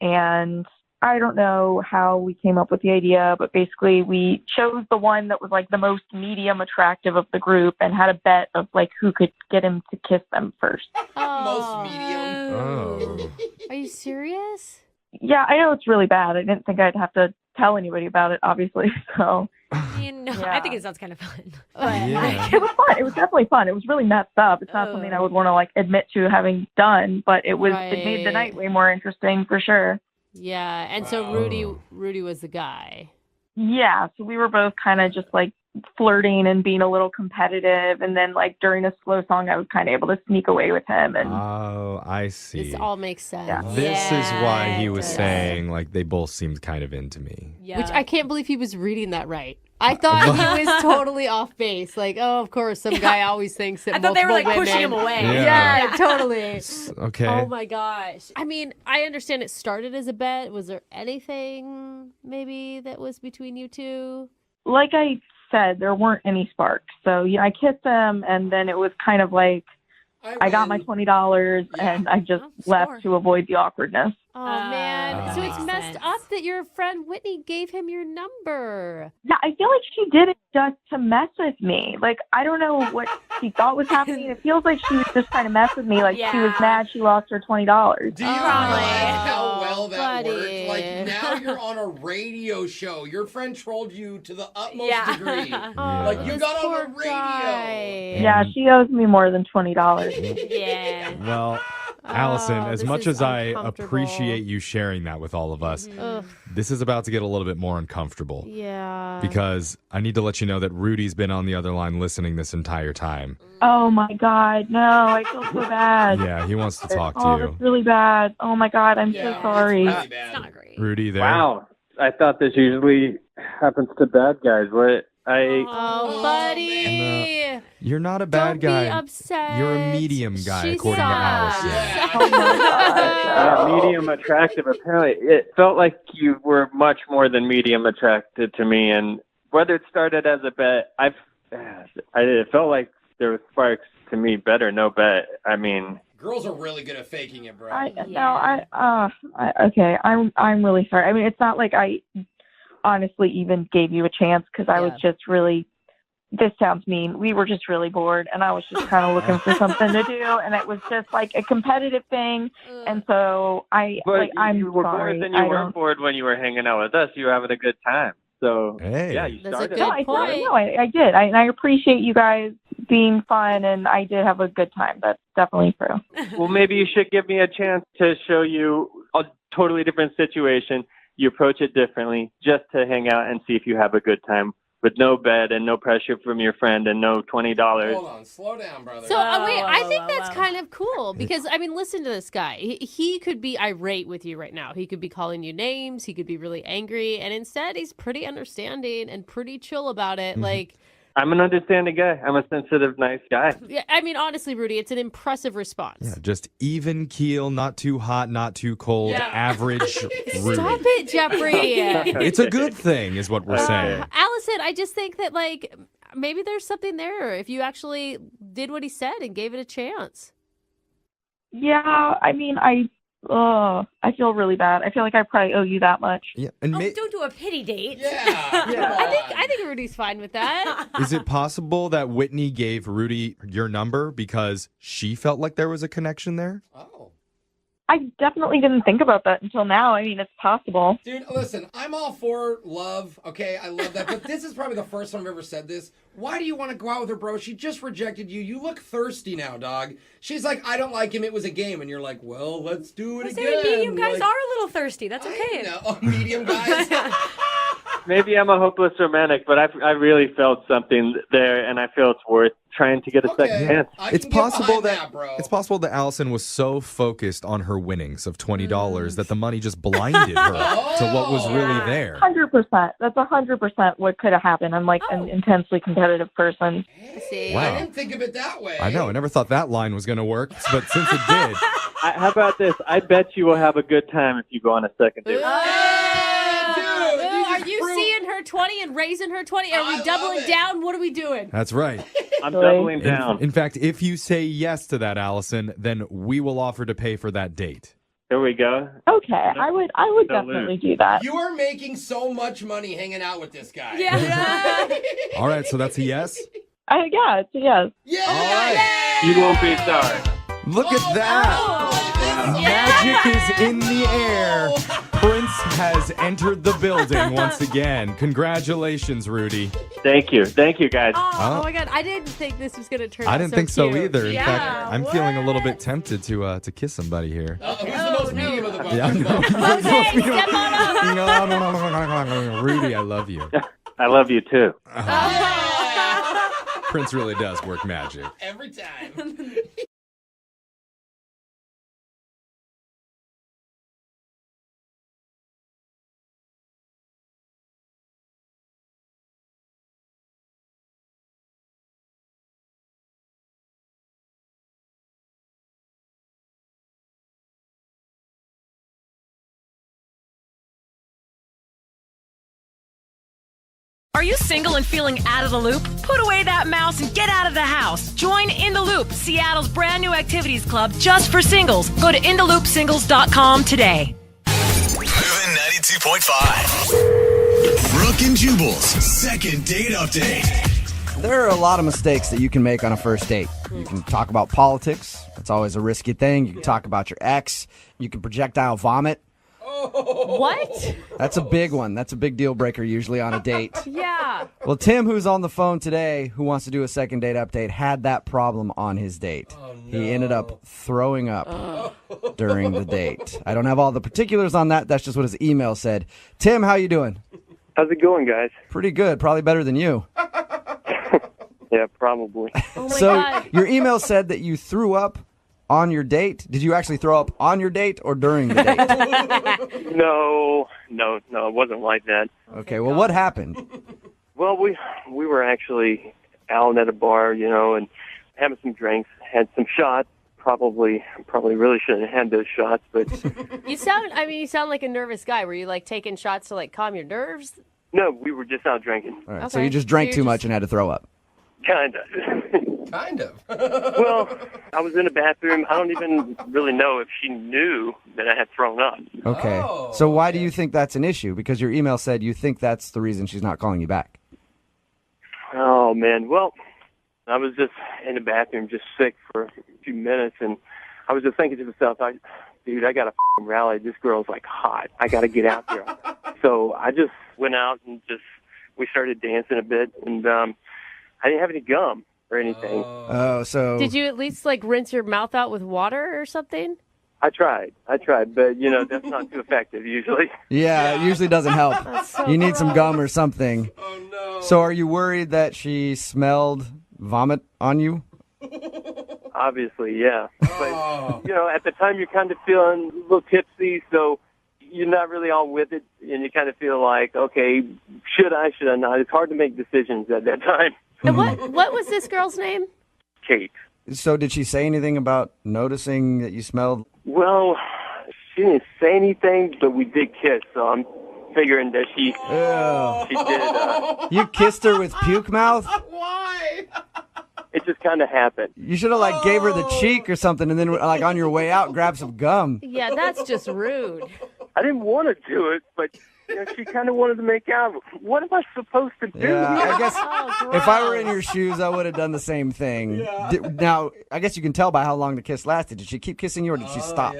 and I don't know how we came up with the idea, but basically we chose the one that was like the most medium attractive of the group and had a bet of like who could get him to kiss them first. most medium? Oh. Are you serious? Yeah, I know it's really bad. I didn't think I'd have to tell anybody about it, obviously. So I think it sounds kind of fun. Yeah. it was fun. It was definitely fun. It was really messed up. It's not something I would want to like admit to having done, but it made the night way more interesting for sure. Yeah. And so Rudy was the guy. Yeah, so we were both kind of just like flirting and being a little competitive, and then like during a slow song I was kind of able to sneak away with him. And Oh, I see. This all makes sense. This is why he was saying, like, they both seemed kind of into me. Yeah. Which I can't believe he was reading that right. I thought he was totally off base. Like, oh, of course, some guy always thinks that I thought they were like multiple pushing him women- away. Yeah, totally. Okay. Oh my gosh. I mean, I understand it started as a bet. Was there anything maybe that was between you two? like I said, there weren't any sparks. So yeah, I kissed him, and then it was kind of like I got my $20 and I just left to avoid the awkwardness. Oh, man. So it's messed up that your friend Whitney gave him your number. Yeah, I feel like she did it just to mess with me. Like, I don't know what she thought was happening. It feels like she was just trying to mess with me. Like, she was mad she lost her $20. Do you realize how well that worked? Like, now you're on a radio show. Your friend trolled you to the utmost degree. Like, you got on the radio. Yeah, she owes me more than $20. Yeah. Well, Allison, as this much is as I uncomfortable. appreciate you sharing that with all of us, Ugh. this is about to get a little bit more uncomfortable. Yeah. Because I need to let you know that Rudy's been on the other line listening this entire time. Oh my God, no, I feel so bad. Yeah, he wants to talk Oh, to you. that's really bad. Oh my God, I'm so sorry. It's not great. Rudy, there. Wow. I thought this usually happens to bad guys. Oh, buddy. You're not a bad Don't guy. be upset. You're a medium guy, She according to sucks. Allison. medium attractive. Apparently, it felt like you were much more than medium attracted to me. And whether it started as a bet, it felt like there was sparks to me. Better no bet. I mean, Girls are really good at faking it, bro. Okay, I'm really sorry. I mean, it's not like I honestly even gave you a chance because I was just really. This sounds mean. We were just really bored, and I was just kind of looking for something to do, and it was just like a competitive thing, and so I'm you were sorry. bored, then you weren't bored when you were hanging out with us. You were having a good time. So yeah, you started. No, I did. I appreciate you guys being fun, and I did have a good time. That's definitely true. Well, maybe you should give me a chance to show you a totally different situation. You approach it differently, just to hang out and see if you have a good time. With no bed and no pressure from your friend and no $20. Hold on, slow down, brother. So, wait, I think that's kind of cool because, I mean, listen to this guy. He could be irate with you right now. He could be calling you names. He could be really angry. And instead, he's pretty understanding and pretty chill about it. Like, I'm an understanding guy. I'm a sensitive, nice guy. yeah, I mean, honestly, Rudy, it's an impressive response. Yeah, just even keel, not too hot, not too cold, average Rudy. Stop it, Jeffrey. It's a good thing, is what we're saying. Allison, I just think that, like, maybe there's something there if you actually did what he said and gave it a chance. Yeah, I mean, I feel really bad. I feel like I probably owe you that much. Yeah, and Don't do a pity date. I think Rudy's fine with that. is it possible that Whitney gave Rudy your number because she felt like there was a connection there? I definitely didn't think about that until now. I mean, it's possible. Dude, listen, I'm all for love. Okay, I love that. But this is probably the first time I've ever said this. Why do you want to go out with her, bro? She just rejected you. You look thirsty now, dog. She's like, I don't like him. It was a game. And you're like, well, let's do it again. Medium guys Like, are a little thirsty. That's okay. Medium guys. Maybe I'm a hopeless romantic, but I really felt something there, and I feel it's worth trying to get a second chance. It's possible that Allison was so focused on her winnings of $20 that the money just blinded her to what was really there. 100%. That's 100% what could have happened. I'm like an intensely competitive person. I Wow. didn't think of it that way. I know. I never thought that line was going to work, but since it did. How about this? I bet you will have a good time if you go on a second date. Are you seeing her 20 and raising her 20? Are we doubling down? What are we doing? That's right. I'm doubling down. In fact, if you say yes to that, Allison, then we will offer to pay for that date. Here we go. Okay, I would definitely do that. You are making so much money hanging out with this guy. Yeah. All right, so that's a yes? Yeah, it's a yes. You won't be sorry. Look at that. Magic is in the air. Prince has entered the building once again. Congratulations, Rudy. Thank you. Thank you, guys. Oh my God. I didn't think this was going to turn out I didn't think so cute. either. In fact, I'm feeling a little bit tempted to kiss somebody here. Who's the most medium of the bunch? Yeah, Step Rudy, I love you. I love you, too. Prince really does work magic. Every time. Are you single and feeling out of the loop? Put away that mouse and get out of the house. Join In the Loop, Seattle's brand new activities club just for singles. Go to intheloopsingles.com today. Moving 92.5. Brooke and Jubal's second date update. There are a lot of mistakes that you can make on a first date. You can talk about politics. That's always a risky thing. You can talk about your ex. You can projectile vomit. What? That's a big one. That's a big deal breaker usually on a date. Yeah. Well, Tim, who's on the phone today, who wants to do a second date update, had that problem on his date. He ended up throwing up during the date. I don't have all the particulars on that. That's just what his email said. Tim, how you doing? How's it going, guys? Pretty good. Probably better than you. Yeah, probably. Oh, my So God. your email said that you threw up on your date. Did you actually throw up on your date or during the date? No, it wasn't like that. Okay, well, what happened? Well, we were actually out at a bar, and having some drinks, had some shots. Probably really shouldn't have had those shots, but You sound like a nervous guy. Were you like taking shots to like calm your nerves? no, we were just out drinking. All right, so Okay. you just drank So too you're much and had to throw up. Kind of. Kind of. Well, I was in the bathroom. I don't even really know if she knew that I had thrown up. Okay. So why do you think that's an issue? Because your email said you think that's the reason she's not calling you back. Oh, man. Well, I was just in the bathroom, just sick for a few minutes, and I was just thinking to myself, dude, I got to f***ing rally. This girl's, like, hot. I got to get out there. So I just went out and we started dancing a bit, and I didn't have any gum or anything. Oh, so... Did you at least like rinse your mouth out with water or something? I tried, but, that's not too effective usually. Yeah, it usually doesn't help. so You need some gross. gum or something. Oh, no. So are you worried that she smelled vomit on you? Obviously, yeah. But, at the time you're kind of feeling a little tipsy, so you're not really all with it, and you kind of feel like, okay, should I not? It's hard to make decisions at that time. And what was this girl's name? Kate. So did she say anything about noticing that you smelled? Well, she didn't say anything, but we did kiss, so I'm figuring that she did. You kissed her with puke mouth? Why? It just kind of happened. You should have gave her the cheek or something, and then on your way out, grab some gum. Yeah, that's just rude. I didn't want to do it, but she kind of wanted to make out. What am I supposed to do? Yeah, I guess Oh, if I were in your shoes, I would have done the same thing. Now, I guess you can tell by how long the kiss lasted. Did she keep kissing you, or did she stop?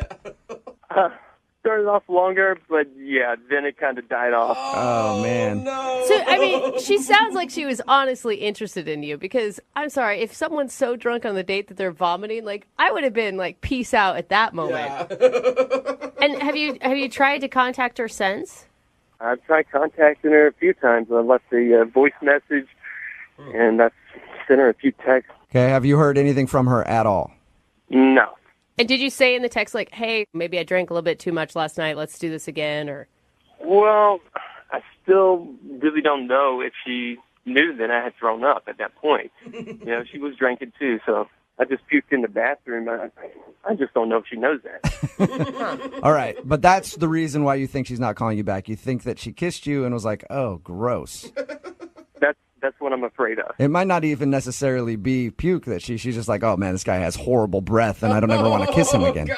Started off longer, but then it kind of died off. Oh, man. So, she sounds like she was honestly interested in you because, I'm sorry, if someone's so drunk on the date that they're vomiting, I would have been peace out at that moment. Yeah. And have you tried to contact her since? I've tried contacting her a few times. I left a voice message, and I've sent her a few texts. Okay, have you heard anything from her at all? No. And did you say in the text, hey, maybe I drank a little bit too much last night, let's do this again, or? Well, I still really don't know if she knew that I had thrown up at that point. She was drinking too, so I just puked in the bathroom. I just don't know if she knows that. All right, but that's the reason why you think she's not calling you back. You think that she kissed you and was like, oh, gross. That's what I'm afraid of. It might not even necessarily be puke that she's just like, oh, man, this guy has horrible breath and I don't ever want to kiss him again.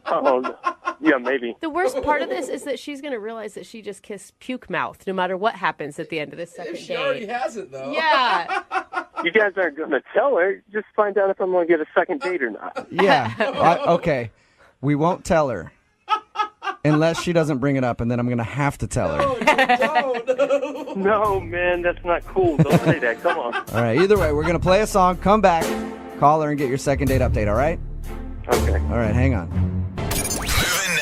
Oh, yeah, maybe. The worst part of this is that she's going to realize that she just kissed puke mouth no matter what happens at the end of this second If she date. already hasn't, though. Yeah. You guys aren't going to tell her. Just find out if I'm going to get a second date or not. Yeah, okay. We won't tell her. Unless she doesn't bring it up, and then I'm going to have to tell her. No, man, that's not cool. Don't say that. Come on. All right, either way, we're going to play a song, come back, call her, and get your second date update, all right? Okay. All right, hang on. Moving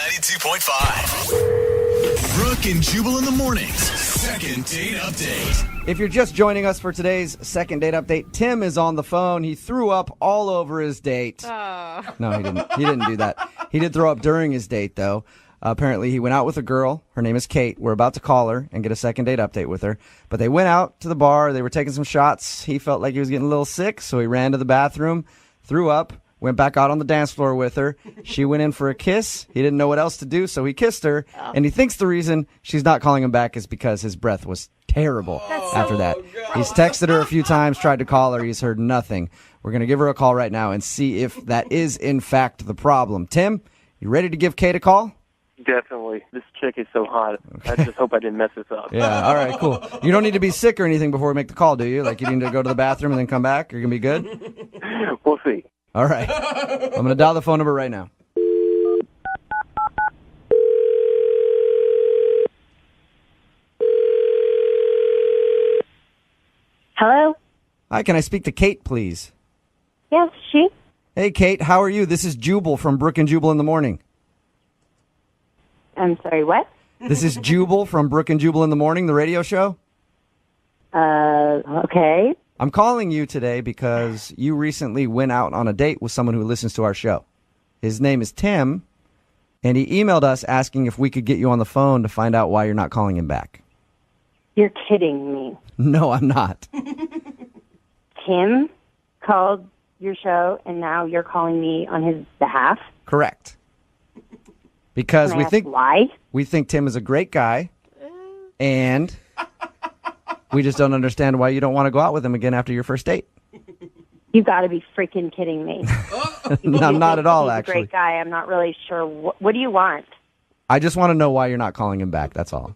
92.5. Brooke and Jubal in the mornings. Second date update. If you're just joining us for today's second date update, Tim is on the phone. He threw up all over his date. Oh. No, he didn't. He didn't do that. He did throw up during his date, though. Apparently, he went out with a girl. Her name is Kate. We're about to call her and get a second date update with her. But they went out to the bar. They were taking some shots. He felt like he was getting a little sick, so he ran to the bathroom, threw up, went back out on the dance floor with her. She went in for a kiss. He didn't know what else to do, so he kissed her. And he thinks the reason she's not calling him back is because his breath was terrible after that. He's texted her a few times, tried to call her. He's heard nothing. We're going to give her a call right now and see if that is, in fact, the problem. Tim, you ready to give Kate a call? Definitely. This chick is so hot. I just hope I didn't mess this up. Yeah, all right, cool. You don't need to be sick or anything before we make the call, do you? Like you need to go to the bathroom and then come back? You're going to be good? We'll see. All right. I'm going to dial the phone number right now. Hello? Hi, can I speak to Kate, please? Yes, she? Hey, Kate, how are you? This is Jubal from Brooke and Jubal in the Morning. I'm sorry, what? This is Jubal from Brooke and Jubal in the Morning, the radio show. Okay. I'm calling you today because you recently went out on a date with someone who listens to our show. His name is Tim, and he emailed us asking if we could get you on the phone to find out why you're not calling him back. You're kidding me. No, I'm not. Tim called your show, and now you're calling me on his behalf? Correct. Because Can I we ask think why? we think Tim is a great guy, and we just don't understand why you don't want to go out with him again after your first date. You got to be freaking kidding me. No, not at all, He's actually. a great guy. I'm not really sure. What do you want? I just want to know why you're not calling him back. That's all.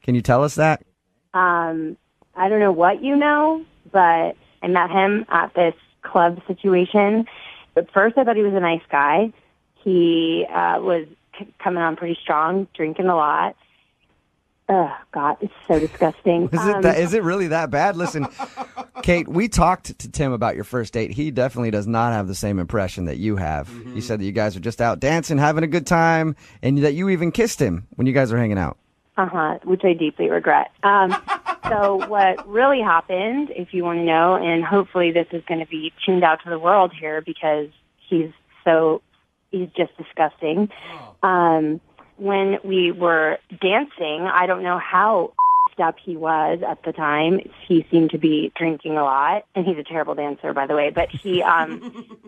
Can you tell us that? I don't know what you know, but I met him at this club situation. At first, I thought he was a nice guy. He was coming on pretty strong, drinking a lot. Oh, God, it's so disgusting. Is it really that bad? Listen, Kate, we talked to Tim about your first date. He definitely does not have the same impression that you have. Mm-hmm. You said that you guys are just out dancing, having a good time, and that you even kissed him when you guys were hanging out. Which I deeply regret. So what really happened, if you want to know, and hopefully this is going to be tuned out to the world here because he's just disgusting. When we were dancing, I don't know how up he was at the time. He seemed to be drinking a lot, and he's a terrible dancer, by the way, but he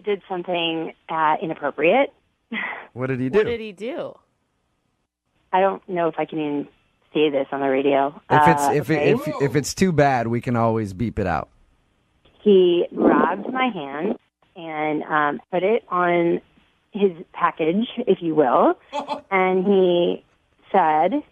did something inappropriate. What did he do? What did he do? I don't know if I can even say this on the radio. If it's too bad, we can always beep it out. He grabbed my hand and put it on his package, if you will, and he said,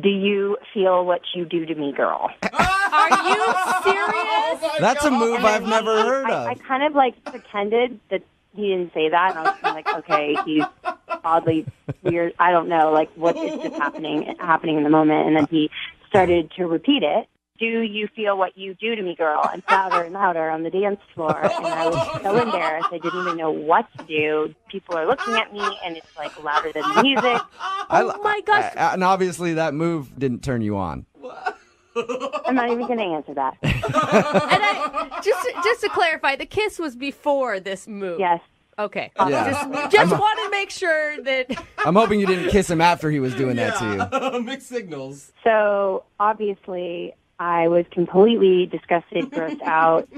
"Do you feel what you do to me, girl?" Are you serious? That's a move I've never heard of. I kind of pretended that he didn't say that, and I was like, okay, he's oddly weird. I don't know, what is just happening in the moment. And then he started to repeat it. "Do you feel what you do to me, girl?" And louder on the dance floor. And I was so embarrassed. I didn't even know what to do. People are looking at me, and it's louder than the music. Oh my gosh. And obviously that move didn't turn you on. I'm not even going to answer that. And just to clarify, the kiss was before this move. Yes. Okay. Yeah. Just want to make sure that. I'm hoping you didn't kiss him after he was doing that to you. Mixed signals. So obviously, I was completely disgusted, grossed out,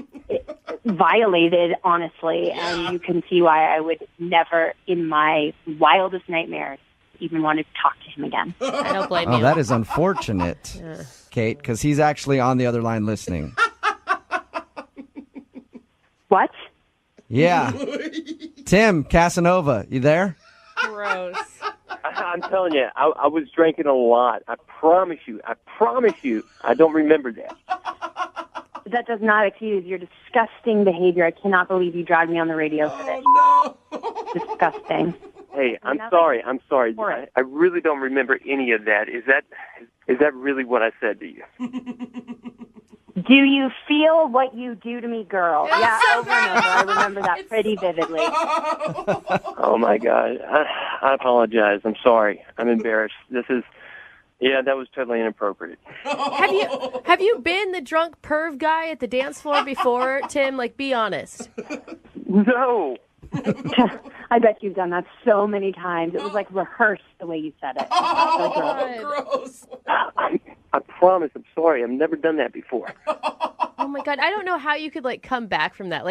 violated, honestly, and you can see why I would never, in my wildest nightmares, even want to talk to him again. I don't blame Oh, you. that is unfortunate, Kate, because he's actually on the other line listening. What? Yeah. Tim Casanova, you there? Gross. I'm telling you, I was drinking a lot. I promise you, I don't remember that. That does not excuse your disgusting behavior. I cannot believe you dragged me on the radio for this. Oh, no. Disgusting. Hey, I'm sorry. I really don't remember any of that. Is that really what I said to you? Do you feel what you do to me, girl? Yeah, over and over. I remember that pretty vividly. Oh, my God. I apologize. I'm sorry. I'm embarrassed. That was totally inappropriate. Have you been the drunk perv guy at the dance floor before, Tim? Be honest. No. I bet you've done that so many times. It was rehearsed the way you said it. Gross. I promise. I'm sorry. I've never done that before. Oh my God. I don't know how you could come back from that.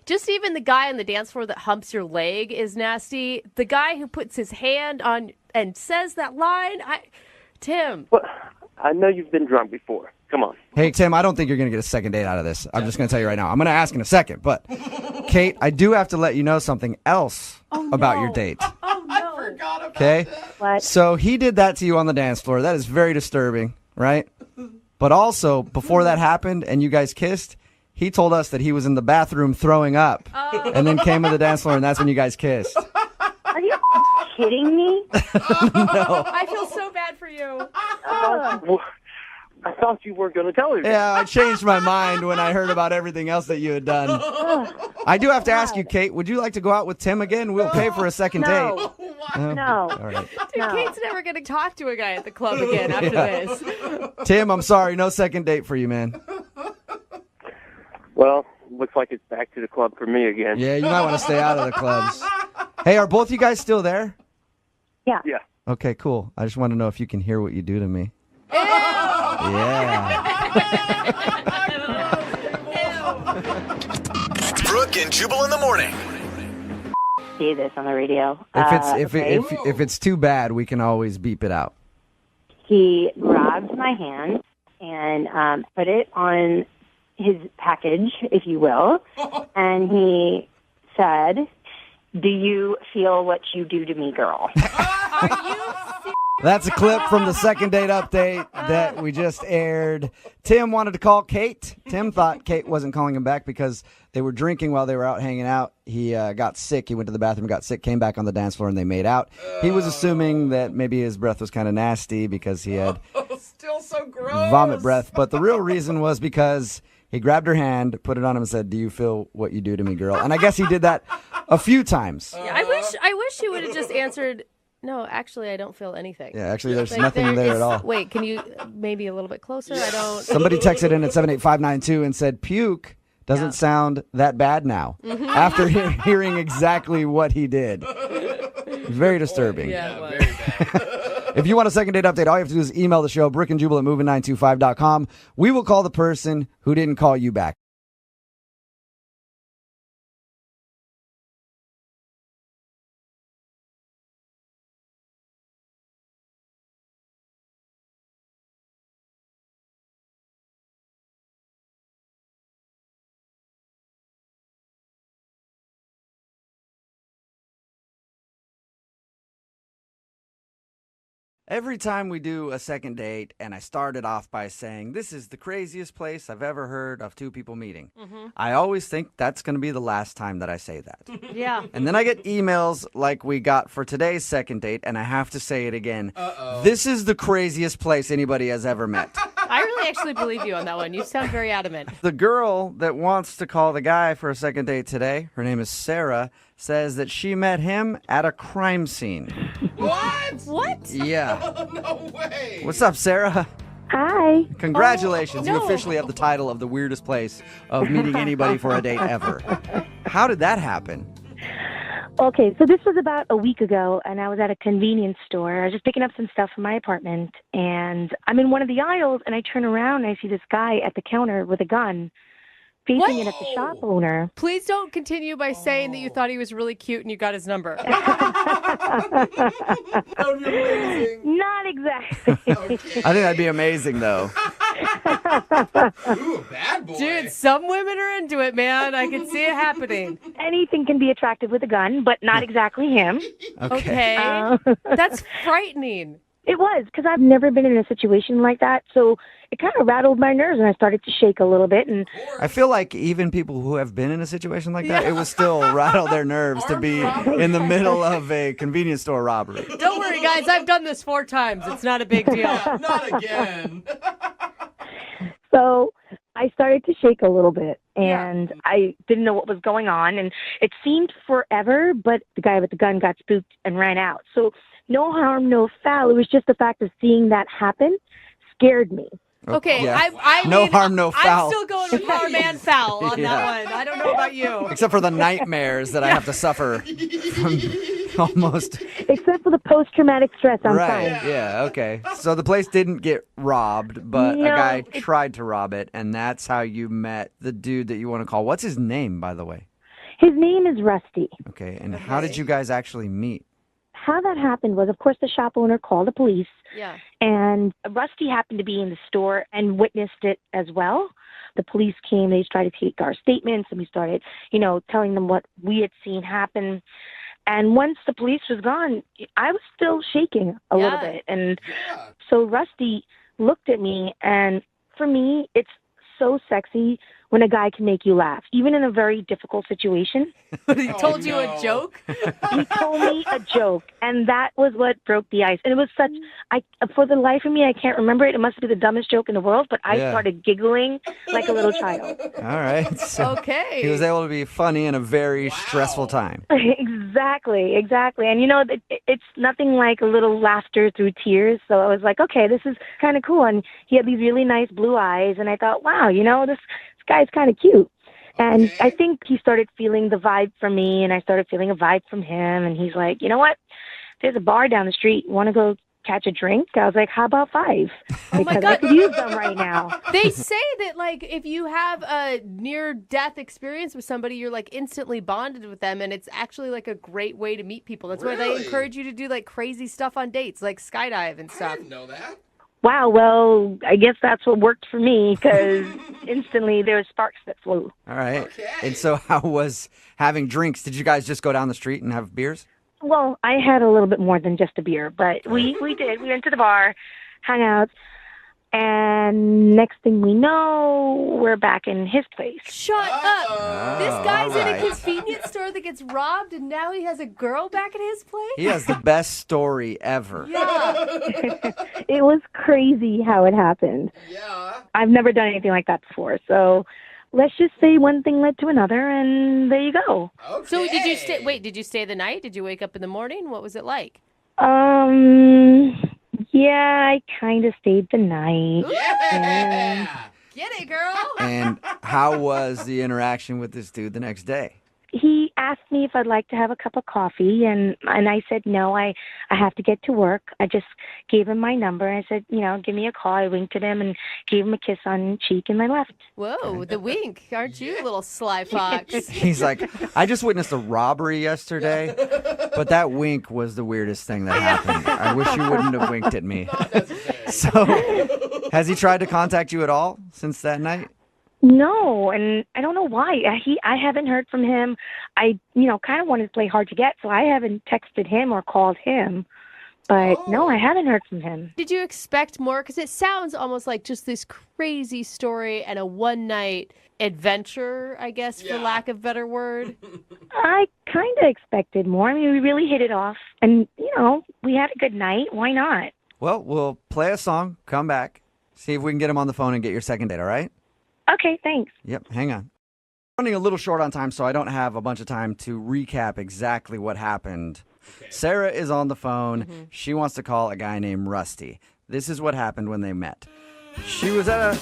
Just even the guy on the dance floor that humps your leg is nasty. The guy who puts his hand on and says that line. Tim. Well, I know you've been drunk before. Come on. Hey, Tim, I don't think you're going to get a second date out of this. I'm just going to tell you right now. I'm going to ask in a second. But, Kate, I do have to let you know something else about your date. Oh, no. I forgot about Okay? that. What? So he did that to you on the dance floor. That is very disturbing, right? But also, before that happened and you guys kissed, he told us that he was in the bathroom throwing up and then came to the dance floor, and that's when you guys kissed. Are you kidding me? No. I feel so bad for you. I thought you weren't going to tell me. Yeah, I changed my mind when I heard about everything else that you had done. I do have to ask you, Kate, would you like to go out with Tim again? We'll pay for a second date. No. All right. Dude, Kate's never going to talk to a guy at the club again after this. Tim, I'm sorry. No second date for you, man. Well, looks like it's back to the club for me again. Yeah, you might want to stay out of the clubs. Hey, are both you guys still there? Yeah. Yeah. Okay, cool. I just want to know if you can hear what you do to me. Yeah. Brooke and Jubal in the morning. See this on the radio. If it's too bad, we can always beep it out. He grabbed my hand and put it on his package, if you will, and he said, "Do you feel what you do to me, girl?" That's a clip from the second date update that we just aired. Tim wanted to call Kate. Tim thought Kate wasn't calling him back because they were drinking while they were out hanging out. He got sick. He went to the bathroom, got sick, came back on the dance floor, and they made out. He was assuming that maybe his breath was kind of nasty because he had Still so gross. vomit breath. But the real reason was because he grabbed her hand, put it on him, and said, "Do you feel what you do to me, girl?" And I guess he did that a few times. Yeah, I wish he would have just answered, "No, actually, I don't feel anything." Yeah, actually, there's nothing there at all. Wait, can you maybe a little bit closer? I don't. Somebody texted in at 78592 and said, "Puke doesn't sound that bad now." Mhm. After hearing exactly what he did. Very disturbing. Yeah, it was. Very bad. If you want a second date update, all you have to do is email the show, brookandjubal@moving925.com. We will call the person who didn't call you back. Every time we do a second date, and I started off by saying, this is the craziest place I've ever heard of two people meeting, I always think that's going to be the last time that I say that. Yeah. And then I get emails like we got for today's second date, and I have to say it again. Uh-oh. This is the craziest place anybody has ever met. I really actually believe you on that one. You sound very adamant. The girl that wants to call the guy for a second date today, her name is Sarah, says that she met him at a crime scene. What? What? Yeah. No way. What's up, Sarah? Hi. Congratulations. You no. officially have the title of the weirdest place of meeting anybody for a date ever. How did that happen? Okay, so this was about a week ago, and I was at a convenience store. I was just picking up some stuff from my apartment, and I'm in one of the aisles, and I turn around, and I see this guy at the counter with a gun, facing it at the shop owner. Please don't continue by saying that you thought he was really cute and you got his number. That would be amazing. Not exactly. Okay. I think that'd be amazing, though. Ooh, bad boy. Dude, some women are into it, man. I can see it happening. Anything can be attractive with a gun, but not exactly him. Okay. That's frightening. It was, because I've never been in a situation like that, so it kind of rattled my nerves, and I started to shake a little bit. And I feel like even people who have been in a situation like that, it would still rattle their nerves to be in the middle of a convenience store robbery. Don't worry, guys. I've done this 4 times. It's not a big deal. Not again. so I started to shake a little bit, and I didn't know what was going on, and it seemed forever, but the guy with the gun got spooked and ran out. So no harm, no foul. It was just the fact of seeing that happen scared me. Okay, Yeah. I No mean, harm, no foul. I'm still going with poor man foul on Yeah. that one. I don't know about you. Except for the nightmares that I have to suffer from almost. Except for the post-traumatic stress, I'm Right, fine. yeah, okay. So the place didn't get robbed, but a No, guy tried to rob it, and that's how you met the dude that you want to call. What's his name, by the way? His name is Rusty. Okay, and how did you guys actually meet? How that happened was, of course, the shop owner called the police, Yeah. and Rusty happened to be in the store and witnessed it as well. The police came, they tried to take our statements, and we started, telling them what we had seen happen. And once the police was gone, I was still shaking a little bit. And so Rusty looked at me, and for me, it's so sexy when a guy can make you laugh, even in a very difficult situation. He told you a joke? He told me a joke, and that was what broke the ice. And it was such, for the life of me, I can't remember it. It must be the dumbest joke in the world, but I started giggling like a little child. All right. So okay. He was able to be funny in a very stressful time. Exactly. And it's nothing like a little laughter through tears. So I was like, okay, this is kind of cool. And he had these really nice blue eyes, and I thought, wow, this guy's kind of cute. And I think he started feeling the vibe from me, and I started feeling a vibe from him. And he's like, you know what? There's a bar down the street. You want to go catch a drink? I was like, how about 5? Because I could use them right now. They say that, like, if you have a near-death experience with somebody, you're, like, instantly bonded with them, and it's actually, like, a great way to meet people. That's why they encourage you to do, like, crazy stuff on dates, like skydive and stuff. I didn't know that. Wow, well, I guess that's what worked for me, because instantly there were sparks that flew. All right. And so how was having drinks? Did you guys just go down the street and have beers? Well, I had a little bit more than just a beer, but we did. We went to the bar, hung out, and next thing we know, we're back in his place. Shut up! This guy's in a convenience store that gets robbed, and now he has a girl back at his place? He has the best story ever. Yeah. It was crazy how it happened. Yeah. I've never done anything like that before, so let's just say one thing led to another, and there you go. Okay. So did you stay? Wait, did you stay the night? Did you wake up in the morning? What was it like? Yeah, I kind of stayed the night. Yeah. Get it, girl. And how was the interaction with this dude the next day? He asked me if I'd like to have a cup of coffee, and I said no, I have to get to work. I just gave him my number. I said, give me a call. I winked at him and gave him a kiss on the cheek, and I left. Whoa, the wink. Aren't you, little sly fox? He's like, I just witnessed a robbery yesterday, but that wink was the weirdest thing that happened. I wish you wouldn't have winked at me. So, has he tried to contact you at all since that night? No, and I don't know why. I haven't heard from him. I, kind of wanted to play hard to get, so I haven't texted him or called him. But no, I haven't heard from him. Did you expect more? Because it sounds almost like just this crazy story and a one-night adventure, I guess, for lack of a better word. I kind of expected more. I mean, we really hit it off. And, we had a good night. Why not? Well, we'll play a song, come back, see if we can get him on the phone and get your second date, all right? Okay, thanks. Yep, hang on. Running a little short on time, so I don't have a bunch of time to recap exactly what happened. Okay. Sarah is on the phone. Mm-hmm. She wants to call a guy named Rusty. This is what happened when they met. She was at a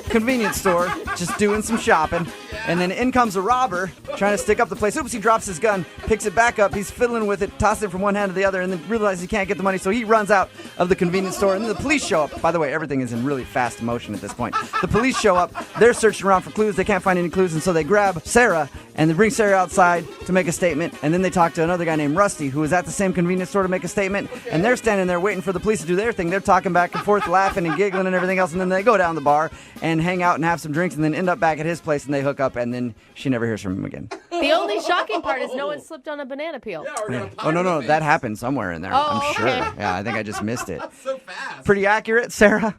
convenience store just doing some shopping, and then in comes a robber trying to stick up the place. Oops, he drops his gun, picks it back up, he's fiddling with it, tosses it from one hand to the other, and then realizes he can't get the money, so he runs out of the convenience store, and then the police show up. By the way, everything is in really fast motion at this point. The police show up, they're searching around for clues, they can't find any clues, and so they grab Sarah, and they bring Sarah outside to make a statement, and then they talk to another guy named Rusty, who was at the same convenience store to make a statement, and they're standing there waiting for the police to do their thing. They're talking back and forth, laughing and giggling and everything else, and then they go down the bar and hang out and have some drinks, and then end up back at his place, and they hook up, and then she never hears from him again. The only shocking part is no one slipped on a banana peel. Yeah. Oh, no, that happened somewhere in there, I'm sure. Okay. Yeah, I think I just missed it. That's so fast. Pretty accurate, Sarah?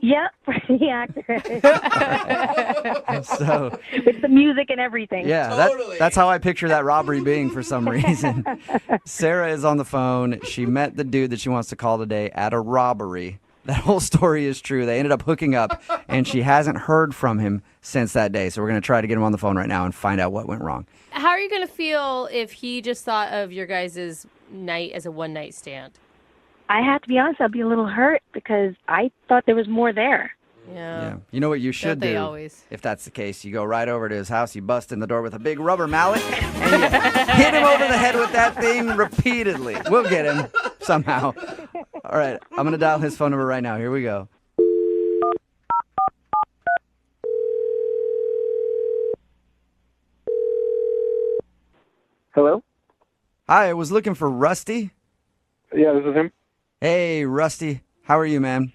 Yeah, pretty accurate. So, with the music and everything. Yeah, that's how I picture that robbery being for some reason. Sarah is on the phone. She met the dude that she wants to call today at a robbery. That whole story is true. They ended up hooking up, and she hasn't heard from him since that day. So we're going to try to get him on the phone right now and find out what went wrong. How are you going to feel if he just thought of your guys' night as a one-night stand? I have to be honest, I'll be a little hurt because I thought there was more there. Yeah. You know what you should do? Always? If that's the case, you go right over to his house, you bust in the door with a big rubber mallet, and you hit him over the head with that thing repeatedly. We'll get him somehow. All right, I'm going to dial his phone number right now. Here we go. Hello? Hi, I was looking for Rusty. Yeah, this is him. Hey, Rusty. How are you, man?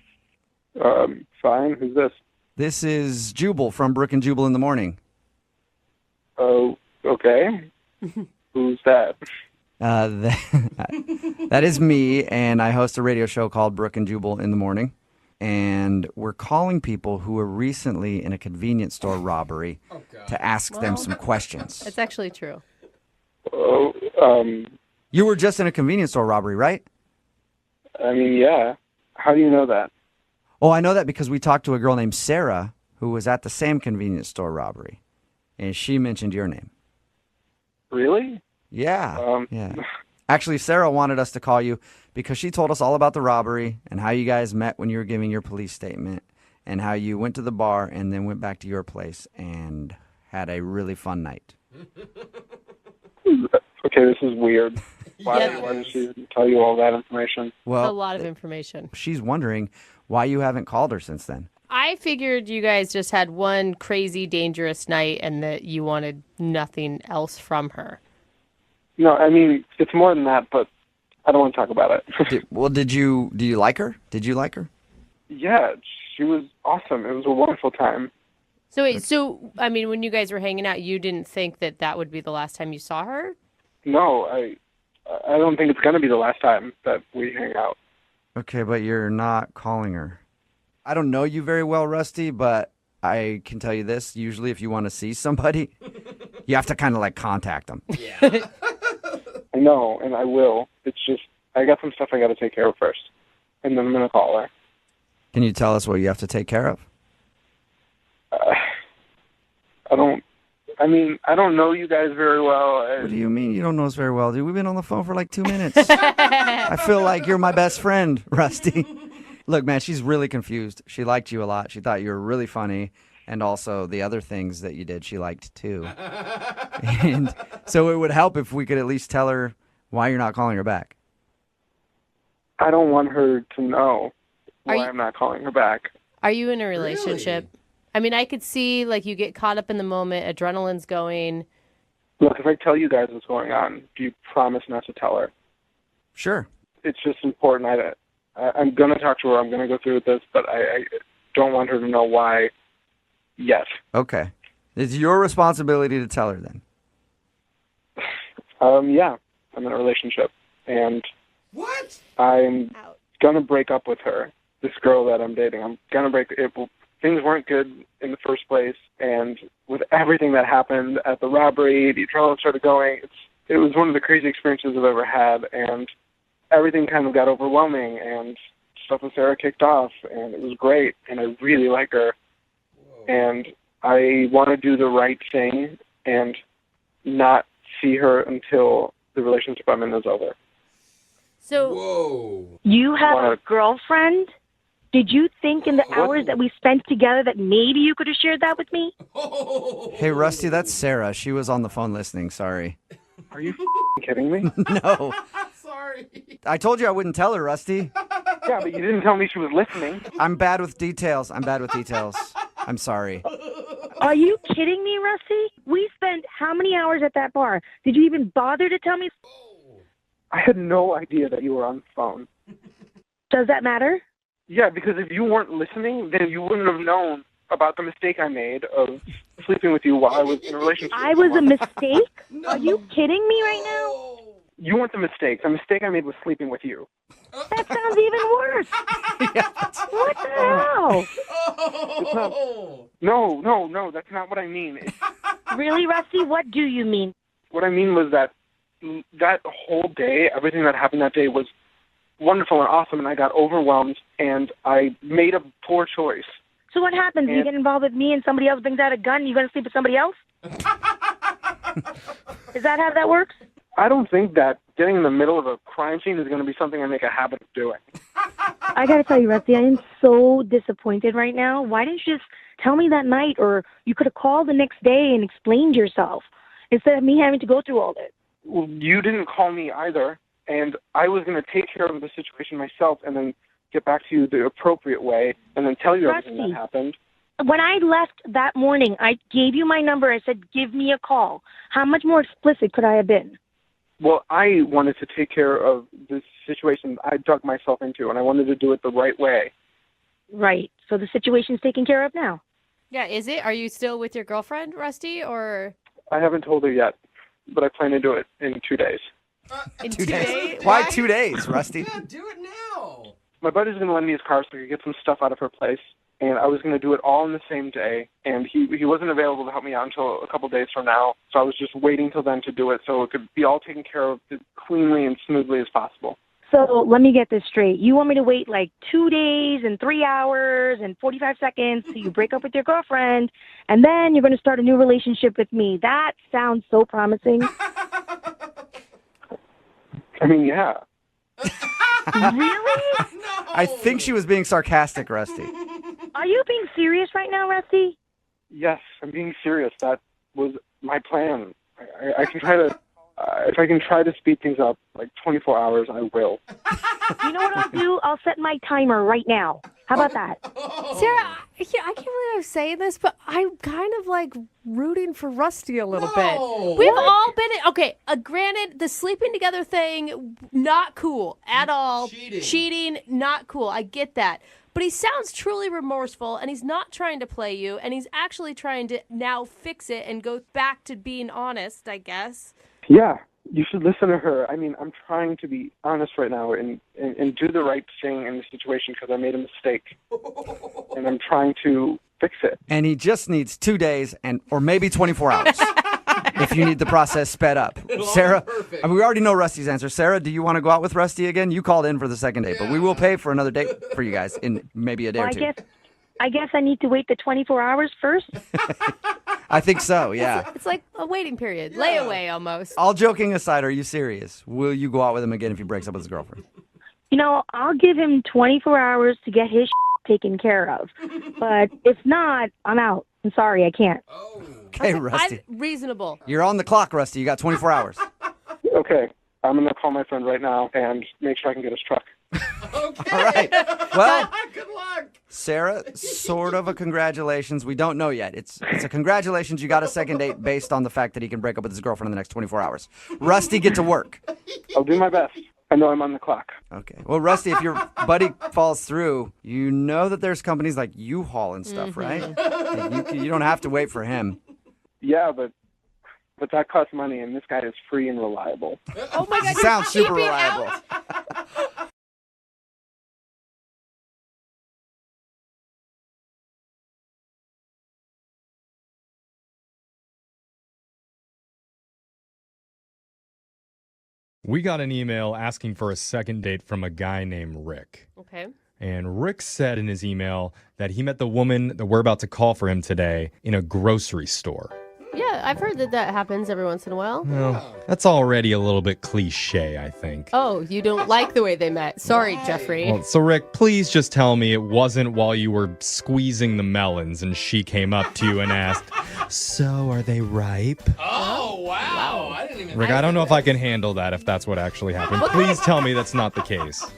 Fine. Who's this? This is Jubal from Brooke and Jubal in the Morning. Oh, okay. Who's that? That is me, and I host a radio show called Brooke and Jubal in the Morning. and we're calling people who were recently in a convenience store robbery to ask them some questions. It's actually true. You were just in a convenience store robbery, right? I mean, yeah. How do you know that? Oh, I know that because we talked to a girl named Sarah who was at the same convenience store robbery, and she mentioned your name. Really? Yeah. Yeah. Actually, Sarah wanted us to call you because she told us all about the robbery and how you guys met when you were giving your police statement and how you went to the bar and then went back to your place and had a really fun night. Okay, this is weird. Why did she tell you all that information? Well, a lot of information. She's wondering why you haven't called her since then. I figured you guys just had one crazy, dangerous night and that you wanted nothing else from her. No, I mean, it's more than that, but I don't want to talk about it. Do you like her? Did you like her? Yeah, she was awesome. It was a wonderful time. So wait, I mean, when you guys were hanging out, you didn't think that would be the last time you saw her? No, I don't think it's going to be the last time that we hang out. Okay, but you're not calling her. I don't know you very well, Rusty, but I can tell you this. Usually if you want to see somebody, you have to kind of like contact them. Yeah. I know, and I will. It's just, I got some stuff I got to take care of first, and then I'm going to call her. Can you tell us what you have to take care of? I don't know you guys very well. What do you mean you don't know us very well, dude? We've been on the phone for like 2 minutes. I feel like you're my best friend, Rusty. Look, man, she's really confused. She liked you a lot. She thought you were really funny. And also the other things that you did, she liked too. And so it would help if we could at least tell her why you're not calling her back. I don't want her to know why I'm not calling her back. Are you in a relationship? Really? I mean, I could see like you get caught up in the moment, adrenaline's going. Look, if I tell you guys what's going on, do you promise not to tell her? Sure. It's just important. I'm going to talk to her. I'm going to go through with this, but I don't want her to know why yet. Okay. It's your responsibility to tell her then. Yeah. I'm in a relationship. And what? I'm going to break up with her, this girl that I'm dating. I'm going to break it. Things weren't good in the first place, and with everything that happened at the robbery, the adrenaline started going. It was one of the crazy experiences I've ever had, and everything kind of got overwhelming, and stuff with Sarah kicked off, and it was great, and I really like her. Whoa. And I want to do the right thing and not see her until the relationship I'm in is over. So, you have a girlfriend? Did you think in the hours that we spent together that maybe you could have shared that with me? Hey, Rusty, that's Sarah. She was on the phone listening. Sorry. Are you kidding me? No. Sorry. I told you I wouldn't tell her, Rusty. Yeah, but you didn't tell me she was listening. I'm bad with details. I'm sorry. Are you kidding me, Rusty? We spent how many hours at that bar? Did you even bother to tell me? I had no idea that you were on the phone. Does that matter? Yeah, because if you weren't listening, then you wouldn't have known about the mistake I made of sleeping with you while I was in a relationship. I was a mistake? No. Are you kidding me right now? You weren't the mistake. The mistake I made was sleeping with you. That sounds even worse. What the hell? No, that's not what I mean. Really, Rusty? What do you mean? What I mean was that whole day, everything that happened that day was wonderful and awesome, and I got overwhelmed, and I made a poor choice. So what happens? You get involved with me and somebody else brings out a gun and you're going to sleep with somebody else? Is that how that works? I don't think that getting in the middle of a crime scene is going to be something I make a habit of doing. I got to tell you, Rusty, I am so disappointed right now. Why didn't you just tell me that night, or you could have called the next day and explained yourself instead of me having to go through all this? Well, you didn't call me either. And I was going to take care of the situation myself and then get back to you the appropriate way and then tell you everything that happened. When I left that morning, I gave you my number. I said, give me a call. How much more explicit could I have been? Well, I wanted to take care of this situation I dug myself into, and I wanted to do it the right way. Right. So the situation's taken care of now. Yeah, is it? Are you still with your girlfriend, Rusty, or? I haven't told her yet, but I plan to do it in 2 days. In 2 days? Why 2 days, Rusty? Yeah, do it now. my buddy's going to lend me his car so I could get some stuff out of her place. And I was going to do it all in the same day. And he wasn't available to help me out until a couple days from now. So I was just waiting till then to do it so it could be all taken care of as cleanly and smoothly as possible. So let me get this straight. You want me to wait like 2 days and 3 hours and 45 seconds till you break up with your girlfriend, and then you're going to start a new relationship with me. That sounds so promising. I mean, yeah. Really? I think she was being sarcastic, Rusty. Are you being serious right now, Rusty? Yes, I'm being serious. That was my plan. I can try to, if I can try to speed things up, like 24 hours, I will. You know what I'll do? I'll set my timer right now. How about that? Sarah, I can't believe I'm saying this, but I'm kind of like rooting for Rusty a little bit. We've all been okay. Granted, the sleeping together thing, not cool at all. Cheating, not cool. I get that. But he sounds truly remorseful, and he's not trying to play you, and he's actually trying to now fix it and go back to being honest, I guess. Yeah, you should listen to her. I mean, I'm trying to be honest right now and do the right thing in the situation because I made a mistake. And I'm trying to fix it. And he just needs 2 days or maybe 24 hours if you need the process sped up. Sarah, I mean, we already know Rusty's answer. Sarah, do you want to go out with Rusty again? You called in for the second date, but we will pay for another date for you guys in maybe a day or two. I guess I need to wait the 24 hours first. I think so, yeah. It's like a waiting period, layaway almost. All joking aside, are you serious? Will you go out with him again if he breaks up with his girlfriend? You know, I'll give him 24 hours to get his taken care of. But if not, I'm out. I'm sorry, I can't. Okay, Rusty. Reasonable. You're on the clock, Rusty. You got 24 hours. Okay, I'm going to call my friend right now and make sure I can get his truck. All right. Well, good luck. Sarah, sort of a congratulations. We don't know yet. It's a congratulations. You got a second date based on the fact that he can break up with his girlfriend in the next 24 hours. Rusty, get to work. I'll do my best. I know I'm on the clock. Okay. Well, Rusty, if your buddy falls through, you know that there's companies like U-Haul and stuff, right? You don't have to wait for him. Yeah, but that costs money, and this guy is free and reliable. Oh, my God. Sounds super reliable. We got an email asking for a second date from a guy named Rick. Okay. And Rick said in his email that he met the woman that we're about to call for him today in a grocery store. Yeah, I've heard that happens every once in a while. Well, that's already a little bit cliche, I think. Oh, you don't like the way they met. Sorry, Jeffrey. Well, so Rick, please just tell me it wasn't while you were squeezing the melons and she came up to you and asked, "So, are they ripe?" Oh, wow. I didn't even Rick, I don't know if I can handle that if that's what actually happened. Please tell me that's not the case.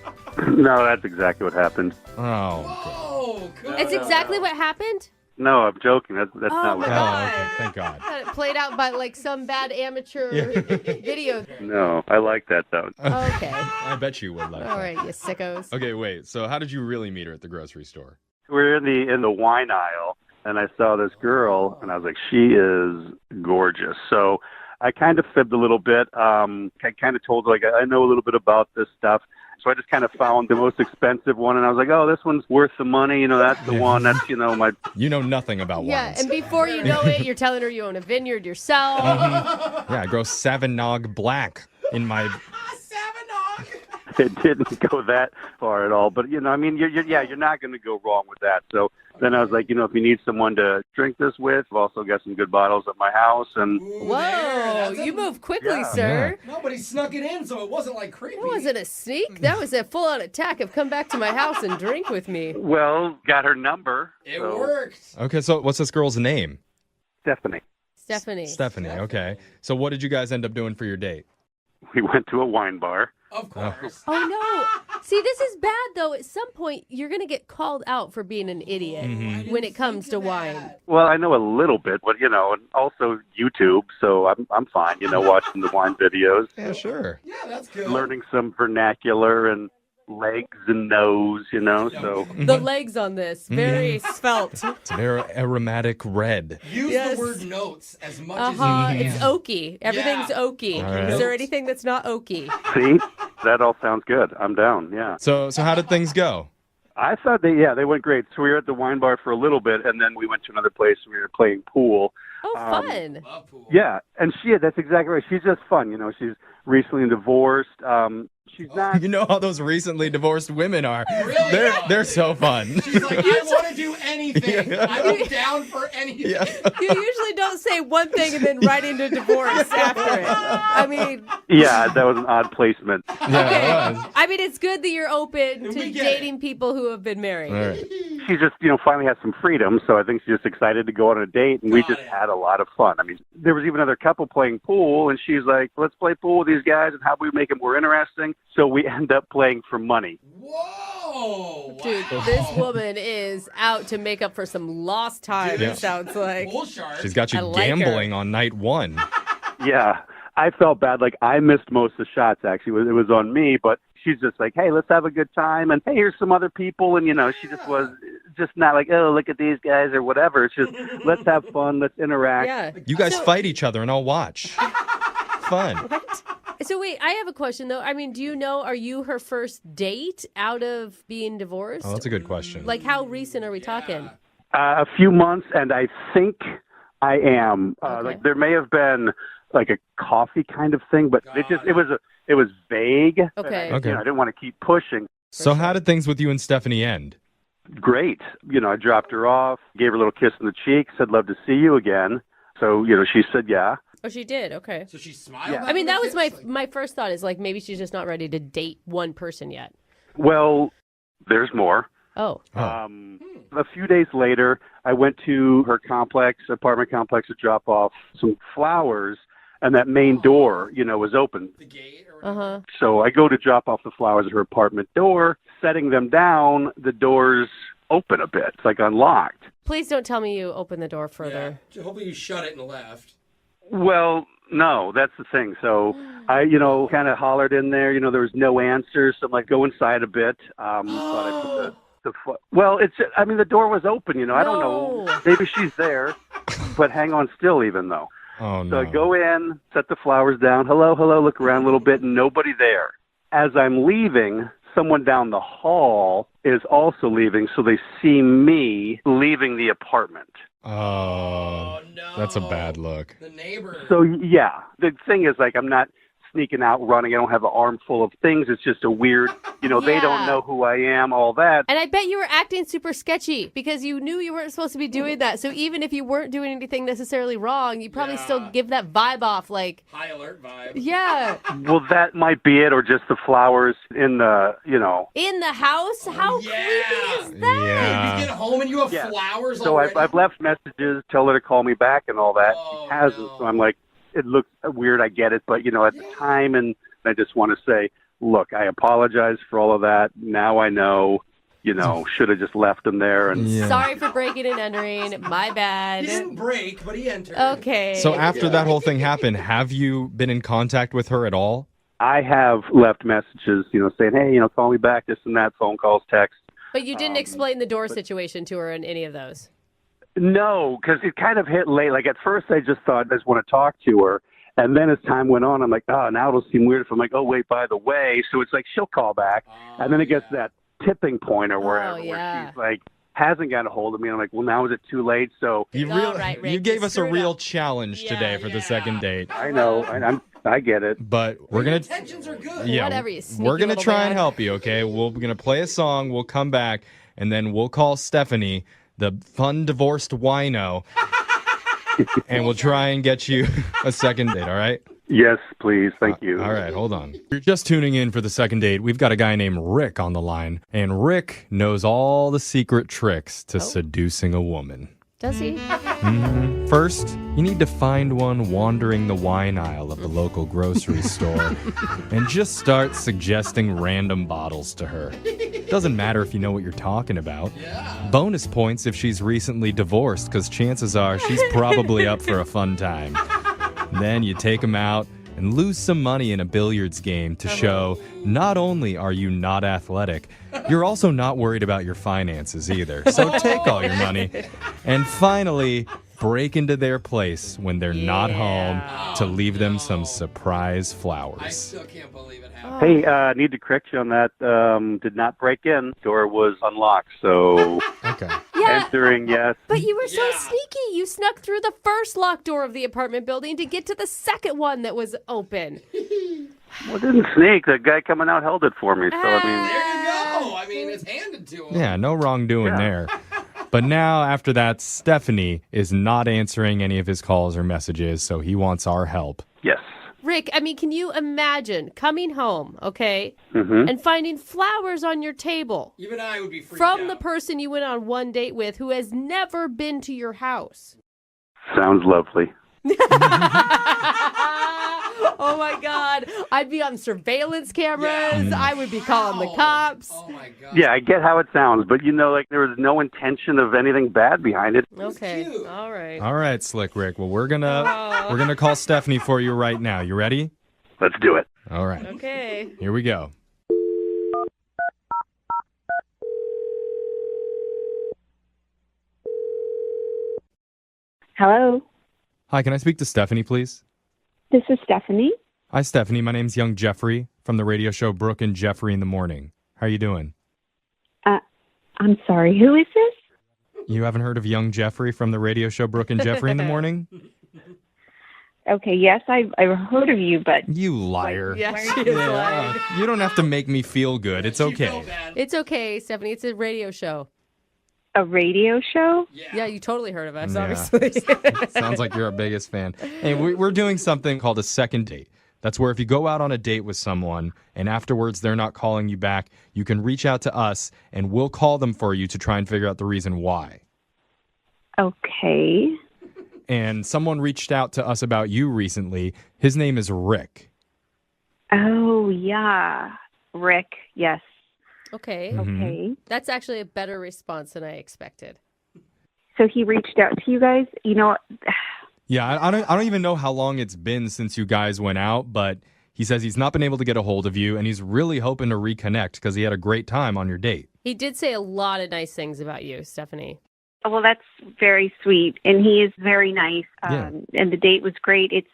No, that's exactly what happened. Oh. It's exactly what happened? No, I'm joking. That's not what happened. Okay, thank God. It played out by like some bad amateur video. No, I like that though. Okay. I bet you would like All that. right, you sickos. Okay, wait. So how did you really meet her at the grocery store? We're in the wine aisle, and I saw this girl, and I was like, she is gorgeous. So I kind of fibbed a little bit. I kind of told her, like, I know a little bit about this stuff. So I just kind of found the most expensive one, and I was like, oh, this one's worth the money. You know, that's the one. That's, my... You know nothing about Yeah, wines. and before you know it, you're telling her you own a vineyard yourself. Yeah, I grow Savagnog Black in my... It didn't go that far at all. But, you're not going to go wrong with that. So then I was like, if you need someone to drink this with, I've also got some good bottles at my house. And Whoa, you move quickly, sir. Nobody snuck it in, so it wasn't like creepy. That wasn't a sneak. That was a full-on attack of come back to my house and drink with me. Well, got her number. It worked. Okay, so what's this girl's name? Stephanie. Stephanie, okay. So what did you guys end up doing for your date? We went to a wine bar. Of course. Oh, no. See, this is bad, though. At some point, you're going to get called out for being an idiot when it comes to wine. Well, I know a little bit, but, and also YouTube, so I'm fine, watching the wine videos. Yeah, sure. Yeah, that's good. Learning some vernacular and legs and nose, so. The legs on this, very svelte. It's very aromatic red. Use the word notes as much as you can. It's oaky. Everything's oaky. All right. Is there anything that's not oaky? See? That all sounds good. I'm down, yeah. So how did things go? I thought they went great. So we were at the wine bar for a little bit, and then we went to another place and we were playing pool. Oh, fun. Yeah, and that's exactly right. She's just fun. She's recently divorced. She's not. You know how those recently divorced women are. Really? They're so fun. She's like, I want to do anything. I'm down for anything. Yeah. You usually don't say one thing and then right into divorce after it. I mean, Yeah, that was an odd placement. Yeah, it was. I mean, it's good that you're open to We get dating people who have been married. All right. She just, finally has some freedom, so I think she's just excited to go on a date, and we just had a lot of fun. I mean, there was even another couple playing pool, and she's like, let's play pool with these guys, and how do we make it more interesting? So we end up playing for money. Whoa! Dude, this woman is out to make up for some lost time, Yeah. it sounds like. Bull shark. She's got you I like her. gambling on night one. Yeah, I felt bad. Like, I missed most of the shots, actually. It was on me, but she's just like, hey, let's have a good time, and hey, here's some other people, and, she just was just not like, oh, look at these guys or whatever. It's just, let's have fun, let's interact. Yeah. You guys fight each other, and I'll watch. Fun. So wait, I have a question though. I mean, do you know, are you her first date out of being divorced? Oh, that's a good question. Like, how recent are we talking? A few months, and I think I am. Like, there may have been like a coffee kind of thing, but it was vague. Okay. And I didn't want to keep pushing. So how did things with you and Stephanie end? Great. I dropped her off, gave her a little kiss on the cheek, said, love to see you again. So, she said, yeah. Oh, she did. Okay. So she smiled. Yeah. I mean, that was my first thought is like maybe she's just not ready to date one person yet. Well, there's more. Oh. A few days later, I went to her apartment complex, to drop off some flowers, and that main door, was open. The gate or Uh-huh. So I go to drop off the flowers at her apartment door, setting them down, the doors open a bit. It's like unlocked. Please don't tell me you opened the door further. Yeah. Hopefully you shut it and left. Well, no, that's the thing. So I, kind of hollered in there. There was no answer. So I'm like, go inside a bit. Thought I put the door was open. I don't know. Maybe she's there, but hang on still even though. Oh, no. So I go in, set the flowers down. Hello, look around a little bit, and nobody there. As I'm leaving, someone down the hall is also leaving, so they see me leaving the apartment. Oh, no. That's a bad look. The neighbor. So, yeah, the thing is, like, I'm not sneaking out, running. I don't have an armful of things. It's just a weird, they don't know who I am, all that. And I bet you were acting super sketchy because you knew you weren't supposed to be doing that. So even if you weren't doing anything necessarily wrong, you probably still give that vibe off like... High alert vibe. Yeah. Well, that might be it, or just the flowers in the, In the house? How creepy is that? Yeah. You get home and you have flowers So already. I've left messages, tell her to call me back and all that. She hasn't, so I'm like, it looks weird, I get it, but, at the time, and I just want to say, look, I apologize for all of that. Now I know, should have just left him there. And Sorry for breaking and entering. My bad. He didn't break, but he entered. Okay. So after that whole thing happened, have you been in contact with her at all? I have left messages, saying, hey, call me back, this and that, phone calls, text. But you didn't explain the door situation to her in any of those? No, because it kind of hit late. Like, at first, I just thought I just want to talk to her. And then as time went on, I'm like, oh, now it'll seem weird if I'm like, oh, wait, by the way. So it's like, she'll call back. And then it gets to that tipping point or wherever where she's like, hasn't got a hold of me. And I'm like, well, now is it too late? So You gave us a real challenge today for the second date. I know. I get it. But we're going to... Intentions are good. Yeah, Whatever, you sneaky we're going to little try and man. help you, okay? We're going to play a song. We'll come back, and then we'll call Stephanie, the fun divorced wino, and we'll try and get you a second date, all right? Yes, please. Thank you. All right, hold on. You're just tuning in for the second date. We've got a guy named Rick on the line, and Rick knows all the secret tricks to seducing a woman. Does he? First, you need to find one wandering the wine aisle of the local grocery store and just start suggesting random bottles to her. Doesn't matter if you know what you're talking about. Bonus points if she's recently divorced, because chances are she's probably up for a fun time. Then you take them out and lose some money in a billiards game to show not only are you not athletic, you're also not worried about your finances either. So take all your money. And finally, break into their place when they're not home to leave them some surprise flowers. I still can't believe it happened. Hey, I need to correct you on that. Did not break in. Door was unlocked, so okay. Entering, yes. But you were so sneaky. You snuck through the first locked door of the apartment building to get to the second one that was open. Well, it didn't sneak. The guy coming out held it for me, so I mean... There you go. I mean, it's handed to him. Yeah, no wrongdoing there. But now, after that, Stephanie is not answering any of his calls or messages, so he wants our help. Yes. Rick, I mean, can you imagine coming home, okay, Mm-hmm. and finding flowers on your table Even I would be freaked from out. the person you went on one date with who has never been to your house? Sounds lovely. Oh my God. I'd be on surveillance cameras. Yeah. I would be calling the cops. Oh my God. Yeah, I get how it sounds, but there was no intention of anything bad behind it. Okay. All right. All right, Slick Rick. Well, we're gonna call Stephanie for you right now. You ready? Let's do it. All right. Okay. Here we go. Hello, Hi, can I speak to Stephanie, please? this is Stephanie. Hi, Stephanie. My name's Young Jeffrey from the radio show Brooke and Jeffrey in the Morning. How are you doing? I'm sorry, who is this? You haven't heard of Young Jeffrey from the radio show Brooke and Jeffrey in the Morning? Okay, yes, I've heard of you, but... You liar. Yeah, she is lying. You don't have to make me feel good. It's okay. It's okay, Stephanie. It's a radio show. A radio show? Yeah, you totally heard of us, Yeah. obviously. Sounds like you're our biggest fan. Hey, we're doing something called a second date. That's where if you go out on a date with someone and afterwards they're not calling you back, you can reach out to us and we'll call them for you to try and figure out the reason why. Okay. And someone reached out to us about you recently. His name is Rick. Oh, yeah. Rick, yes. Okay. Okay. That's actually a better response than I expected. So he reached out to you guys? You know, Yeah, I don't even know how long it's been since you guys went out, but he says he's not been able to get a hold of you and he's really hoping to reconnect because he had a great time on your date. He did say a lot of nice things about you, Stephanie. well, that's very sweet. And he is very nice. Yeah. And the date was great. It's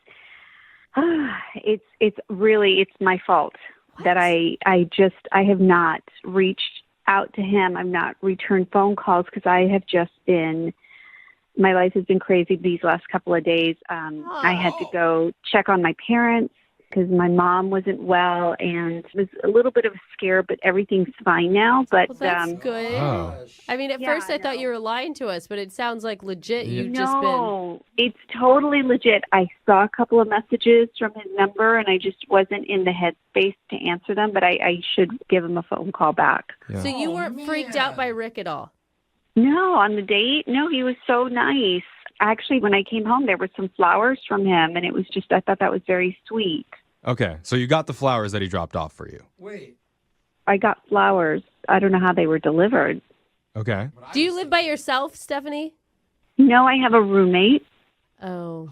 really my fault that I have not reached out to him. I've not returned phone calls because I have just been, my life has been crazy these last couple of days. I had to go check on my parents because my mom wasn't well, and it was a little bit of a scare, but everything's fine now. But Well, that's good. Oh. I mean, at first I thought you were lying to us, but it sounds like legit. You've just been. No, it's totally legit. I saw a couple of messages from his number, and I just wasn't in the headspace to answer them, but I should give him a phone call back. So you weren't freaked out by Rick at all? No, on the date, no, he was so nice. Actually, when I came home, there were some flowers from him, and it was just, I thought that was very sweet. Okay, so you got the flowers that he dropped off for you. Wait. I got flowers. I don't know how they were delivered. Okay. Do you live by yourself, Stephanie? No, I have a roommate. Oh.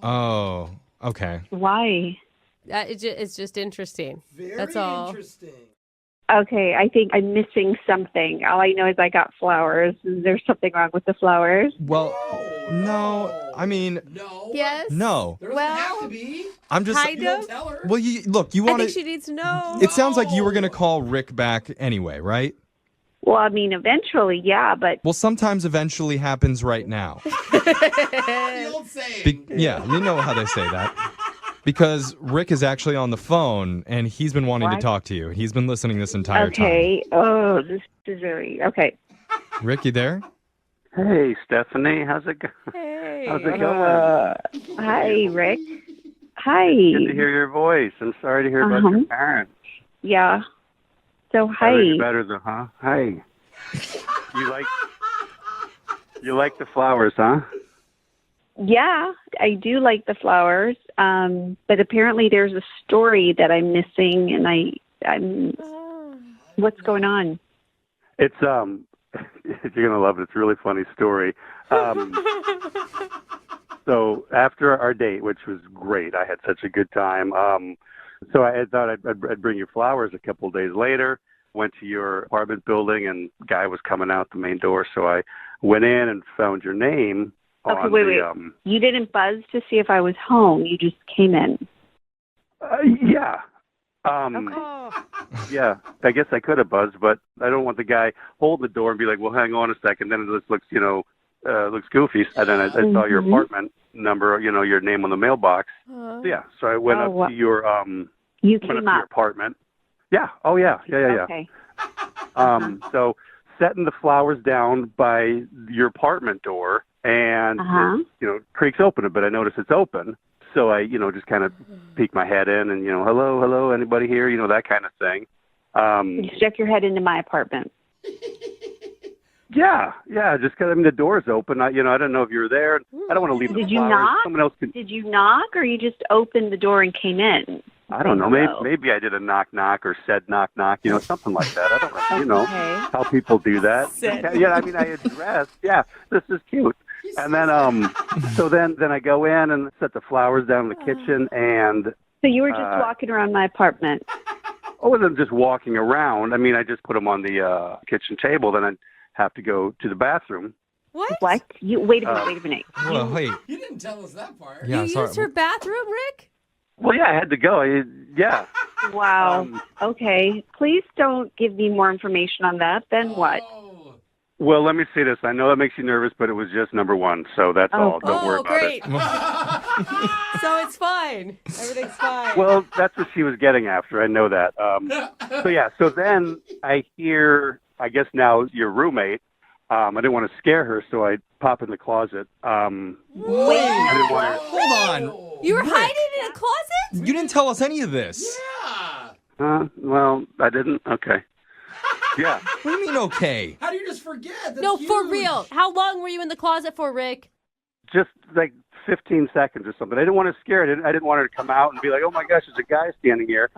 Oh, okay. Why? It's just interesting. That's all. Interesting. Okay, I think I'm missing something. All I know is I got flowers. Is there something wrong with the flowers? Well, no, I mean, Yes. no. There doesn't have to be. I'm just. Kind of. Tell her. Well, you I want think to. she needs to know. It sounds like you were going to call Rick back anyway, right? Well, I mean, eventually, yeah, but Well, sometimes eventually happens right now. The old saying. Yeah, you know how they say that. Because Rick is actually on the phone, and he's been wanting to What? talk to you. He's been listening this entire okay. Oh, this is very okay. time. Rick, you there? Hey, Stephanie, how's it going? Hey. How's it going? Hi, Rick. Hi. Good to hear your voice. I'm sorry to hear about your parents. Yeah. So hi. Better, better though, huh? Hey. You like the flowers, huh? Yeah, I do like the flowers. But apparently there's a story that I'm missing, and I'm. What's going on? It's you're gonna love it. It's a really funny story. So after our date, which was great, I had such a good time. So I thought I'd bring you flowers a couple of days later. Went to your apartment building, and guy was coming out the main door. So I went in and found your name on wait. the You didn't buzz to see if I was home. You just came in. Yeah. Yeah, I guess I could have buzzed, but I don't want the guy holding the door and be like, well, hang on a second. Then it looks, looks goofy. And then I saw your apartment number, your name on the mailbox. So, yeah, so I went up to your, you went came up to up. your apartment. Yeah. Oh, yeah. Okay. So setting the flowers down by your apartment door and, it creaks open a bit. I notice it's open. So I, just kind of peek my head in and, hello, anybody here? That kind of thing. You stuck your head into my apartment. Yeah, just because, the door's open. I don't know if you were there. I don't want to leave the Did you flowers. knock? Someone else can... Did you knock, or you just opened the door and came in? I don't know. Maybe I did a knock or said knock, something like that. I don't know. How people do that. Yeah, I addressed. Yeah, this is cute. And then, so then I go in and set the flowers down in the kitchen, and so you were just walking around my apartment. I wasn't just walking around. I just put them on the kitchen table. Then I'd have to go to the bathroom. What? You wait a minute. Well, wait. You didn't tell us that part. Yeah, You used her bathroom, Rick? Well, yeah, I had to go. Yeah. Wow. Okay. Please don't give me more information on that. Then what? Well, let me say this. I know that makes you nervous, but it was just number one, so that's all. Don't worry about it. So it's fine. Everything's fine. Well, that's what she was getting after. I know that. So then I hear, I guess now your roommate. I didn't want to scare her, so I pop in the closet. I didn't want her... Hold on. You were hiding in a closet? You didn't tell us any of this. Well, I didn't. Okay. Yeah. What do you mean, okay? How do you just forget? That's No, huge. for real. How long were you in the closet for, Rick? Just like 15 seconds or something. I didn't want to scare her. I didn't want her to come out and be like, oh my gosh, there's a guy standing here.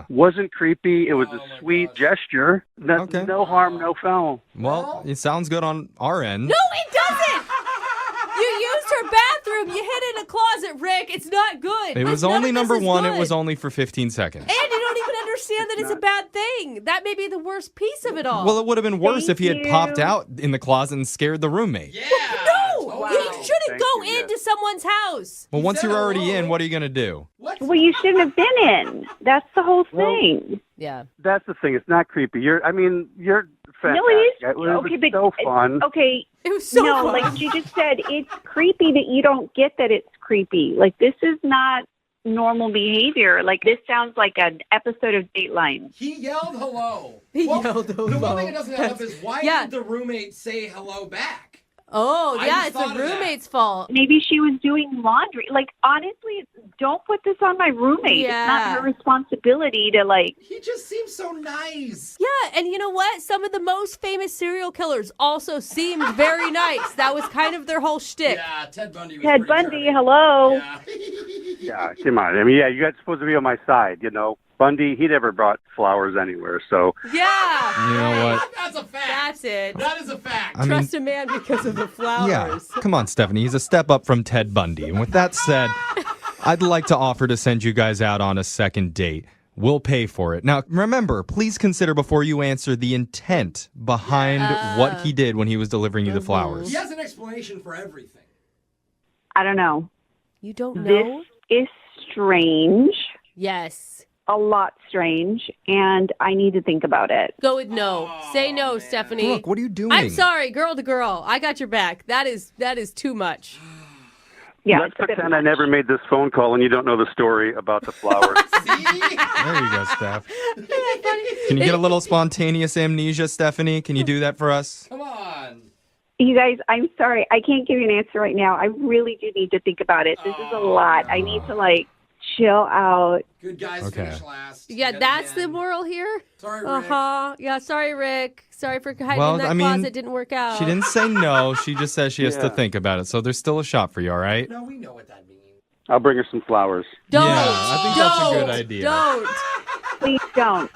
Wasn't creepy. It was a sweet gesture. No harm, no foul. Well, it sounds good on our end. No, it doesn't! You used her bathroom. You hid in a closet, Rick. It's not good. It was None only of this number is one. good. It was only for 15 seconds. And you don't even understand that it's a bad thing. That may be the worst piece of it all. Well, it would have been worse if he had you. popped out in the closet and scared the roommate. No! You shouldn't go into someone's house. Well, once you're already in, what are you going to do? Well, you shouldn't have been in. That's the whole thing. Yeah. That's the thing. It's not creepy. You're fantastic. No, it is. It was Okay, but so fun. Okay. It was so no, fun. like you just said, it's creepy that you don't get that it's creepy. Like, this is not normal behavior. Like, this sounds like an episode of Dateline. He yelled hello. He yelled The one hello. thing that doesn't add up is why did the roommate say hello back? Oh, I yeah, just it's thought the of that. roommate's fault. Maybe she was doing laundry. Like, honestly, don't put this on my roommate. It's not her responsibility to, like... He just seems so nice. Yeah, and you know what? Some of the most famous serial killers also seemed very nice. That was kind of their whole shtick. Yeah, Ted Bundy was Ted Bundy, hello. Yeah, come on. You guys are supposed to be on my side, Bundy, he never brought flowers anywhere, so... Yeah. You know what? That's a fact. That's it. That is a fact. Trust a man because of the flowers. Yeah. Come on, Stephanie. He's a step up from Ted Bundy. And with that said, I'd like to offer to send you guys out on a second date. We'll pay for it. Now, remember, please consider before you answer the intent behind what he did when he was delivering you the flowers. He has an explanation for everything. I don't know. You don't know? This is strange. Yes. A lot strange, and I need to think about it. Go with no. Say no, Stephanie. Brooke, what are you doing? I'm sorry, girl to girl. I got your back. That is too much. Yeah, Let's pretend I never made this phone call and you don't know the story about the flowers. There you go, Steph. Can you get a little spontaneous amnesia, Stephanie? Can you do that for us? Come on. You guys, I'm sorry. I can't give you an answer right now. I really do need to think about it. This is a lot. I need to, chill out. Good guys finish last. Yeah, that's the moral here? Sorry, Rick. Uh-huh. Yeah, sorry, Rick. Sorry for hiding Well, in that I mean, closet. Didn't work out. She didn't say no. She just says she has to think about it. So there's still a shot for you, all right? No, we know what that means. I'll bring her some flowers. Don't. Yeah, I think that's a good idea. Don't. Please don't.